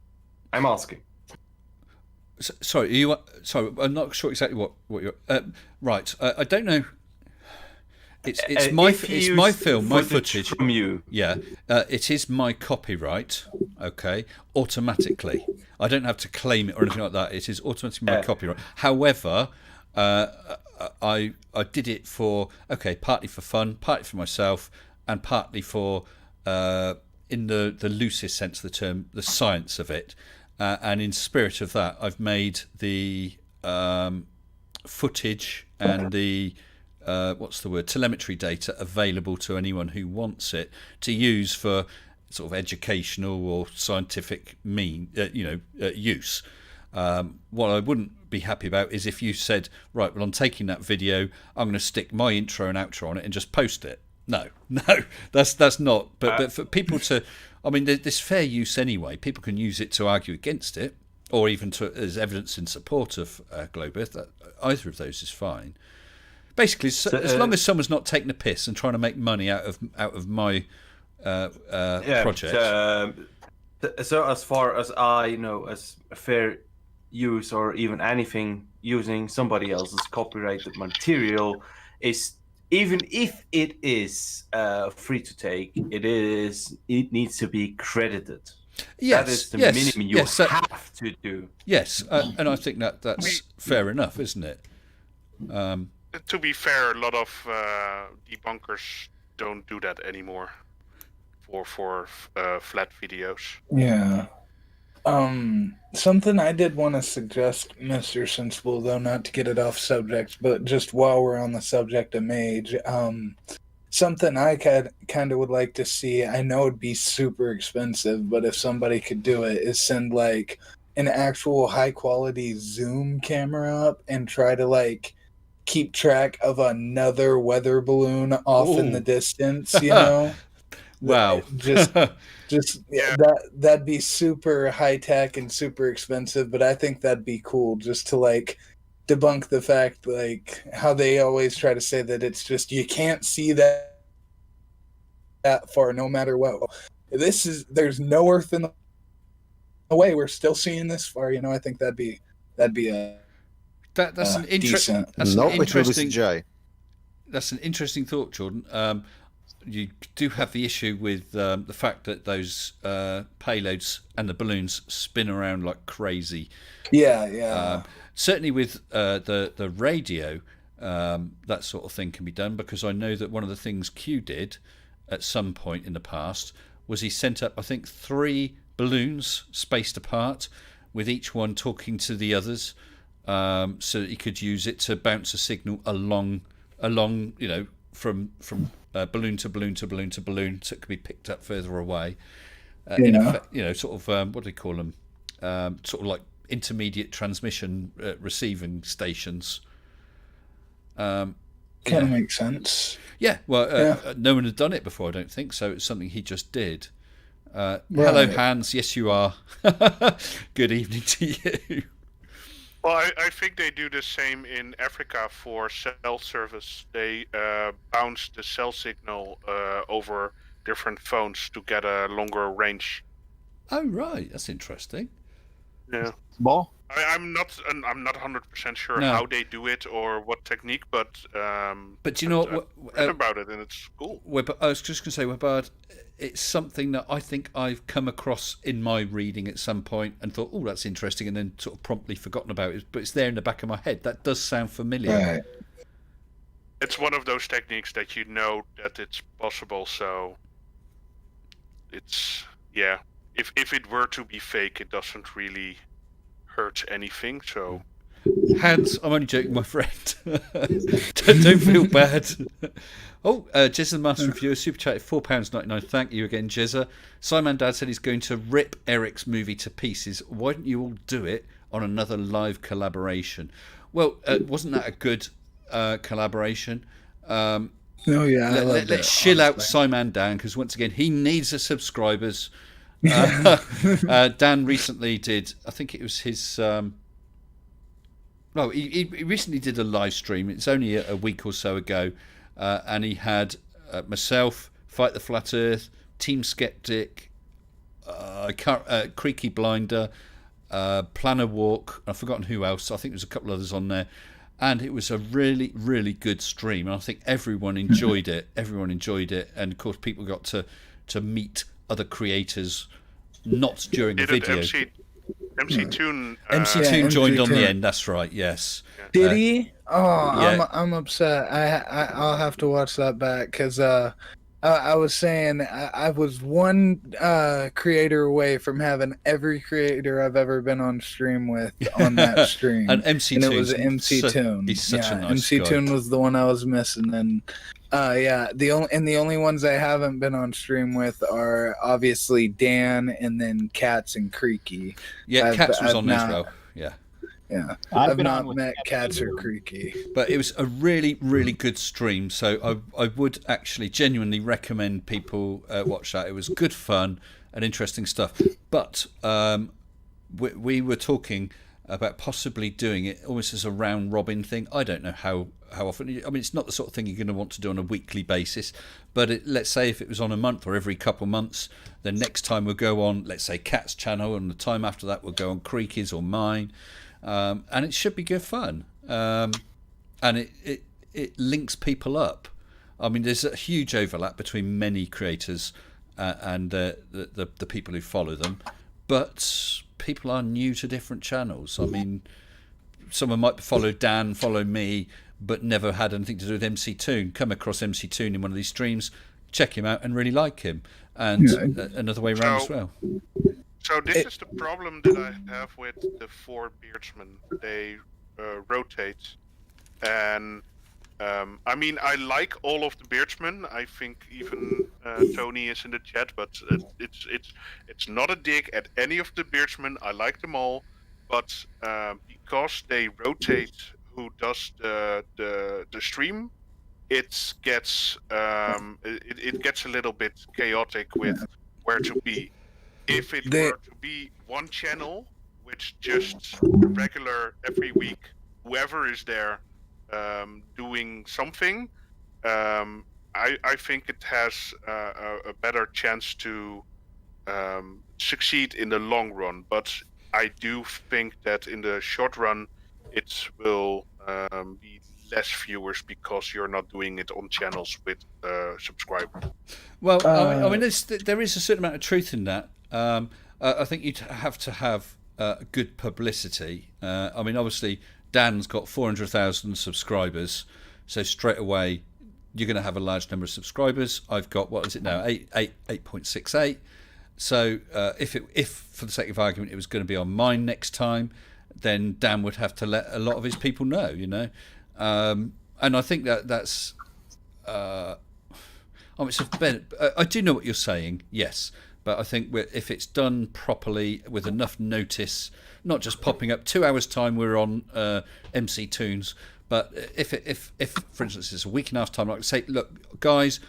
I'm asking. Sorry, I'm not sure exactly what you're. Right, I don't know. It's my film, my footage from you. Yeah, it is my copyright. Okay, automatically. I don't have to claim it or anything like that. It is automatically my copyright. However, I did it for partly for fun, partly for myself, and partly for in the loosest sense of the term, the science of it. And in spirit of that, I've made the footage and the telemetry data available to anyone who wants it to use for sort of educational or scientific use. What I wouldn't be happy about is if you said, right, well, I'm taking that video, I'm going to stick my intro and outro on it and just post it. No, that's not. But for people to, I mean, there's fair use anyway. People can use it to argue against it, or even as evidence in support of Globe Earth. Either of those is fine. Basically, as long as someone's not taking a piss and trying to make money out of my project. So as far as I know, as fair use or even anything using somebody else's copyrighted material is, even if it is free to take, it needs to be credited. Yes, that is the yes, minimum you yes, have to do. Yes, and I think that's fair enough, isn't it? To be fair, a lot of debunkers don't do that anymore for flat videos. Yeah. Something I did want to suggest, Mr. Sensible, though, not to get it off subject, but just while we're on the subject of Mage, something I kind of would like to see, I know it'd be super expensive, but if somebody could do it, is send, like, an actual high-quality zoom camera up and try to, like, keep track of another weather balloon off in the distance, you know? Wow. That'd be super high tech and super expensive, but I think that'd be cool just to like debunk the fact, like how they always try to say that it's just you can't see that far no matter what. There's no Earth in the way. We're still seeing this far, you know. I think that'd be a that's an interesting. That's an interesting thought, Jordan. You do have the issue with the fact that those payloads and the balloons spin around like crazy. Yeah. Certainly with the radio, that sort of thing can be done, because I know that one of the things Q did at some point in the past was he sent up, I think, 3 balloons spaced apart, with each one talking to the others, so that he could use it to bounce a signal along, you know, from balloon to balloon to balloon to balloon, so it could be picked up further away. In effect, you know, sort of what do they call them? Sort of like intermediate transmission receiving stations. Kind of makes sense. Yeah, well, no one had done it before, I don't think, so it's something he just did. Hello, Hans. Yes, you are. Good evening to you. Well, I think they do the same in Africa for cell service. They bounce the cell signal over different phones to get a longer range. Oh, right. That's interesting. Yeah. Ball? I'm not 100% sure how they do it or what technique, but you know what? Read about it, and it's cool. I was just going to say, Webard, it's something that I think I've come across in my reading at some point and thought, oh, that's interesting, and then sort of promptly forgotten about it. But it's there in the back of my head. That does sound familiar. Right. It's one of those techniques that you know that it's possible. So it's If it were to be fake, it doesn't really hurt anything. So. Hans, I'm only joking, my friend. don't feel bad. Oh, Jezza the Master Reviewer, Super Chat, £4.99. Thank you again, Jezza. Simon Dad said he's going to rip Eric's movie to pieces. Why don't you all do it on another live collaboration? Well, wasn't that a good collaboration? Let's shill out Simon Dan, because once again, he needs the subscribers. Dan recently did, I think it was his... he recently did a live stream. It's only a week or so ago, and he had myself, Fight the Flat Earth, Team Skeptic, Creaky Blinder, Planner Walk. I've forgotten who else. I think there's a couple others on there, and it was a really, really good stream. And I think everyone enjoyed it. Everyone enjoyed it, and of course, people got to meet other creators, not during the video. MC Toon joined on the end. That's right. Yes. Did he? Oh, yeah. I'm upset. I'll have to watch that back, because I was saying I was one creator away from having every creator I've ever been on stream with on that stream. And MC Toon. And it was MC Toon. He's such a nice MC guy. Toon was the one I was missing, and the only ones I haven't been on stream with are obviously Dan, and then Cats and Creaky. Yeah, Cats was on there as well. Yeah, I've not met Cats or Creaky. But it was a really, really good stream. So I would actually genuinely recommend people watch that. It was good fun and interesting stuff. But we were talking about possibly doing it almost as a round robin thing. I don't know how often. I mean, it's not the sort of thing you're going to want to do on a weekly basis. But let's say if it was on a month or every couple of months, then next time we'll go on, let's say, Cat's channel, and the time after that we'll go on Creaky's or mine. and it should be good fun. And it links people up. I mean, there's a huge overlap between many creators and the people who follow them, but people are new to different channels. I mean, someone might follow Dan, follow me, but never had anything to do with MC Toon. Come across MC Toon in one of these streams, check him out and really like him, and another way around as well. So this is the problem that I have with the 4 beardsmen. They rotate, and I mean, I like all of the beardsmen. I think even Tony is in the chat, but it's not a dig at any of the beardsmen. I like them all, but because they rotate who does the stream, it gets it gets a little bit chaotic with where to be. If it were to be one channel, which just regular every week, whoever is there doing something, I think it has a better chance to succeed in the long run. But I do think that in the short run, it will be less viewers because you're not doing it on channels with subscribers. Well, I mean, there is a certain amount of truth in that. I think you'd have to have good publicity. I mean, obviously, Dan's got 400,000 subscribers, so straight away you're going to have a large number of subscribers. I've got, what is it now, 8.68. So if for the sake of argument it was going to be on mine next time, then Dan would have to let a lot of his people know, you know. And I think that's I do know what you're saying, yes, but I think if it's done properly with enough notice, not just popping up 2 hours time we're on MC Toons, but if for instance it's a week and a half time, like say, look guys,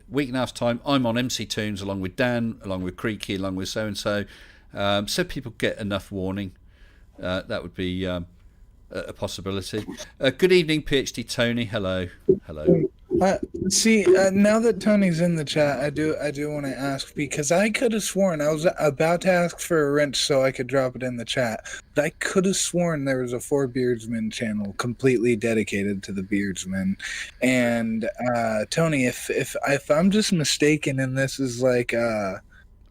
week and a half time I'm on MC Toons along with Dan, along with Creaky, along with so and so, so people get enough warning. That would be a possibility. Good evening, PhD Tony. Hello. See, now that Tony's in the chat, I do want to ask, because I could have sworn I was about to ask for a wrench so I could drop it in the chat, but I could have sworn there was a 4 Beardsmen channel completely dedicated to the Beardsmen. And Tony, if I'm just mistaken and this is like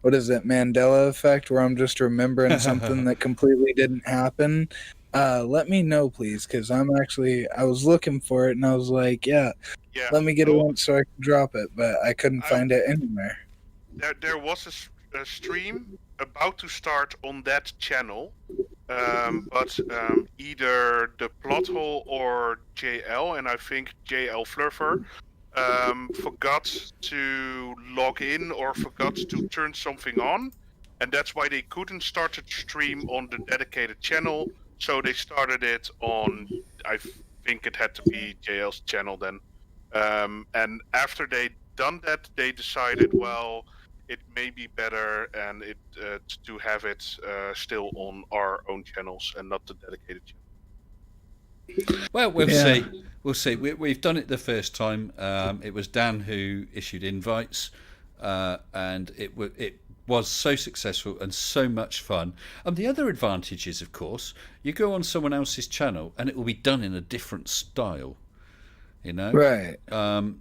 what is it, Mandela effect, where I'm just remembering something that completely didn't happen, let me know, please, because I was looking for it and I was like, let me get it once so I can drop it, but I couldn't find it anywhere. There was a stream about to start on that channel, but either the plot hole or JL, and I think JL Fluffer, forgot to log in or forgot to turn something on, and that's why they couldn't start the stream on the dedicated channel. So they started it on, I think it had to be JL's channel then. And after they'd done that, they decided, well, it may be better and to have it still on our own channels and not the dedicated channel. Well, we'll see. We'll see. We've done it the first time. It was Dan who issued invites, and it was so successful and so much fun. And the other advantage is, of course, you go on someone else's channel and it will be done in a different style, you know? Right.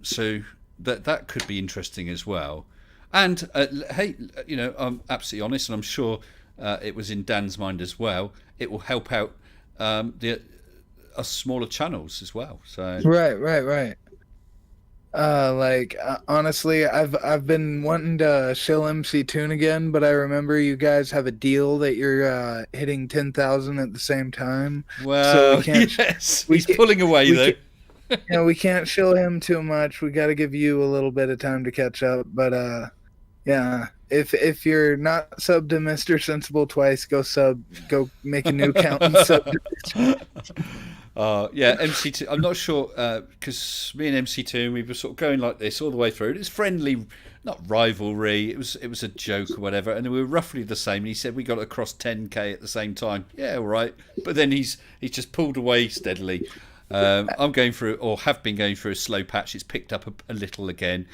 So that could be interesting as well. And, hey, you know, I'm absolutely honest, and I'm sure it was in Dan's mind as well, it will help out us smaller channels as well. So Right. Honestly, I've been wanting to shill MC Toon again, but I remember you guys have a deal that you're hitting 10,000 at the same time. Well, so we can't, yes, he's pulling away though. We can't shill him too much. We got to give you a little bit of time to catch up. But yeah, if you're not subbed to Mr. Sensible twice, go make a new account and sub to yeah, MC2. I'm not sure because me and MC2, we were sort of going like this all the way through. It was friendly, not rivalry. It was a joke or whatever, and we were roughly the same. And he said we got across 10k at the same time. Yeah, all right. But then he's just pulled away steadily. I'm going through, or have been going through, a slow patch. It's picked up a little again.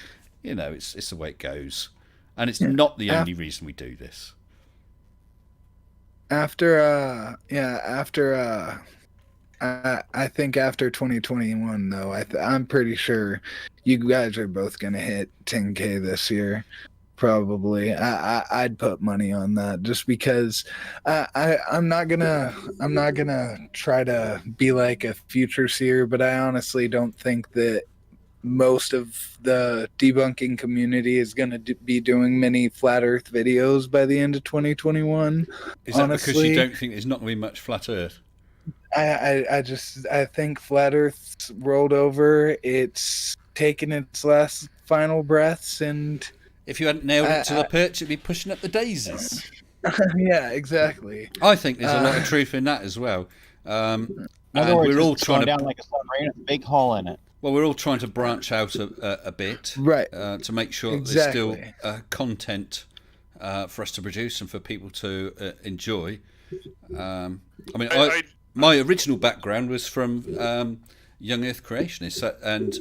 You know, it's the way it goes, and it's not the only reason we do this. After I think after 2021 though, I'm pretty sure you guys are both gonna hit 10K this year. Probably, I'd put money on that just because I'm not gonna try to be like a future seer, but I honestly don't think that most of the debunking community is going to be doing many flat Earth videos by the end of 2021. Is that because you don't think there's not going to be much flat Earth? I think flat Earth's rolled over. It's taken its last final breaths, and if you hadn't nailed it to the perch, it'd be pushing up the daisies. Yeah, exactly. I think there's a lot of truth in that as well. In other words, we're all it's trying going down like a submarine with a big hole in it. Well, we're all trying to branch out a bit, right? To make sure that there's still content for us to produce and for people to enjoy. I mean, my original background was from Young Earth Creationists and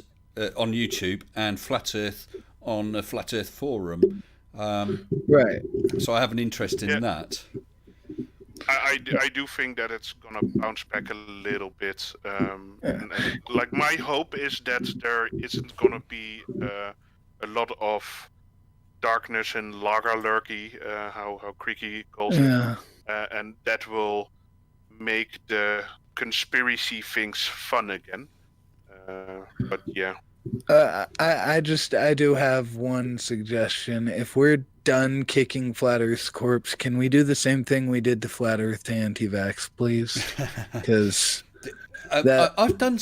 on YouTube and Flat Earth on a Flat Earth forum. Right. So I have an interest in that. I do think that it's gonna bounce back a little bit. And like my hope is that there isn't gonna be a lot of darkness and lagerlurky, how Creaky calls it, and that will make the conspiracy things fun again. But yeah. I do have one suggestion. If we're done kicking Flat Earth's corpse, can we do the same thing we did to Flat Earth to anti-vax, please? Because I've done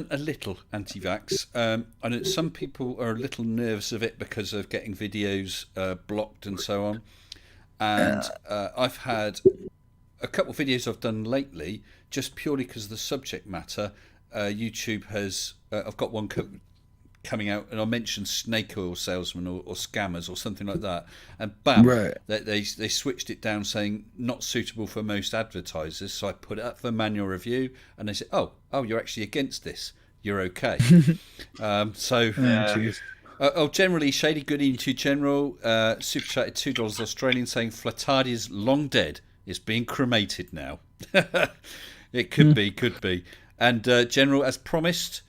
a little anti-vax. I know some people are a little nervous of it because of getting videos blocked and so on. And I've had a couple of videos I've done lately just purely because of the subject matter. YouTube has I've got one coming out, and I mentioned snake oil salesmen or scammers or something like that, and bam, they switched it down saying not suitable for most advertisers. So I put it up for manual review, and they said, oh, you're actually against this, you're okay. Generally, Shady Good Evening to General super chatted $2 Australian saying Flattardi is long dead, it's being cremated now. It could be. And General, as promised,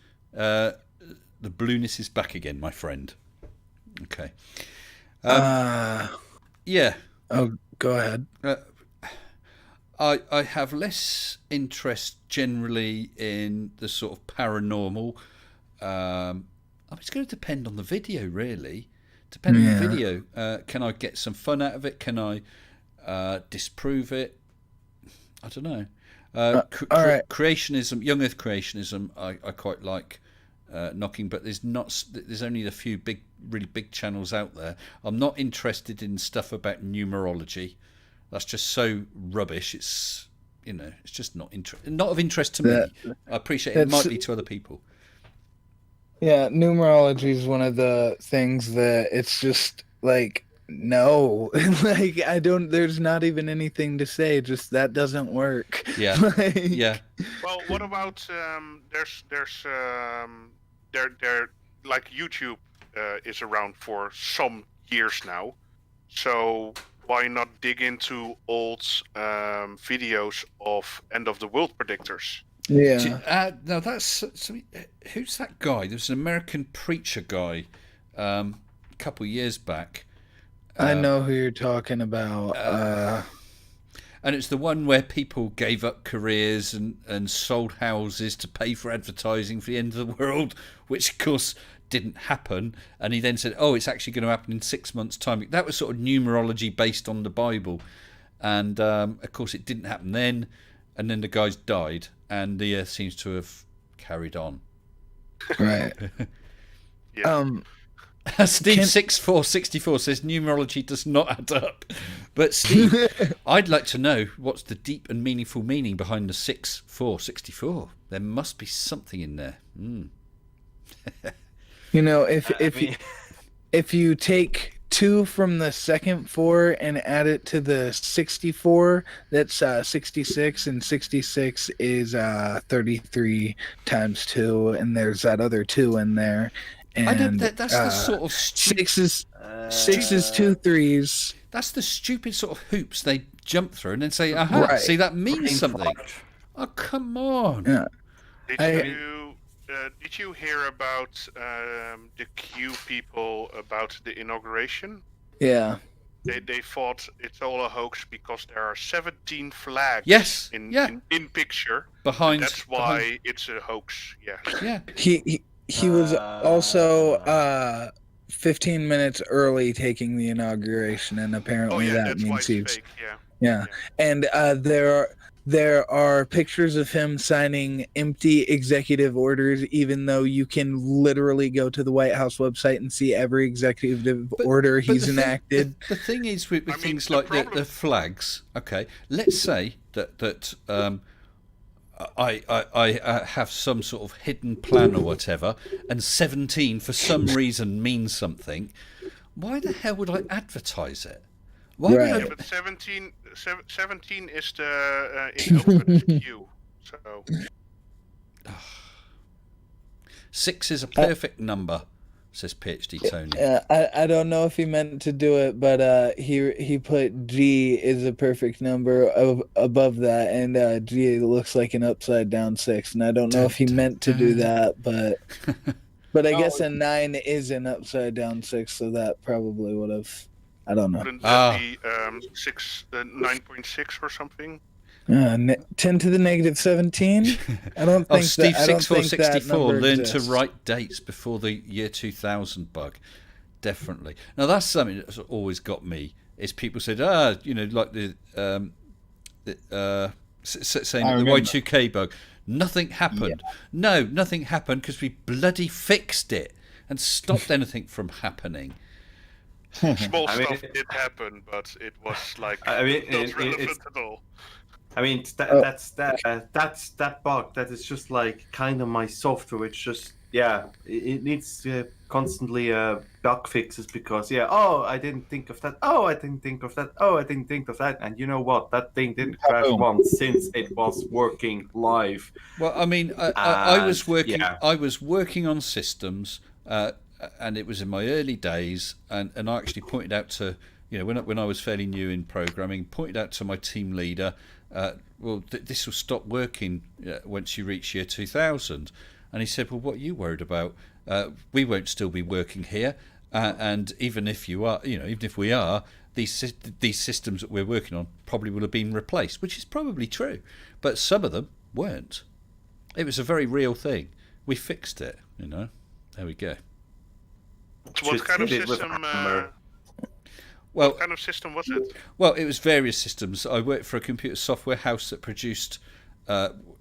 the blueness is back again, my friend. Okay. Yeah. Oh, go ahead. I have less interest generally in the sort of paranormal. It's going to depend on the video, really. Depending on the video, can I get some fun out of it? Can I disprove it? I don't know. Creationism, Young Earth Creationism, I quite like knocking, but there's only a few really big channels out there. I'm not interested in stuff about numerology. That's just so rubbish. It's just not of interest to me. I appreciate it might be to other people. Yeah, numerology is one of the things that it's just like, no, like there's not even anything to say, just that doesn't work. Yeah. Yeah. Well, what about there's like YouTube is around for some years now, so why not dig into old videos of end of the world predictors? Yeah. No, that's who's that guy? There's an American preacher guy a couple of years back. I know who you're talking about. And it's the one where people gave up careers and sold houses to pay for advertising for the end of the world, which of course didn't happen. And he then said, it's actually going to happen in 6 months' time. That was sort of numerology based on the Bible. And of course it didn't happen then. And then the guys died, and the earth seems to have carried on. Right. Steve 6464 says numerology does not add up. But Steve, I'd like to know what's the deep and meaningful meaning behind the 6464. There must be something in there. If you take 2 from the second 4 and add it to the 64, that's 66, and 66 is 33 times 2, and there's that other 2 in there. And that's the sort of 6 is 2 3s. That's the stupid sort of hoops they jump through and then say, aha, Right. see, that means Brain something. fart. Oh, come on. Yeah. Did you hear about the Q people about the inauguration? Yeah. They thought it's all a hoax because there are 17 flags Yes, in picture. Behind. That's why it's a hoax. Yeah. Yeah. He was also 15 minutes early taking the inauguration, and apparently that that's why means it's he was. fake. Yeah. And there are pictures of him signing empty executive orders, even though you can literally go to the White House website and see every executive order he's enacted. The thing is with things like the flags. Okay, let's say that I have some sort of hidden plan or whatever, and 17 for some reason means something. Why the hell would I advertise it? Why would I... Yeah, but 17 is the in alphabet Q. So 6 is a perfect number, says PhD Tony. I don't know if he meant to do it, but he put G is a perfect number above that, and G looks like an upside down 6, and I don't know if he meant to do that, but I guess a 9 is an upside down 6, so that probably would have. I don't know. Wouldn't that be 9.6 or something? 10 to the negative 17. I don't think. Steve 6464 learned to exists. write dates before the year 2000 bug. Definitely. Now that's something that's always got me. Is people said, like the saying the Y2K bug. Nothing happened. Yeah. No, nothing happened because we bloody fixed it and stopped anything from happening. Small stuff did happen, but it was like not relevant at all. I mean, that's that bug. That is just like kind of my software, which just it needs constantly bug fixes because I didn't think of that. I didn't think of that. I didn't think of that. And you know what? That thing didn't crash once since it was working live. Well, I mean, I was working. Yeah. I was working on systems. And it was in my early days, and I actually pointed out to, when I was fairly new in programming, pointed out to my team leader, this will stop working once you reach year 2000. And he said, well, what are you worried about? We won't still be working here, and even if you are, even if we are, these systems that we're working on probably will have been replaced, which is probably true, but some of them weren't. It was a very real thing. We fixed it, There we go. What kind of system? What kind of system was it? Well, it was various systems. I worked for a computer software house that produced.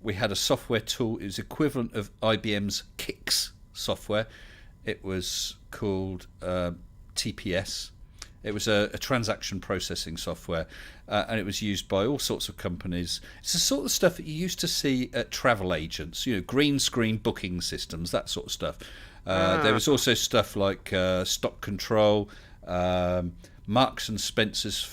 We had a software tool. It was equivalent of IBM's Kix software. It was called TPS. It was a transaction processing software, and it was used by all sorts of companies. It's the sort of stuff that you used to see at travel agents. Green screen booking systems, that sort of stuff. There was also stuff like stock control, Marks and Spencer's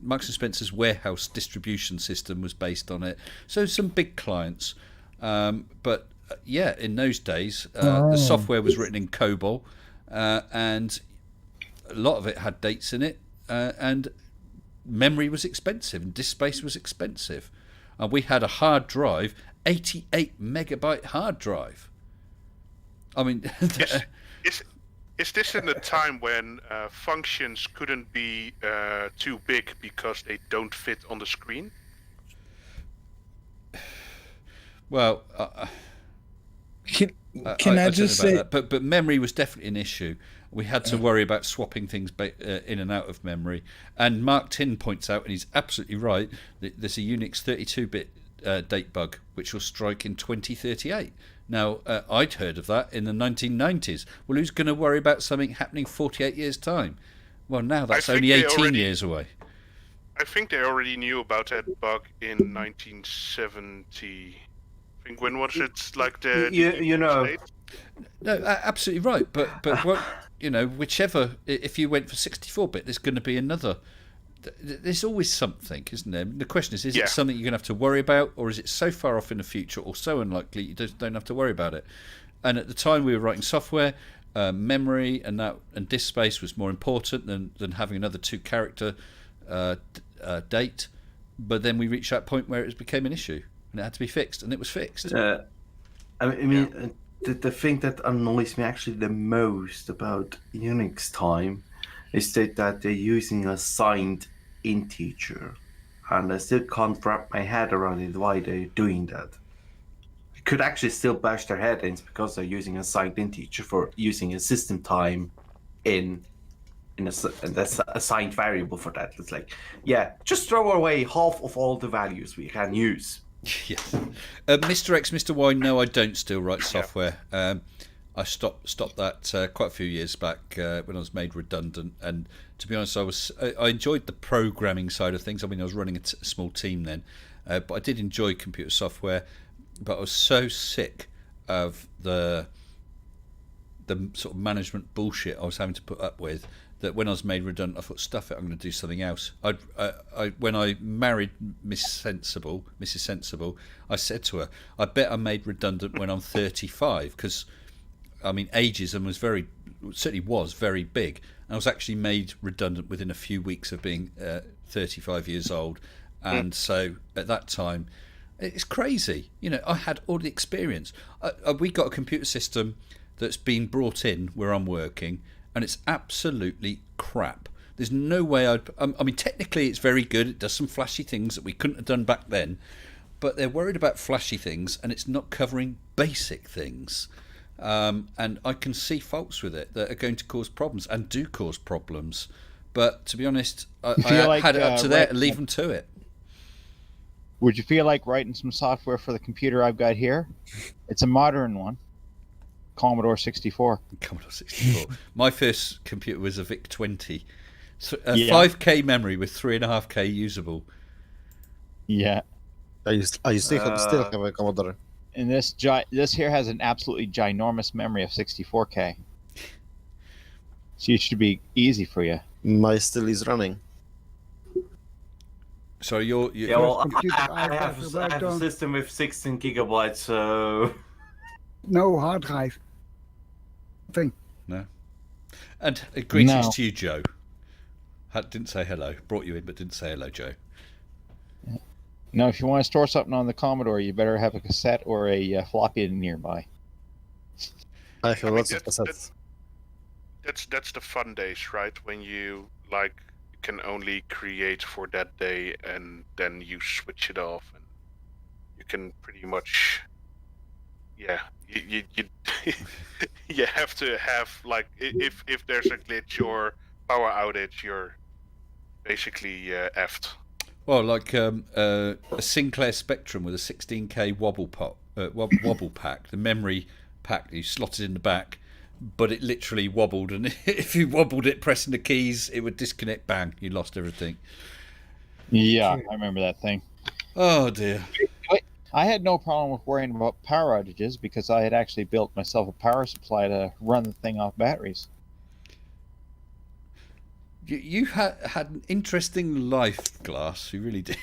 Marks and Spencer's warehouse distribution system was based on it. So some big clients, but in those days the software was written in COBOL, and a lot of it had dates in it, and memory was expensive and disk space was expensive. We had a hard drive, 88 megabyte hard drive. I mean, is this in a time when functions couldn't be too big because they don't fit on the screen? Well, can I just say, but memory was definitely an issue. We had to worry about swapping things in and out of memory. And Mark Tin points out, and he's absolutely right, that there's a Unix 32-bit date bug which will strike in 2038. Now, I'd heard of that in the 1990s. Well, who's going to worry about something happening 48 years' time? Well, now that's only 18 years away. I think they already knew about that bug in 1970. I think, when was it? Like No, absolutely right. But what, whichever, if you went for 64-bit, there's going to be another. There's always something, isn't there? The question is it something you're going to have to worry about, or is it so far off in the future or so unlikely you don't have to worry about it? And at the time we were writing software, memory and disk space was more important than having another 2-character date, but then we reached that point where it became an issue and it had to be fixed, and it was fixed. The thing that annoys me actually the most about Unix time is that they're using a signed integer, and I still can't wrap my head around it why they're doing that. I could actually still bash their head in because they're using a signed integer for using a system time in a assigned variable for that. It's like, yeah, just throw away half of all the values we can use. Yeah. Mr. X, Mr. Y, no, I don't still write software. I stopped that quite a few years back when I was made redundant. And to be honest, I enjoyed the programming side of things. I mean, I was running a small team then, but I did enjoy computer software. But I was so sick of the sort of management bullshit I was having to put up with that when I was made redundant, I thought, stuff it, I'm going to do something else. When I married Mrs. Sensible, I said to her, I bet I'm made redundant when I'm 35, because, I mean, ageism certainly was very big. And I was actually made redundant within a few weeks of being 35 years old. And so at that time, it's crazy. You know, I had all the experience. We got a computer system that's been brought in where I'm working, and it's absolutely crap. There's no way I mean, technically it's very good. It does some flashy things that we couldn't have done back then, but they're worried about flashy things, and it's not covering basic things. And I can see faults with it that are going to cause problems, and do cause problems. But to be honest, I had it up to there and leave them to it. Would you feel like writing some software for the computer I've got here? It's a modern one. Commodore 64. Commodore 64. My first computer was a VIC-20. So, 5K memory with 3.5K usable. Yeah. I still have a Commodore. And this here has an absolutely ginormous memory of 64K. So it should be easy for you. My still is running. So you're yeah, well, I have a system with 16 gigabytes, so... No hard drive. Thing. No. And greetings to you, Joe. Didn't say hello. Brought you in, but didn't say hello, Joe. Now, if you want to store something on the Commodore, you better have a cassette or a floppy nearby. I have lots of cassettes. That's the fun days, right? When you can only create for that day, and then you switch it off, and you can pretty much, yeah. You you have to have, like, if there's a glitch or power outage, you're basically effed. Well, like a Sinclair Spectrum with a 16K wobble pack, the memory pack you slotted in the back, but it literally wobbled, and if you wobbled it pressing the keys, it would disconnect. Bang, you lost everything. Yeah, I remember that thing. Oh dear. I had no problem with worrying about power outages because I had actually built myself a power supply to run the thing off batteries. You had an interesting life, Glass. You really did.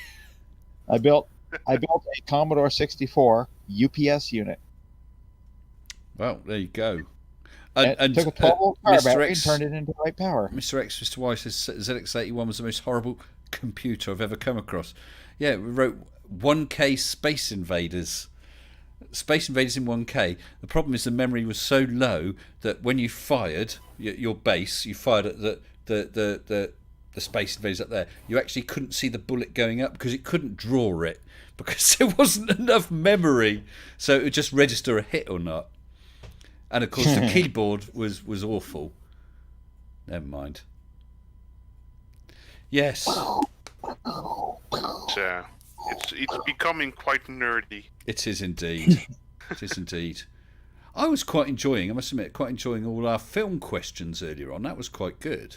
I built a Commodore 64 UPS unit. Well, there you go. And took a 12-volt car battery and turned it into white power. Mr. X, Mr. Y says ZX81 was the most horrible computer I've ever come across. Yeah, we wrote 1K Space Invaders. Space Invaders in 1K. The problem is the memory was so low that when you fired your base, you fired at the Space Invaders up there, you actually couldn't see the bullet going up because it couldn't draw it because there wasn't enough memory, so it would just register a hit or not. And of course the keyboard was awful. Never mind. Yes. It's becoming quite nerdy. It is indeed. It is indeed. I was quite enjoying, I must admit, all our film questions earlier on. That was quite good.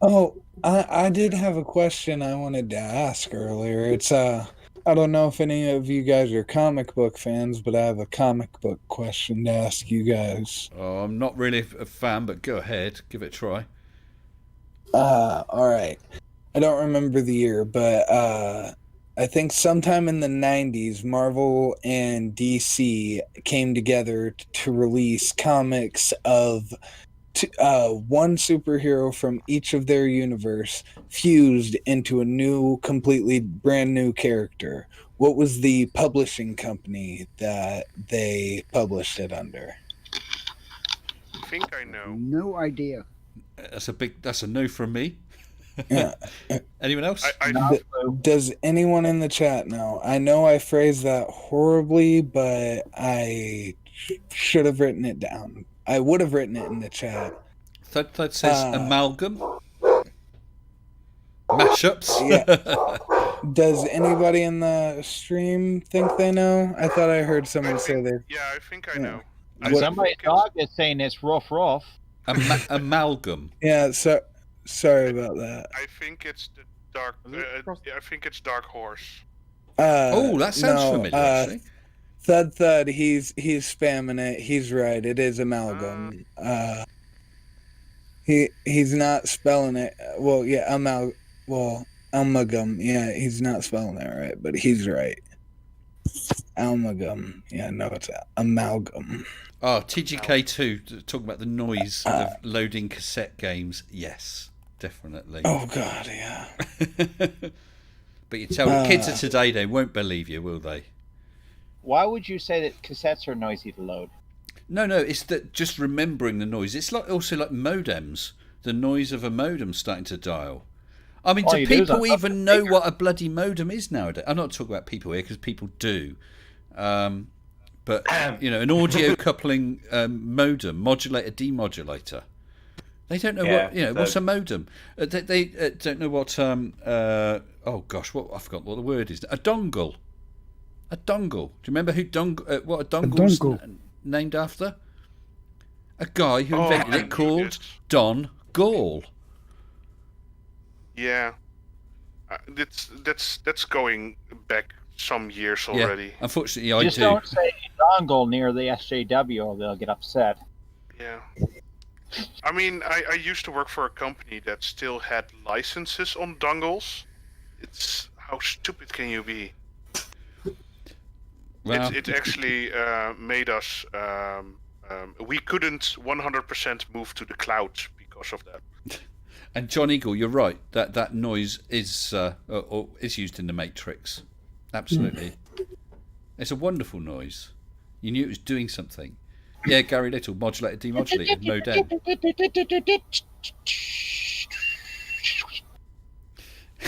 Oh, I did have a question I wanted to ask earlier. It's I don't know if any of you guys are comic book fans, but I have a comic book question to ask you guys. Oh, I'm not really a fan, but go ahead, give it a try. All right. I don't remember the year, but I think sometime in the 90s, Marvel and DC came together to release comics of one superhero from each of their universe fused into a new, completely brand new character. What was the publishing company that they published it under? I think I know. No idea. That's a no from me. Yeah. Anyone else? Does anyone in the chat know? I know I phrased that horribly, but I should have written it down. I would have written it in the chat. Third says amalgam. Mashups. Yeah. Does anybody in the stream think they know? I thought I heard someone say they. Yeah, I think I know. Somebody's dog is saying it's rough. Amalgam. Yeah, so sorry about that. I think it's the dark. I think it's Dark Horse. That sounds familiar. Actually, Thud, he's spamming it. He's right. It is amalgam. He's not spelling it. Well, yeah, amalgam. Yeah, he's not spelling it right, but he's right. Amalgam. Yeah, no, it's amalgam. Oh, TGK2, talking about the noise of loading cassette games. Yes, definitely. Oh, God, yeah. But you tell the kids of today, they won't believe you, will they? Why would you say that cassettes are noisy to load? No, it's that just remembering the noise. It's also like modems. The noise of a modem starting to dial. I mean, do people even know what a bloody modem is nowadays? I'm not talking about people here because people do. But, an audio coupling modem, modulator, demodulator. They don't know what's a modem. They don't know what, I forgot what the word is. A dongle. A dongle. Do you remember what a dongle's named after? A guy who invented it called Don Gall. Yeah. That's going back some years already. Yeah, unfortunately, I do. Just don't say dongle near the SJW or they'll get upset. Yeah. I mean, I used to work for a company that still had licenses on dongles. It's how stupid can you be? Well, it actually made us. We couldn't 100% move to the cloud because of that. And John Eagle, you're right. That noise is used in the Matrix. Absolutely, it's a wonderful noise. You knew it was doing something. Yeah, Gary Little, modulated, demodulated, modem.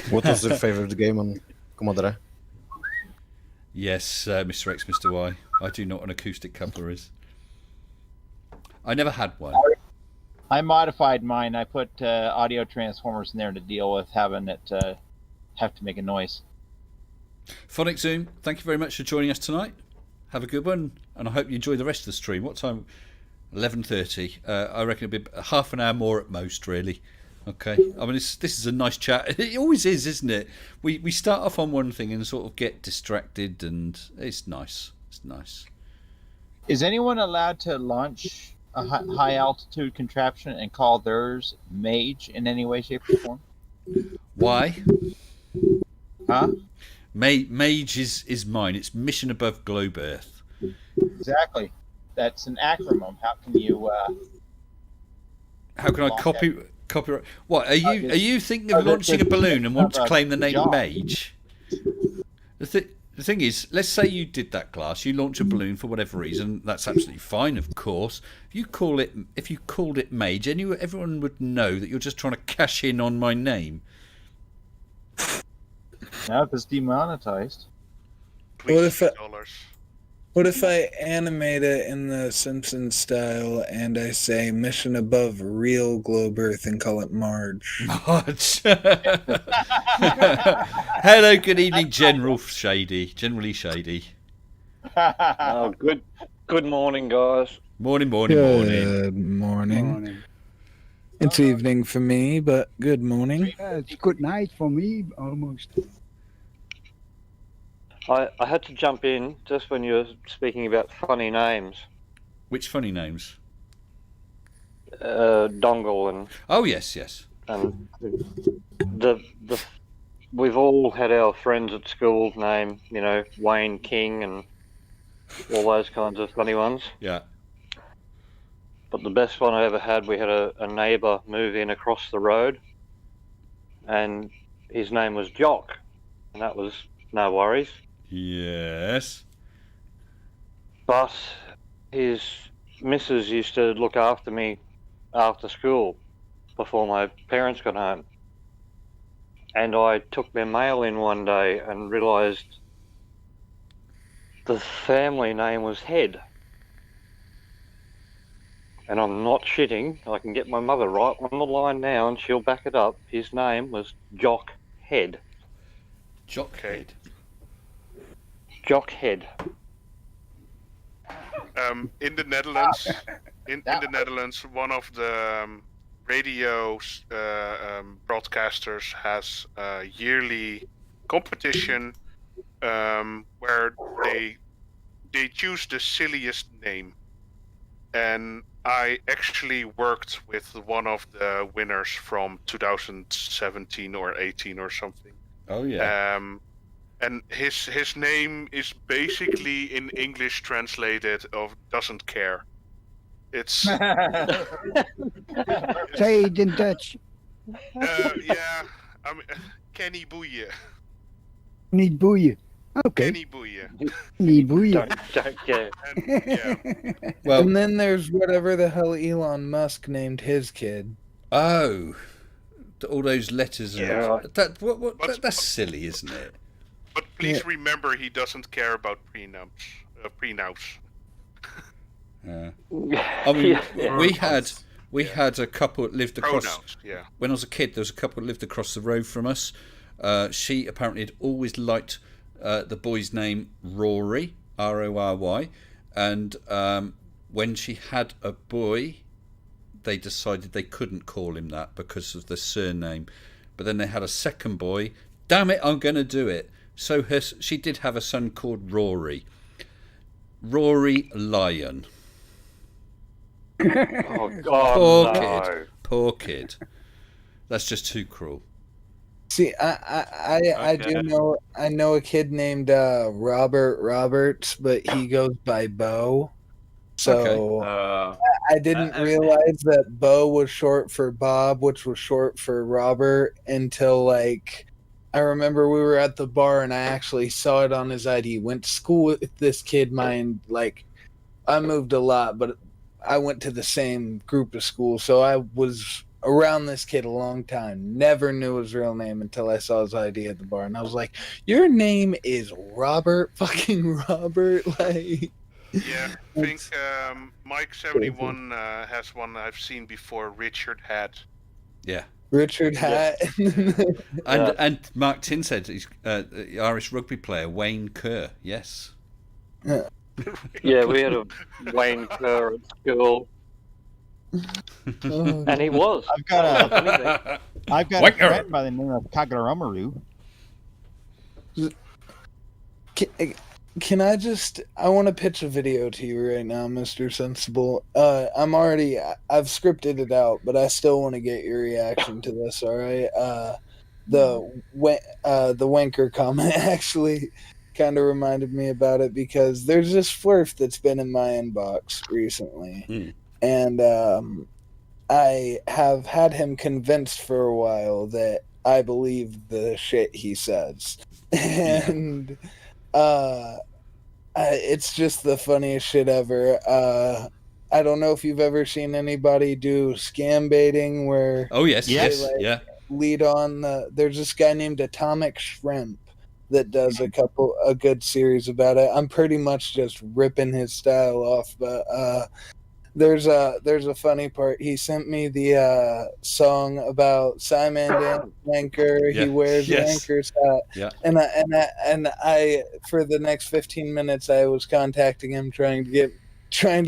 What was your favorite game on Commodore? Yes, Mr. X, Mr. Y. I do know what an acoustic coupler is. I never had one. I modified mine. I put audio transformers in there to deal with having it have to make a noise. Phonic Zoom, thank you very much for joining us tonight. Have a good one, and I hope you enjoy the rest of the stream. What time? 11:30. I reckon it'll be half an hour more at most, really. Okay. I mean, this is a nice chat. It always is, isn't it? We start off on one thing and sort of get distracted, and it's nice. It's nice. Is anyone allowed to launch a high altitude contraption and call theirs Mage in any way, shape, or form? Why? Huh? Mage is mine. It's Mission Above Globe Earth. Exactly. That's an acronym. How can you? How can I copyright? What are you thinking of launching a balloon and want to claim the name Mage? The thing is, let's say you did that, class. You launch a balloon for whatever reason. That's absolutely fine, of course. If you called it Mage, everyone would know that you're just trying to cash in on my name. Now if it's demonetized. What if I animate it in the Simpsons style and I say Mission Above Real Globe Earth and call it Marge? Marge. Hello, good evening, Generally Shady. Oh, good morning, guys. Morning. Good morning. It's evening for me, but good morning. It's good night for me, almost. I had to jump in just when you were speaking about funny names. Which funny names? Dongle and. Oh yes. And we've all had our friends at school name, Wayne King and all those kinds of funny ones. Yeah. But the best one I ever had, we had a neighbour move in across the road, and his name was Jock, and that was no worries. Yes. But his missus used to look after me after school before my parents got home. And I took their mail in one day and realised the family name was Head. And I'm not shitting. I can get my mother right on the line now and she'll back it up. His name was Jock Head. Jock Head. Jock Head. In the Netherlands, in the Netherlands, one of the radio broadcasters has a yearly competition where they choose the silliest name, and I actually worked with one of the winners from 2017 or 18 or something. Oh yeah. And his name is basically in English translated of doesn't care. It's Say it in Dutch. yeah. I mean, Kenny Boeien. Niet boeien. Okay. Kenny Boeien. Niet boeien. Don't care. Well, And then there's whatever the hell Elon Musk named his kid. oh, all those letters. Yeah. That's silly, isn't it? But please remember, he doesn't care about prenouns. Yeah. I mean, Yeah. we had a couple that lived across. Pronouns, yeah. When I was a kid, there was a couple that lived across the road from us. She apparently had always liked the boy's name Rory, Rory, and when she had a boy, they decided they couldn't call him that because of the surname. But then they had a second boy. Damn it, I'm going to do it. So she did have a son called Rory. Rory Lion. Oh God, Poor kid. That's just too cruel. See, I do know. I know a kid named Robert Roberts, but he goes by Bo. So I didn't realize that Bo was short for Bob, which was short for Robert, until like I remember we were at the bar and I actually saw it on his ID. Went to school with this kid. Mine, like, I moved a lot, but I went to the same group of schools, so I was around this kid a long time. Never knew his real name until I saw his ID at the bar, and I was like, "Your name is Robert, fucking Robert!" Like, yeah, I think Mike71 has one I've seen before. Richard Hat. Yeah. Richard Hat. And Mark Tin said he's the Irish rugby player Wayne Kerr. Yes. Yeah, we had a Wayne Kerr at school, and he was. I've got a friend by the name of Kaguramaru. Can I just? I want to pitch a video to you right now, Mr. Sensible. I've scripted it out, but I still want to get your reaction to this. All right. The wanker comment actually kind of reminded me about it because there's this flirf that's been in my inbox recently, and I have had him convinced for a while that I believe the shit he says, and. It's just the funniest shit ever. I don't know if you've ever seen anybody do scam baiting where lead on there's this guy named Atomic Shrimp that does a good series about it. I'm pretty much just ripping his style off, but there's a funny part. He sent me the song about Simon Wanker. He wears Wanker's hat, and I for the next 15 minutes I was contacting him trying to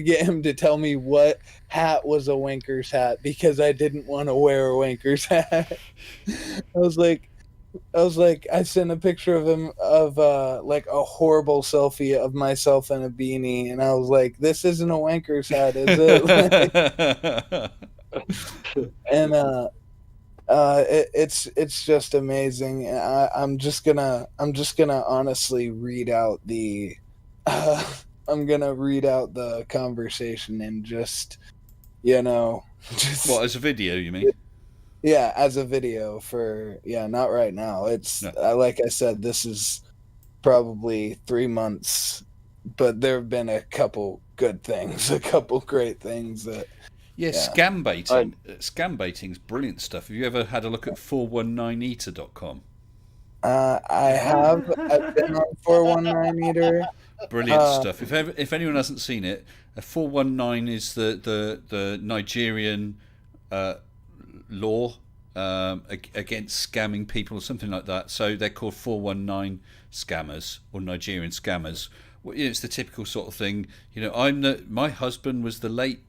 get him to tell me what hat was a Wanker's hat because I didn't want to wear a Wanker's hat. I was like, I sent a picture of him of like a horrible selfie of myself in a beanie, and I was like, "This isn't a Wanker's hat, is it?" And it's just amazing. I'm just gonna honestly read out the I'm gonna read out the conversation and just you know. Just, What, as a video, you mean? yeah, as a video for, not right now. It's, like I said, this is probably 3 months, but there have been a couple good things, a couple great things that... Yeah, scam baiting. Scam baiting's brilliant stuff. Have you ever had a look at 419eater.com? I have. I've been on 419eater. Brilliant stuff. If anyone hasn't seen it, 419 is the Nigerian law against scamming people or something like that. So they're called 419 scammers or Nigerian scammers. Well, it's the typical sort of thing. My husband was the late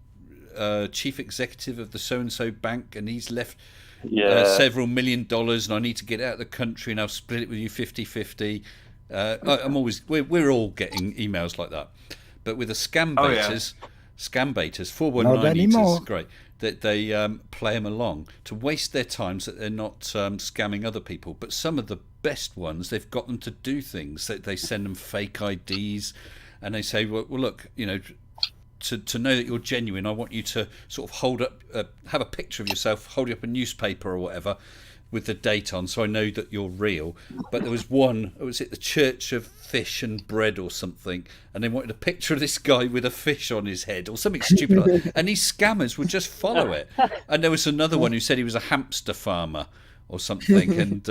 chief executive of the so-and-so bank, and he's left several $1 million, and I need to get out of the country, and I'll split it with you 50-50. We're all getting emails like that, but with the scam baiters, 419 eaters, great that they play them along to waste their time so that they're not scamming other people. But some of the best ones, they've got them to do things. They send them fake IDs, and they say, well look, to know that you're genuine, I want you to sort of hold up, have a picture of yourself holding up a newspaper or whatever with the date on, so I know that you're real. But there was one, was it the Church of Fish and Bread or something, and they wanted a picture of this guy with a fish on his head or something stupid like that, and these scammers would just follow it. And there was another one who said he was a hamster farmer or something, and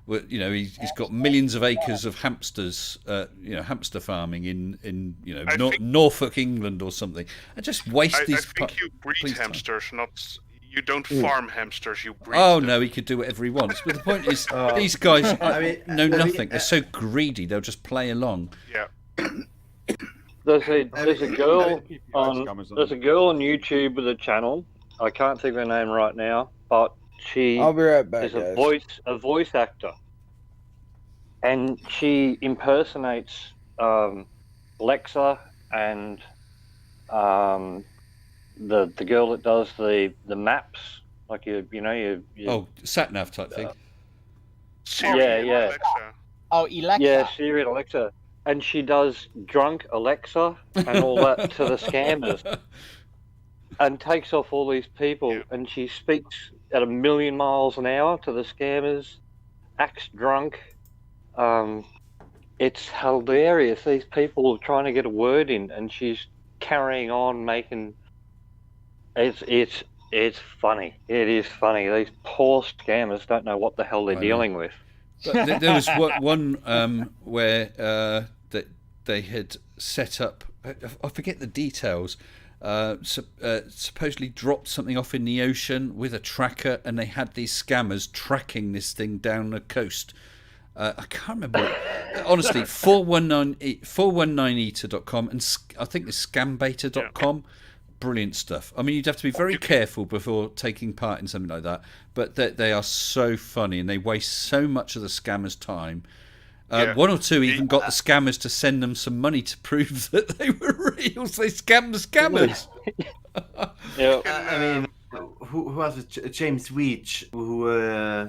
he's got millions of acres of hamsters, hamster farming in Norfolk, England or something, and just waste these. I think you breed hamsters, you don't farm hamsters. You breed. Oh them. no, he could do whatever he wants. But the point is, these guys know nothing. They're so greedy; they'll just play along. Yeah. There's a girl on YouTube with a channel. I can't think of her name right now, but she I'll be right back, is guys. a voice actor, and she impersonates Alexa and the girl that does the maps, like sat nav type thing. Siri, yeah. Alexa. Oh, Alexa. Yeah, Siri and Alexa, and she does drunk Alexa and all that to the scammers, and takes off all these people, and she speaks at 1,000,000 miles an hour to the scammers, acts drunk. It's hilarious. These people are trying to get a word in, and she's carrying on making. It's funny. It is funny. These poor scammers don't know what the hell they're dealing with. But there was one where that they had set up. I forget the details. Supposedly dropped something off in the ocean with a tracker, and they had these scammers tracking this thing down the coast. I can't remember. Honestly, 419eater.com and I think it's scambaiter.com. Brilliant stuff. I mean, you'd have to be very careful before taking part in something like that, but they are so funny, and they waste so much of the scammers' time. One or two even got the scammers to send them some money to prove that they were real, so they scammed the scammers. I mean, who was it? James Weech, who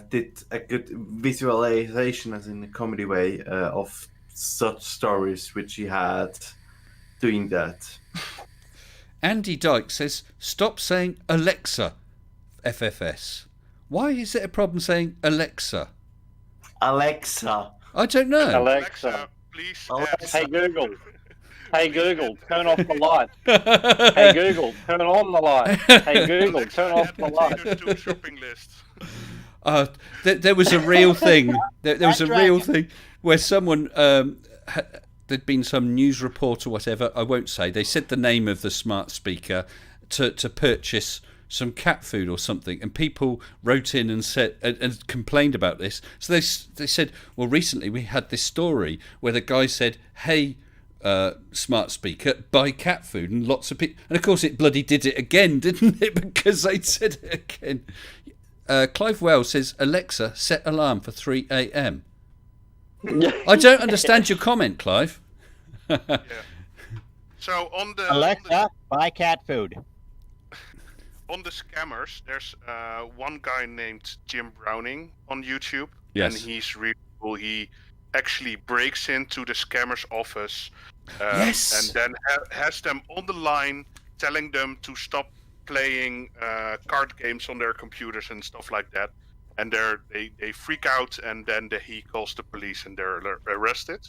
did a good visualization, as in a comedy way, of such stories which he had doing that. Andy Dyke says, stop saying Alexa, FFS. Why is it a problem saying Alexa? Alexa. I don't know. Alexa, please. Hey Google. Hey Google, turn off the light. Hey Google, turn on the light. Hey Google, turn off the light. Shopping list. There was a real thing. There was a real thing where someone there'd been some news report or whatever. I won't say. They said the name of the smart speaker to purchase some cat food or something, and people wrote in and said and complained about this. So they said, well, recently we had this story where the guy said, "Hey, smart speaker, buy cat food," and lots of people, and of course it bloody did it again, didn't it? Because they said it again. Clive Wells says, "Alexa, set alarm for 3 a.m." I don't understand your comment, Clive. So Alexa, buy cat food. On the scammers, there's one guy named Jim Browning on YouTube. Yes. And he's really cool. He actually breaks into the scammer's office Yes. and then has them on the line telling them to stop playing card games on their computers and stuff like that, and they freak out, and then he calls the police and they're arrested.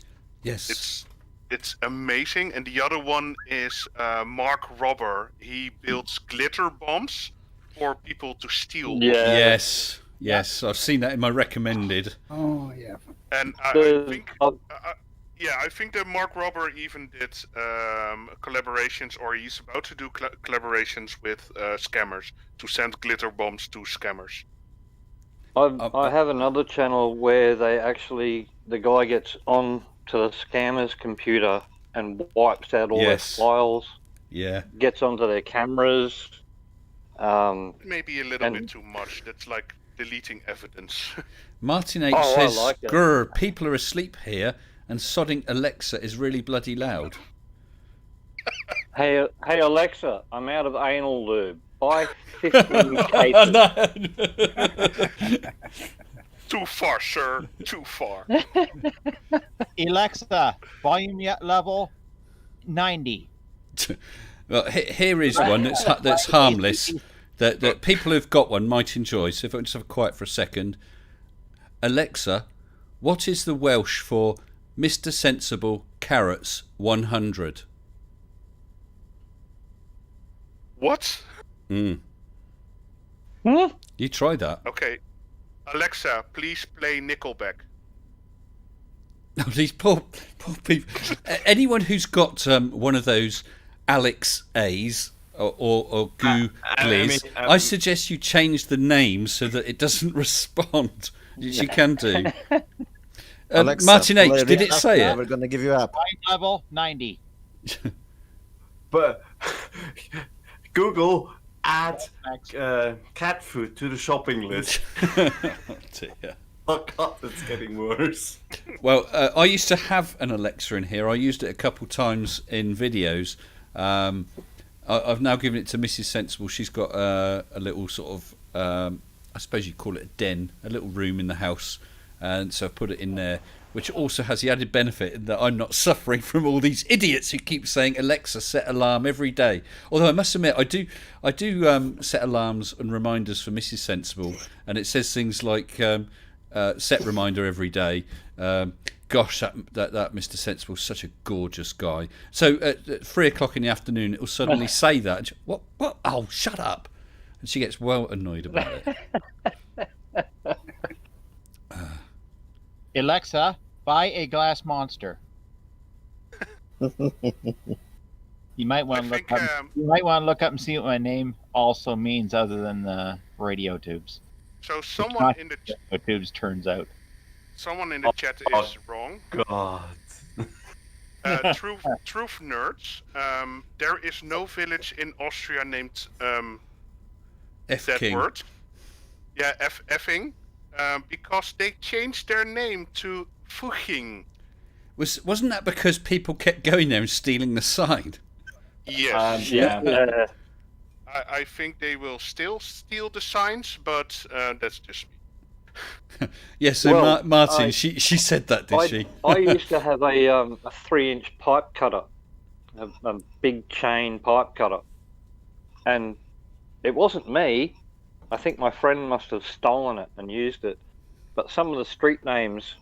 Yes. It's amazing. And the other one is Mark Robber. He builds glitter bombs for people to steal. Yes. Yes, I've seen that in my recommended. Oh, yeah. And I think, I think that Mark Robber even did collaborations, or he's about to do collaborations with scammers to send glitter bombs to scammers. I have another channel where the guy gets on to the scammer's computer and wipes out all their files. Yeah. Gets onto their cameras. Maybe a little bit too much. That's like deleting evidence. Martin H says, "Grr, people are asleep here, and sodding Alexa is really bloody loud." Hey Alexa, I'm out of anal lube. Buy 15 cases. Too far, sir. Too far. Alexa, volume level 90. Well, here is one that's harmless, that people who've got one might enjoy. So if I just have quiet for a second. Alexa, what is the Welsh for Mr. Sensible Carrots 100? What? You try that. Okay. Alexa, please play Nickelback. These poor people. Anyone who's got one of those Alex A's or Googlies, I suggest you change the name so that it doesn't respond. You can do. Alexa, Martin H, did it say it? We're going to give you up. Level 90. But Google add cat food to the shopping list. Dear. Oh God, it's getting worse. Well, I used to have an Alexa in here. I used it a couple times in videos. I've now given it to Mrs. Sensible. She's got a little sort of, I suppose you'd call it a den, a little room in the house. And so I've put it in there, which also has the added benefit that I'm not suffering from all these idiots who keep saying, Alexa, set alarm every day. Although I must admit, I do set alarms and reminders for Mrs. Sensible. And it says things like, set reminder every day. Gosh, that Mr. Sensible is such a gorgeous guy. So at 3 o'clock in the afternoon, it will suddenly say that. What? Oh, shut up. And she gets well annoyed about it. Alexa, buy a glass monster. You might want to look up. You might want to look up and see what my name also means, other than the radio tubes. So someone in the radio tubes turns out. Someone in the chat is wrong. God. Truth nerds. There is no village in Austria named that word. Yeah, effing. Because they changed their name to Fuching. Wasn't that because people kept going there and stealing the sign? Yes. Yeah. I think they will still steal the signs, but that's just me. Yeah, so Martin, she said that, did she? I used to have a 3-inch pipe cutter, a big chain pipe cutter, and it wasn't me. I think my friend must have stolen it and used it, but some of the street names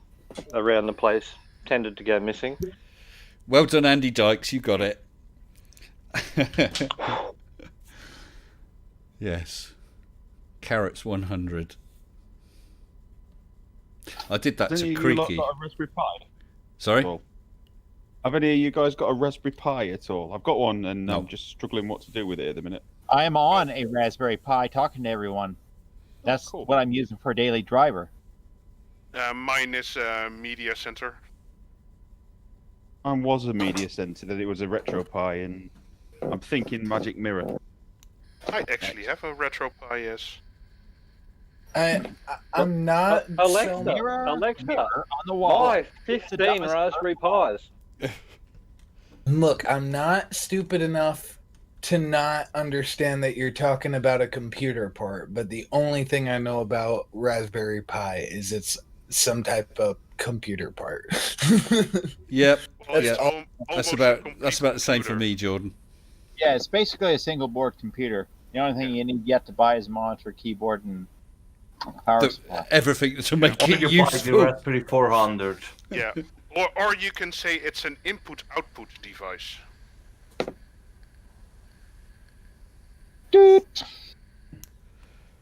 around the place tended to go missing. Well done, Andy Dykes, you got it. Yes. Carrots 100. I did that to Creaky. Got a Raspberry Pi? Sorry? Have any of you guys got a Raspberry Pi at all? I've got one, and I'm just struggling what to do with it at the minute. I am on a Raspberry Pi talking to everyone. That's what I'm using for a daily driver. Mine is Media Center. Mine was a Media Center, then it was a Retro Pi, and I'm thinking Magic Mirror. I actually have a Retro Pi, yes. I'm not. Alexa, mirror on the wall. Buy 15 Raspberry Pis. Look, I'm not stupid enough to not understand that you're talking about a computer part, but the only thing I know about Raspberry Pi is it's some type of computer part. Yep. That's That's about the same for me, Jordan. Yeah, it's basically a single board computer. The only thing you need yet to buy is a monitor, keyboard, and power supply. Everything to make Or it you buy the useful. Raspberry 400. Yeah. Or you can say it's an input-output device.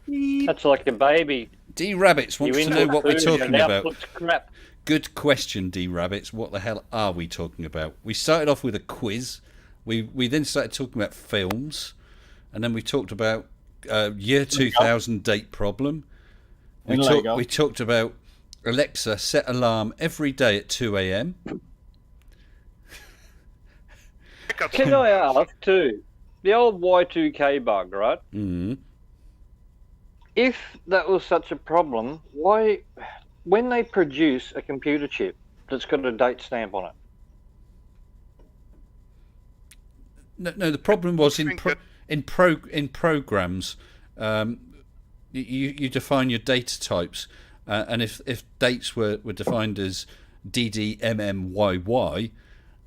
That's like a baby. D Rabbits wants You to know input what we're food talking and about. output's crap. Good question, D Rabbits. What the hell are we talking about? We started off with a quiz. We then started talking about films, and then we talked about year 2000 date problem. We talked about Alexa set alarm every day at 2 a.m. Can I ask too? The old Y2K bug, right? Mm. If that was such a problem, why, when they produce a computer chip that's got a date stamp on it? No, the problem was in programs. You define your data types, and if dates were defined as DDMMYY,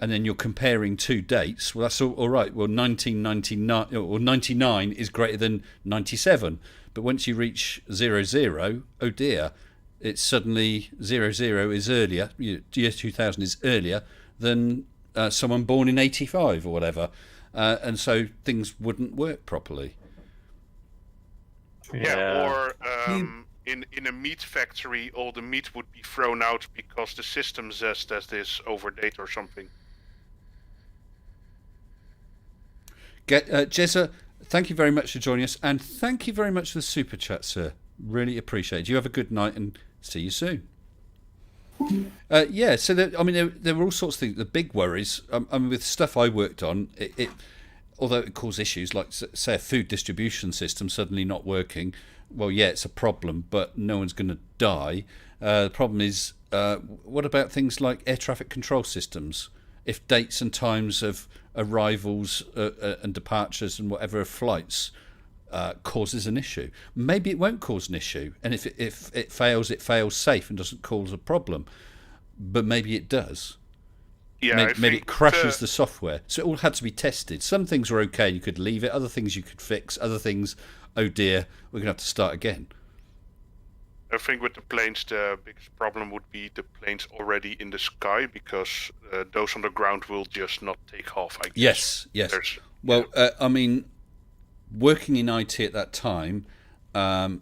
and then you're comparing two dates, well, that's all right. Well, 1999 or 99 is greater than 97, but once you reach 00, oh dear, it's suddenly 00 is earlier. Year 2000 is earlier than someone born in 85 or whatever, and so things wouldn't work properly. Yeah, or in a meat factory, all the meat would be thrown out because the system says that this overdate or something. Jezza, thank you very much for joining us, and thank you very much for the super chat, sir. Really appreciate it. You have a good night, and see you soon. Yeah, so there were all sorts of things. The big worries, with stuff I worked on, although it caused issues, like say a food distribution system suddenly not working. Well, yeah, it's a problem, but no one's going to die. The problem is, what about things like air traffic control systems? If dates and times of arrivals and departures and whatever of flights causes an issue, maybe it won't cause an issue, and if it fails safe and doesn't cause a problem, but maybe it does. Yeah, maybe it crashes the software. So it all had to be tested. Some things were okay, you could leave it. Other things you could fix. Other things, oh dear, we're going to have to start again. I think with the planes, the biggest problem would be the planes already in the sky, because those on the ground will just not take off, I guess. Yes. Well, working in IT at that time, I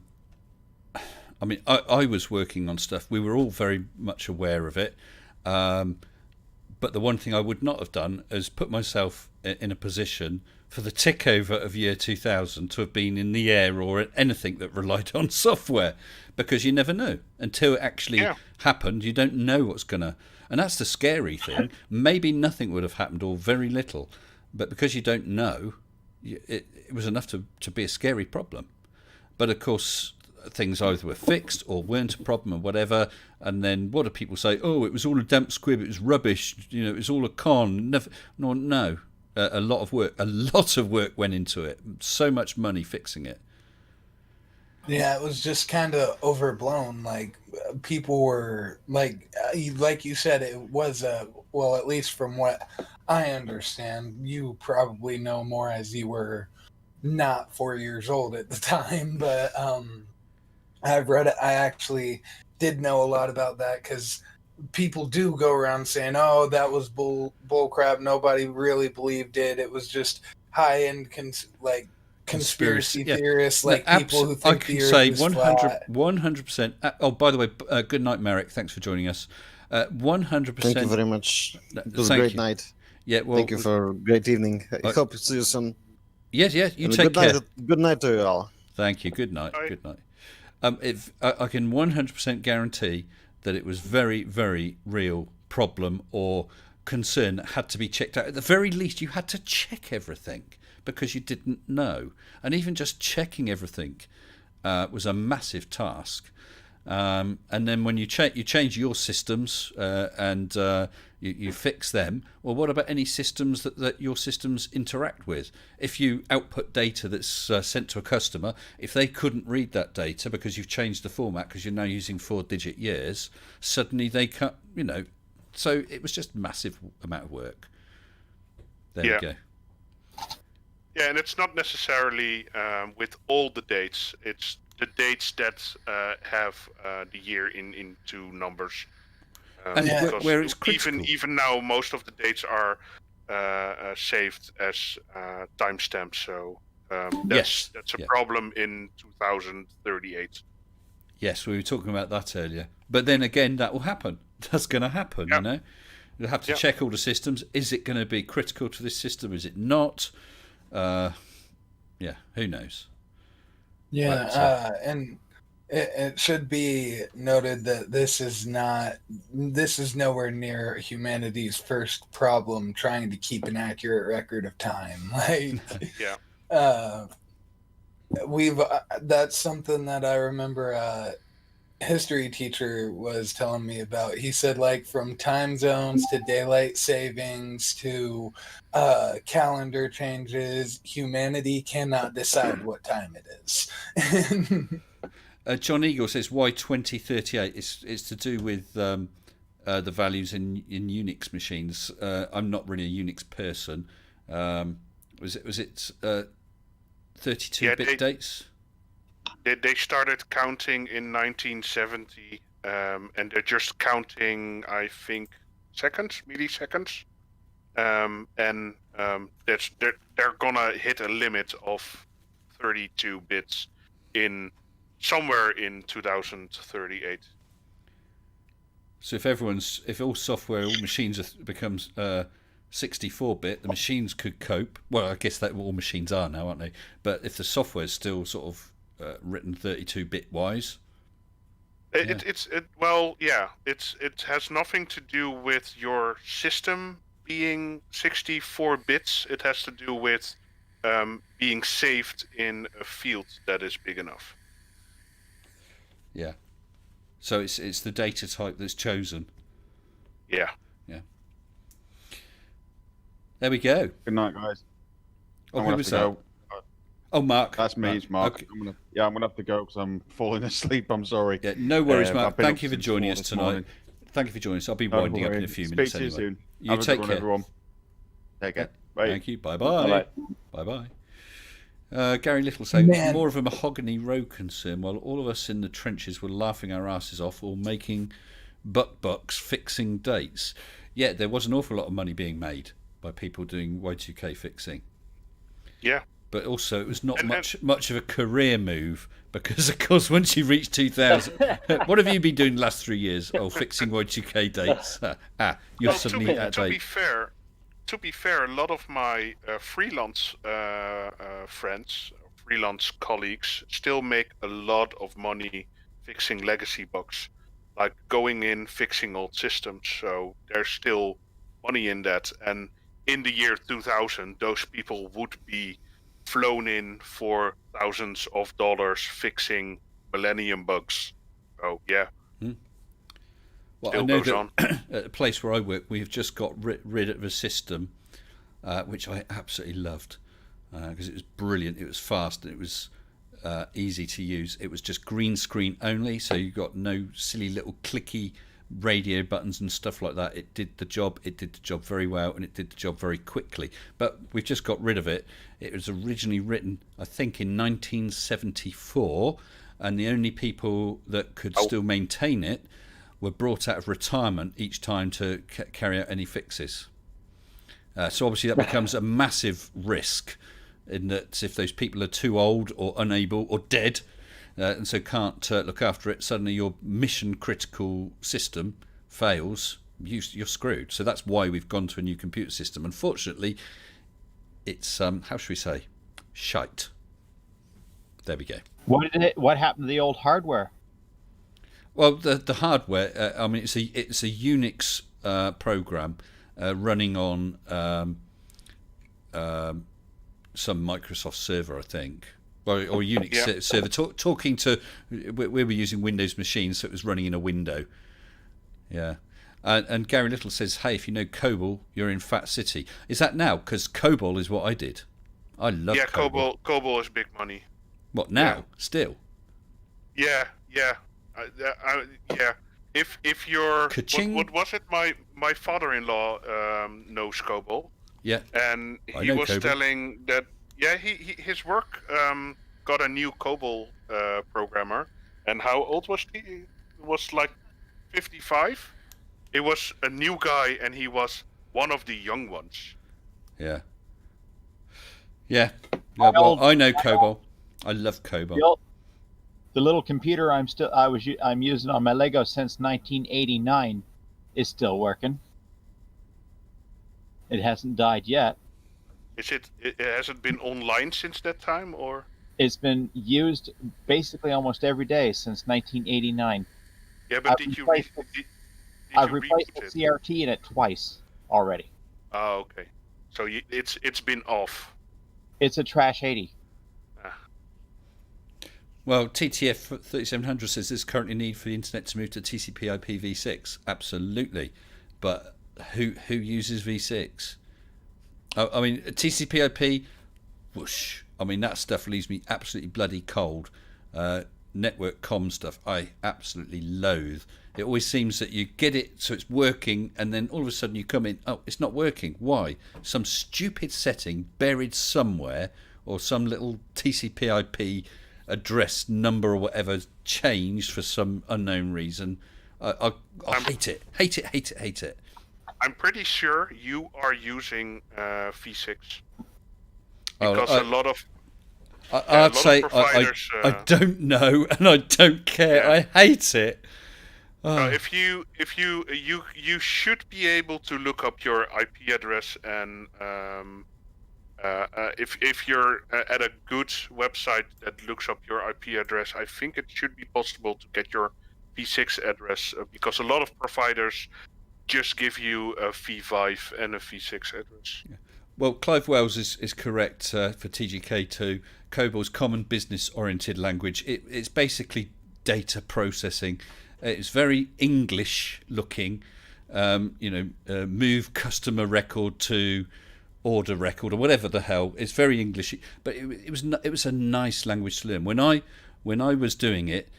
was working on stuff. We were all very much aware of it. But the one thing I would not have done is put myself in a position for the tick over of year 2000 to have been in the air or anything that relied on software, because you never know until it actually happened. You don't know what's gonna, and that's the scary thing. Maybe nothing would have happened or very little, but because you don't know, it was enough to be a scary problem. But of course, things either were fixed or weren't a problem or whatever, and then what do people say? Oh, it was all a damp squib, it was rubbish, it was all a con. No. A lot of work went into it. So much money fixing it. Yeah, it was just kind of overblown. Like, people were like you said, it was well, at least from what I understand, you probably know more as you were not 4 years old at the time, but I've read it. I actually did know a lot about that, because people do go around saying, "Oh, that was bull crap. Nobody really believed it. It was just high-end conspiracy theorists, people who think the Earth is flat." 100%. Oh, by the way, good night, Merrick. Thanks for joining us. 100%. Thank you very much. It was a great night. Yeah. Well, thank you for a great evening. I hope to see you soon. Yes. You take care. Good night to you all. Thank you. Good night. Good night. I can 100% guarantee that it was very, very real problem or concern that had to be checked out. At the very least, you had to check everything because you didn't know. And even just checking everything was a massive task. And then when you change your systems and you fix them, well, what about any systems that your systems interact with? If you output data that's sent to a customer, if they couldn't read that data because you've changed the format because you're now using 4-digit years, suddenly they can't, so it was just a massive amount of work. There we go. Yeah, and it's not necessarily with all the dates. It's the dates that have the year into numbers. And Because where it's critical. even now, most of the dates are saved as timestamps. So Yes. that's a Yeah. problem in 2038. Yes, we were talking about that earlier. But then again, that will happen. That's going to happen, you know. You'll have to check all the systems. Is it going to be critical to this system? Is it not? Yeah, who knows? Yeah, But, and it should be noted that this is nowhere near humanity's first problem trying to keep an accurate record of time. Like, that's something that I remember history teacher was telling me about. He said, like, from time zones to daylight savings to calendar changes, humanity cannot decide what time it is. John Eagle says, why 2038? It's to do with the values in Unix machines. I'm not really a Unix person. Was it 32-bit dates? They started counting in 1970, and they're just counting, I think, milliseconds, and they're gonna hit a limit of 32 bits in somewhere in 2038. So if all software, all machines becomes 64-bit, the machines could cope. Well, I guess that all machines are now, aren't they? But if the software is still sort of written 32-bit wise, It has nothing to do with your system being 64 bits. It has to do with being saved in a field that is big enough. Yeah. So it's the data type that's chosen. Yeah. Yeah. There we go. Good night, guys. Oh, I'm who gonna was have to that? go. Oh, Mark. That's me, it's Mark. Okay. I'm gonna have to go because I'm falling asleep. I'm sorry. Yeah, no worries, I've Mark. been Thank up you for since joining 4 us this tonight. morning. Thank you for joining us. I'll be No winding up in a worries. few Speak minutes to you anyway. soon. You Have a take good one, care. everyone. Take care. Bye. Thank you. Bye-bye. Bye-bye. Bye-bye. Gary Little saying, Man. more of a mahogany row concern, while all of us in the trenches were laughing our asses off or making bucks fixing dates. Yeah, there was an awful lot of money being made by people doing Y2K fixing. Yeah. But also, it was not much of a career move because, of course, once you reach 2000, what have you been doing the last 3 years? Oh, fixing Y2K dates. You're suddenly at date. To be fair, a lot of my freelance friends, freelance colleagues, still make a lot of money fixing legacy bugs, like going in fixing old systems. So there's still money in that. And in the year 2000, those people would be flown in for thousands of dollars fixing Millennium bugs. So yeah. Well, Still I know goes that on. at the place where I work, we've just got rid of a system which I absolutely loved because it was brilliant. It was fast. And it was easy to use. It was just green screen only, so you got no silly little clicky radio buttons and stuff like that. It did the job. It did the job very well, and it did the job very quickly. But we've just got rid of it. It was originally written, I think, in 1974, and the only people that could still maintain it were brought out of retirement each time to carry out any fixes. So obviously that becomes a massive risk in that if those people are too old or unable or dead and so can't look after it, suddenly your mission critical system fails, you're screwed. So that's why we've gone to a new computer system. Unfortunately, it's, how should we say, shite. There we go. What happened to the old hardware? Well, the hardware. I mean, it's a Unix program running on some Microsoft server, I think, or Unix server. Talking to, we were using Windows machines, so it was running in a window. Yeah, and Gary Little says, "Hey, if you know COBOL, you're in Fat City." Is that now? Because COBOL is what I did. I love COBOL. COBOL is big money. What now? Still? Yeah. If you're what was it? My father-in-law knows COBOL. Yeah. And I he know was COBOL. telling that Yeah, his work got a new COBOL programmer, and how old was he? He was like 55. He was a new guy, and he was one of the young ones. Yeah. Yeah. Well, I know COBOL. I love COBOL. The little computer I'm using on my Lego since 1989 is still working. It hasn't died yet. Has it been online since that time, or? It's been used basically almost every day since 1989. Yeah, but I've replaced the CRT in it twice already. Oh, okay. So it's been off. It's a trash 80. Well, TTF 3700 says there's currently need for the internet to move to TCP/IP v6. Absolutely, but who uses v6? I mean, TCP/IP, whoosh. I mean, that stuff leaves me absolutely bloody cold. Network comm stuff, I absolutely loathe. It always seems that you get it so it's working, and then all of a sudden you come in, oh, it's not working. Why? Some stupid setting buried somewhere, or some little TCP/IP address number or whatever changed for some unknown reason. I hate it. Hate it. I'm pretty sure you are using v6 because a lot of I'd say I don't know, and I don't care. Yeah. I hate it. If you should be able to look up your IP address, and if you're at a good website that looks up your IP address, I think it should be possible to get your v6 address, because a lot of providers just give you a v5 and a v6 address. Yeah. Well, Clive Wells is correct for TGK2. COBOL's common business-oriented language. It's basically data processing. It's very English-looking. Move customer record to order record, or whatever the hell. It's very English, but it was a nice language to learn. When I was doing it,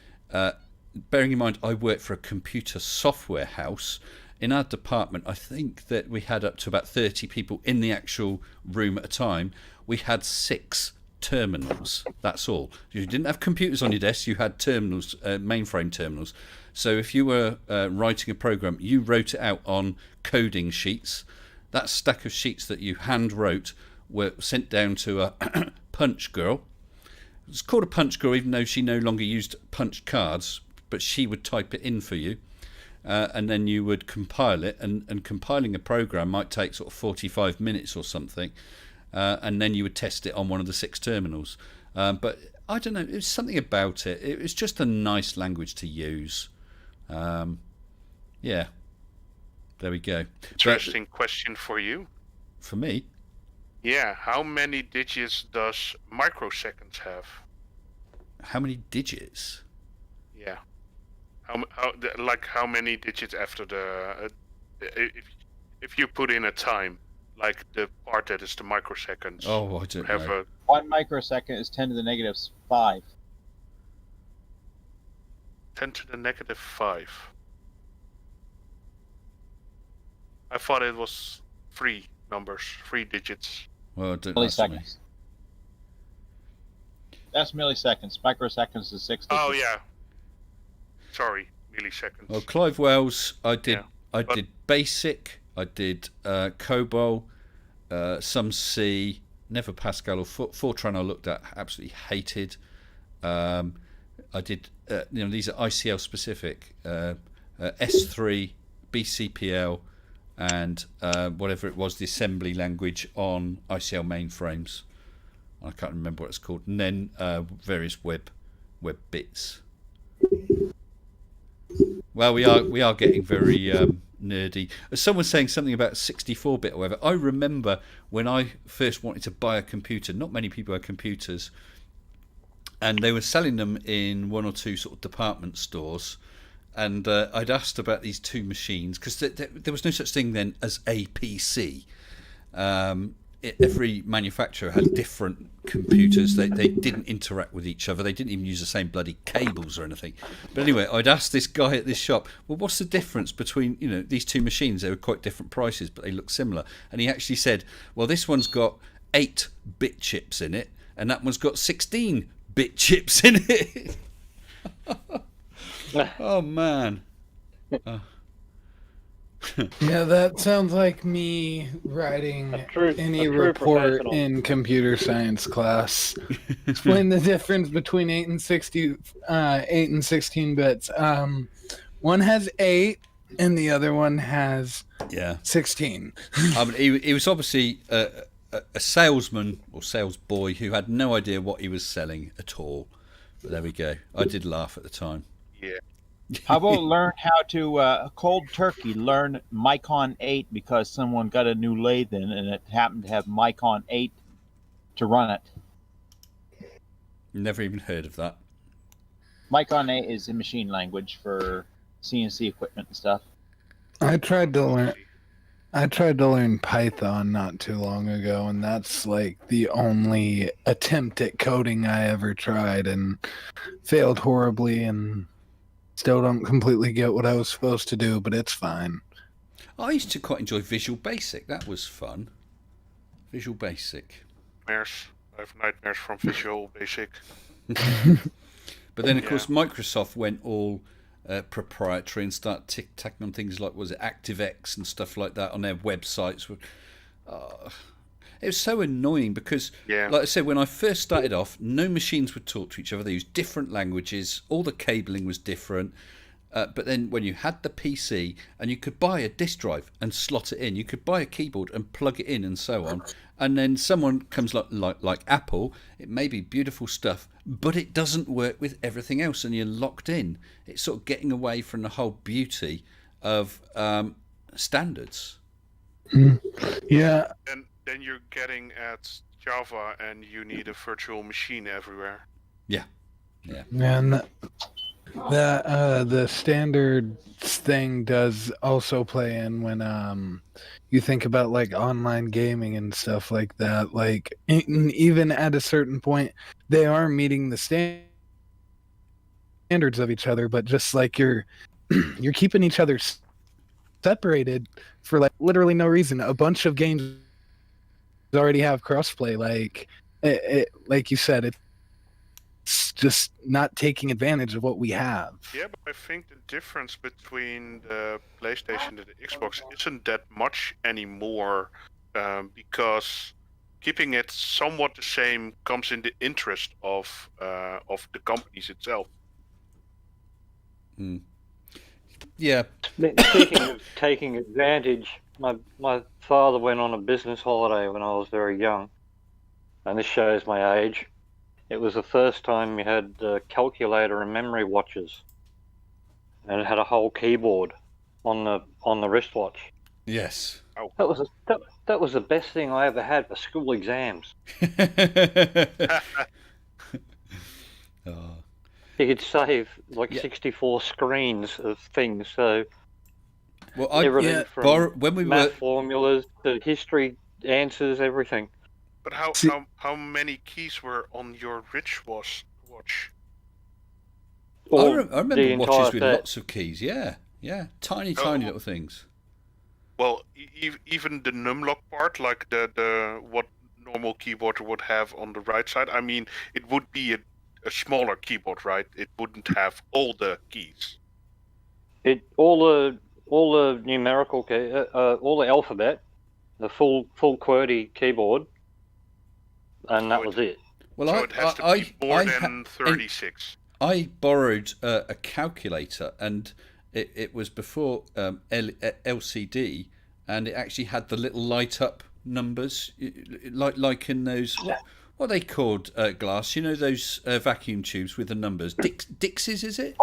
bearing in mind I worked for a computer software house. In our department, I think that we had up to about 30 people in the actual room at a time. We had 6 terminals. That's all. You didn't have computers on your desk. You had terminals, mainframe terminals. So if you were writing a program, you wrote it out on coding sheets. That stack of sheets that you hand wrote were sent down to a punch girl. It's called a punch girl, even though she no longer used punch cards, but she would type it in for you. And then you would compile it, and compiling a program might take sort of 45 minutes or something, and then you would test it on one of the 6 terminals. But I don't know, it was something about it. It was just a nice language to use. Yeah, there we go. Interesting question for you. For me? Yeah, how many digits does microseconds have? How many digits? Yeah. How many digits after the if you put in a time, like the part that is the microseconds? Oh, I don't know. 1 microsecond is 10 to the negative 5. 10 to the negative 5. I thought it was 3 numbers, 3 digits. Well, don't milliseconds. That's milliseconds. Microseconds is 6 digits. Oh yeah. Sorry, milliseconds. Well, Clive Wells, I did BASIC, I did COBOL, some C, never Pascal or Fortran. I looked at, absolutely hated. I did, these are ICL specific, S3, BCPL, and whatever it was, the assembly language on ICL mainframes. I can't remember what it's called. And then various web bits. Well, we are getting very nerdy. Someone saying something about 64-bit or whatever. I remember when I first wanted to buy a computer, not many people had computers, and they were selling them in 1 or 2 sort of department stores, and I'd asked about these 2 machines, because there was no such thing then as a PC. Every manufacturer had different computers. They didn't interact with each other. They didn't even use the same bloody cables or anything. But anyway, I'd asked this guy at this shop, well, what's the difference between these 2 machines? They were quite different prices, but they look similar. And he actually said, well, this one's got 8-bit chips in it, and that one's got 16-bit chips in it. Oh man. Yeah, that sounds like me writing any report in computer science class. Explain the difference between 8 and 16 bits. One has 8, and the other one has 16. He was obviously a salesman or sales boy who had no idea what he was selling at all. But there we go. I did laugh at the time. Yeah. How about learn how to cold turkey? Learn Micon 8 because someone got a new lathe in and it happened to have Micon 8 to run it. Never even heard of that. Micon 8 is a machine language for CNC equipment and stuff. I tried to learn Python not too long ago, and that's like the only attempt at coding I ever tried, and failed horribly, and still don't completely get what I was supposed to do, but it's fine. I used to quite enjoy Visual Basic. That was fun. Visual Basic. Nightmares. I have nightmares from Visual Basic. But then, of course, Microsoft went all proprietary and started tacking on things like, was it ActiveX and stuff like that on their websites. It was so annoying because, like I said, when I first started off, no machines would talk to each other. They used different languages. All the cabling was different. But then when you had the PC and you could buy a disk drive and slot it in, you could buy a keyboard and plug it in and so on. And then someone comes like Apple, it may be beautiful stuff, but it doesn't work with everything else and you're locked in. It's sort of getting away from the whole beauty of standards. Yeah. And then you're getting at Java and you need a virtual machine everywhere. Yeah. And the standard thing does also play in when you think about like online gaming and stuff like that. Like even at a certain point, they are meeting the standards of each other, but just like you're keeping each other separated for like literally no reason. A bunch of games already have crossplay. Like like you said, it's just not taking advantage of what we have. Yeah, but I think the difference between the PlayStation and the Xbox isn't that much anymore, because keeping it somewhat the same comes in the interest of the companies itself. Yeah. Speaking of taking advantage, my father went on a business holiday when I was very young, and this shows my age. It was the first time we had a calculator and memory watches, and it had a whole keyboard on the wristwatch. Yes. Oh. That was the best thing I ever had for school exams. You could save like 64 screens of things. So everything from when we math formulas to history answers, everything. But how many keys were on your rich watch? I remember watches with lots of keys. Yeah, tiny little things. Well, even the numlock part, like the what normal keyboard would have on the right side. I mean, it would be a smaller keyboard, right? It wouldn't have all the keys. All the numerical key, all the alphabet, the full QWERTY keyboard. And that was it. Well, so it has to be more than 36. I borrowed a calculator, and it was before LCD, and it actually had the little light up numbers, like in those what are they called, Glass? You know those vacuum tubes with the numbers. Dixies, is it?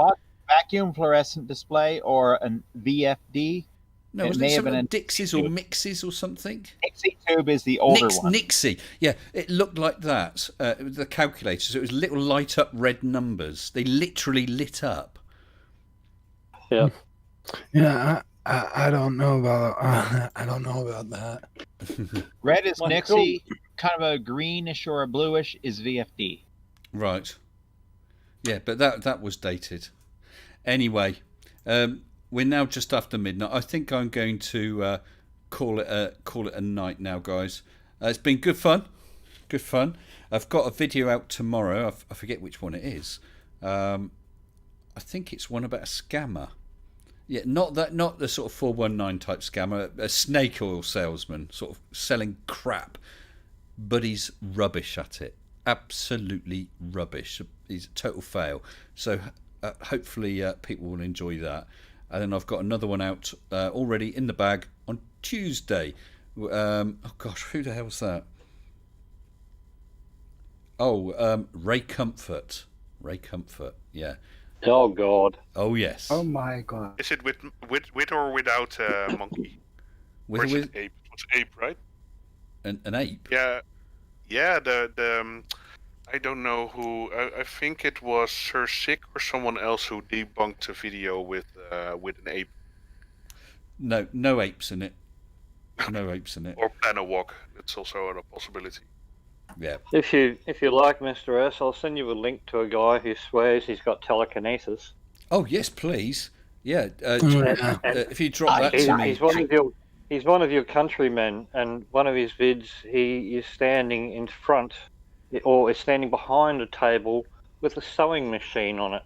Vacuum fluorescent display or an VFD. No, wasn't it something like Dixies or Mixes or something? Nixie tube is the older one. Nixie, yeah. It looked like that. It was the calculator, so it was little light up red numbers. They literally lit up. Yeah. Yeah, I don't know about that. Red is Nixie, kind of a greenish or a bluish is VFD. Right. Yeah, but that was dated. Anyway, we're now just after midnight. I think I'm going to call it a night now, guys. It's been good fun. Good fun. I've got a video out tomorrow. I forget which one it is. I think it's one about a scammer. Yeah, not the sort of 419 type scammer, a snake oil salesman, sort of selling crap, but he's rubbish at it. Absolutely rubbish. He's a total fail. So hopefully people will enjoy that. And then I've got another one out already in the bag on Tuesday. Oh gosh, who the hell's that? Oh, Ray Comfort. Ray Comfort, yeah. Oh God. Oh yes. Oh my God. Is it with or without monkey? With or is it ape? It's ape, right? An ape. Yeah, yeah. The I don't know who. I think it was Sir Sick or someone else who debunked a video with an ape. No apes in it. No apes in it. Or Planawalk. It's also a possibility. Yeah. If you like, Mr. S, I'll send you a link to a guy who swears he's got telekinesis. Oh yes, please. Yeah. If you drop that to me. He's one of your countrymen, and one of his vids, he is standing in front, or is standing behind a table with a sewing machine on it.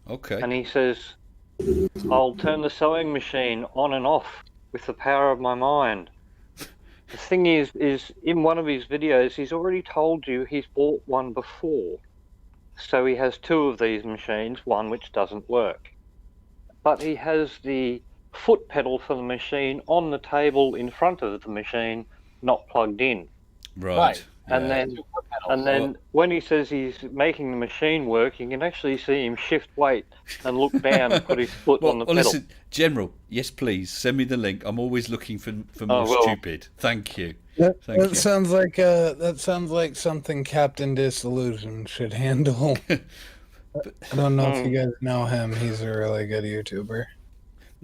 Okay. And he says, "I'll turn the sewing machine on and off with the power of my mind." The thing is in one of his videos, he's already told you he's bought one before. So he has two of these machines, one which doesn't work. But he has the foot pedal for the machine on the table in front of the machine, not plugged in. Right. And then when he says he's making the machine work, you can actually see him shift weight and look down and put his foot on the pedal. Listen, General, yes please, send me the link. I'm always looking for more stupid. Thank you. That sounds like something Captain Disillusion should handle. I don't know if you guys know him. He's a really good YouTuber.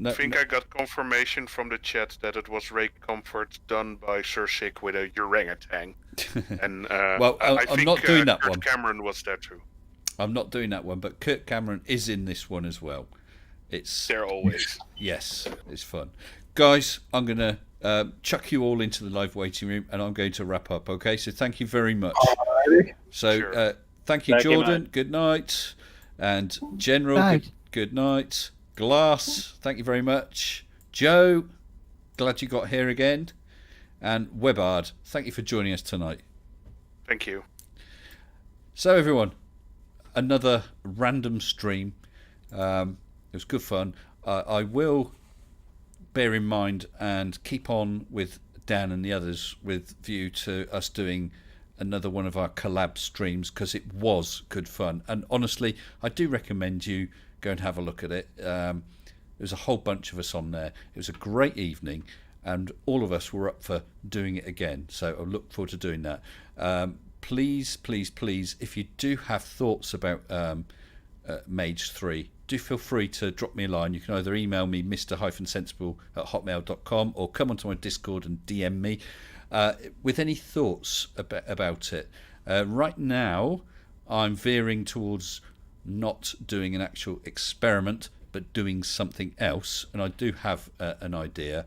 I think I got confirmation from the chat that it was Ray Comfort done by Sir Sick with a orangutan. And well, I think I'm not doing that Kurt one. Cameron was there too. I'm not doing that one, but Kurt Cameron is in this one as well. They're always. Yes, it's fun. Guys, I'm going to chuck you all into the live waiting room, and I'm going to wrap up, okay? So thank you very much. Alrighty. So Sure. thank you, Jordan. Good night. And General, good night. Glass, thank you very much. Joe, glad you got here again. And Webard, thank you for joining us tonight. Thank you. So everyone, another random stream. It was good fun. I will bear in mind and keep on with Dan and the others with view to us doing another one of our collab streams, because it was good fun. And honestly, I do recommend you go and have a look at it. There was a whole bunch of us on there. It was a great evening, and all of us were up for doing it again. So I look forward to doing that. Please, if you do have thoughts about Mage 3, do feel free to drop me a line. You can either email me mr-sensible@hotmail.com or come onto my Discord and DM me with any thoughts about it. Right now, I'm veering towards not doing an actual experiment, but doing something else, and I do have an idea.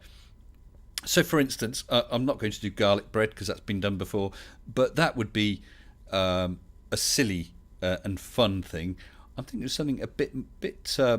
So for instance, I'm not going to do garlic bread because that's been done before, but that would be a silly and fun thing. I'm thinking of something a bit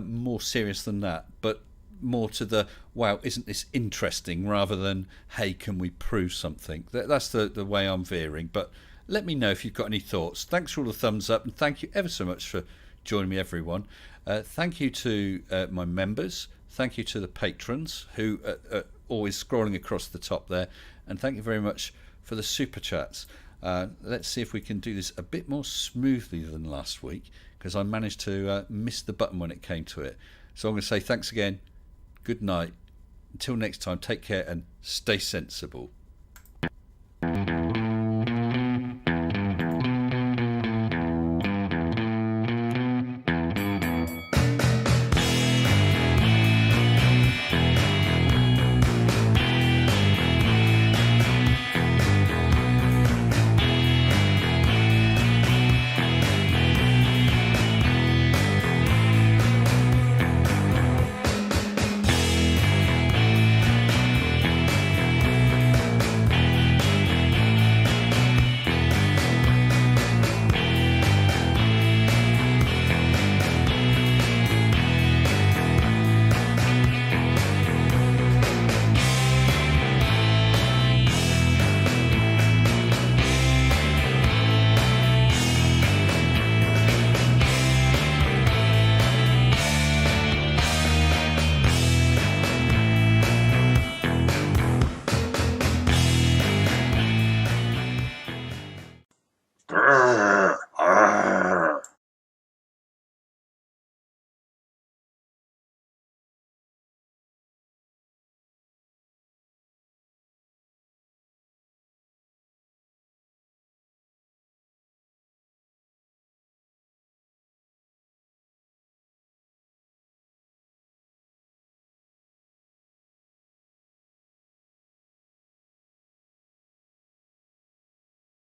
more serious than that, but more to the wow, isn't this interesting, rather than hey, can we prove something. That's the way I'm veering. But let me know if you've got any thoughts. Thanks for all the thumbs up, and thank you ever so much for joining me, everyone. Thank you to my members. Thank you to the patrons who are always scrolling across the top there, and thank you very much for the super chats. Let's see if we can do this a bit more smoothly than last week, because I managed to miss the button when it came to it. So I'm going to say thanks again, good night, until next time, take care and stay sensible.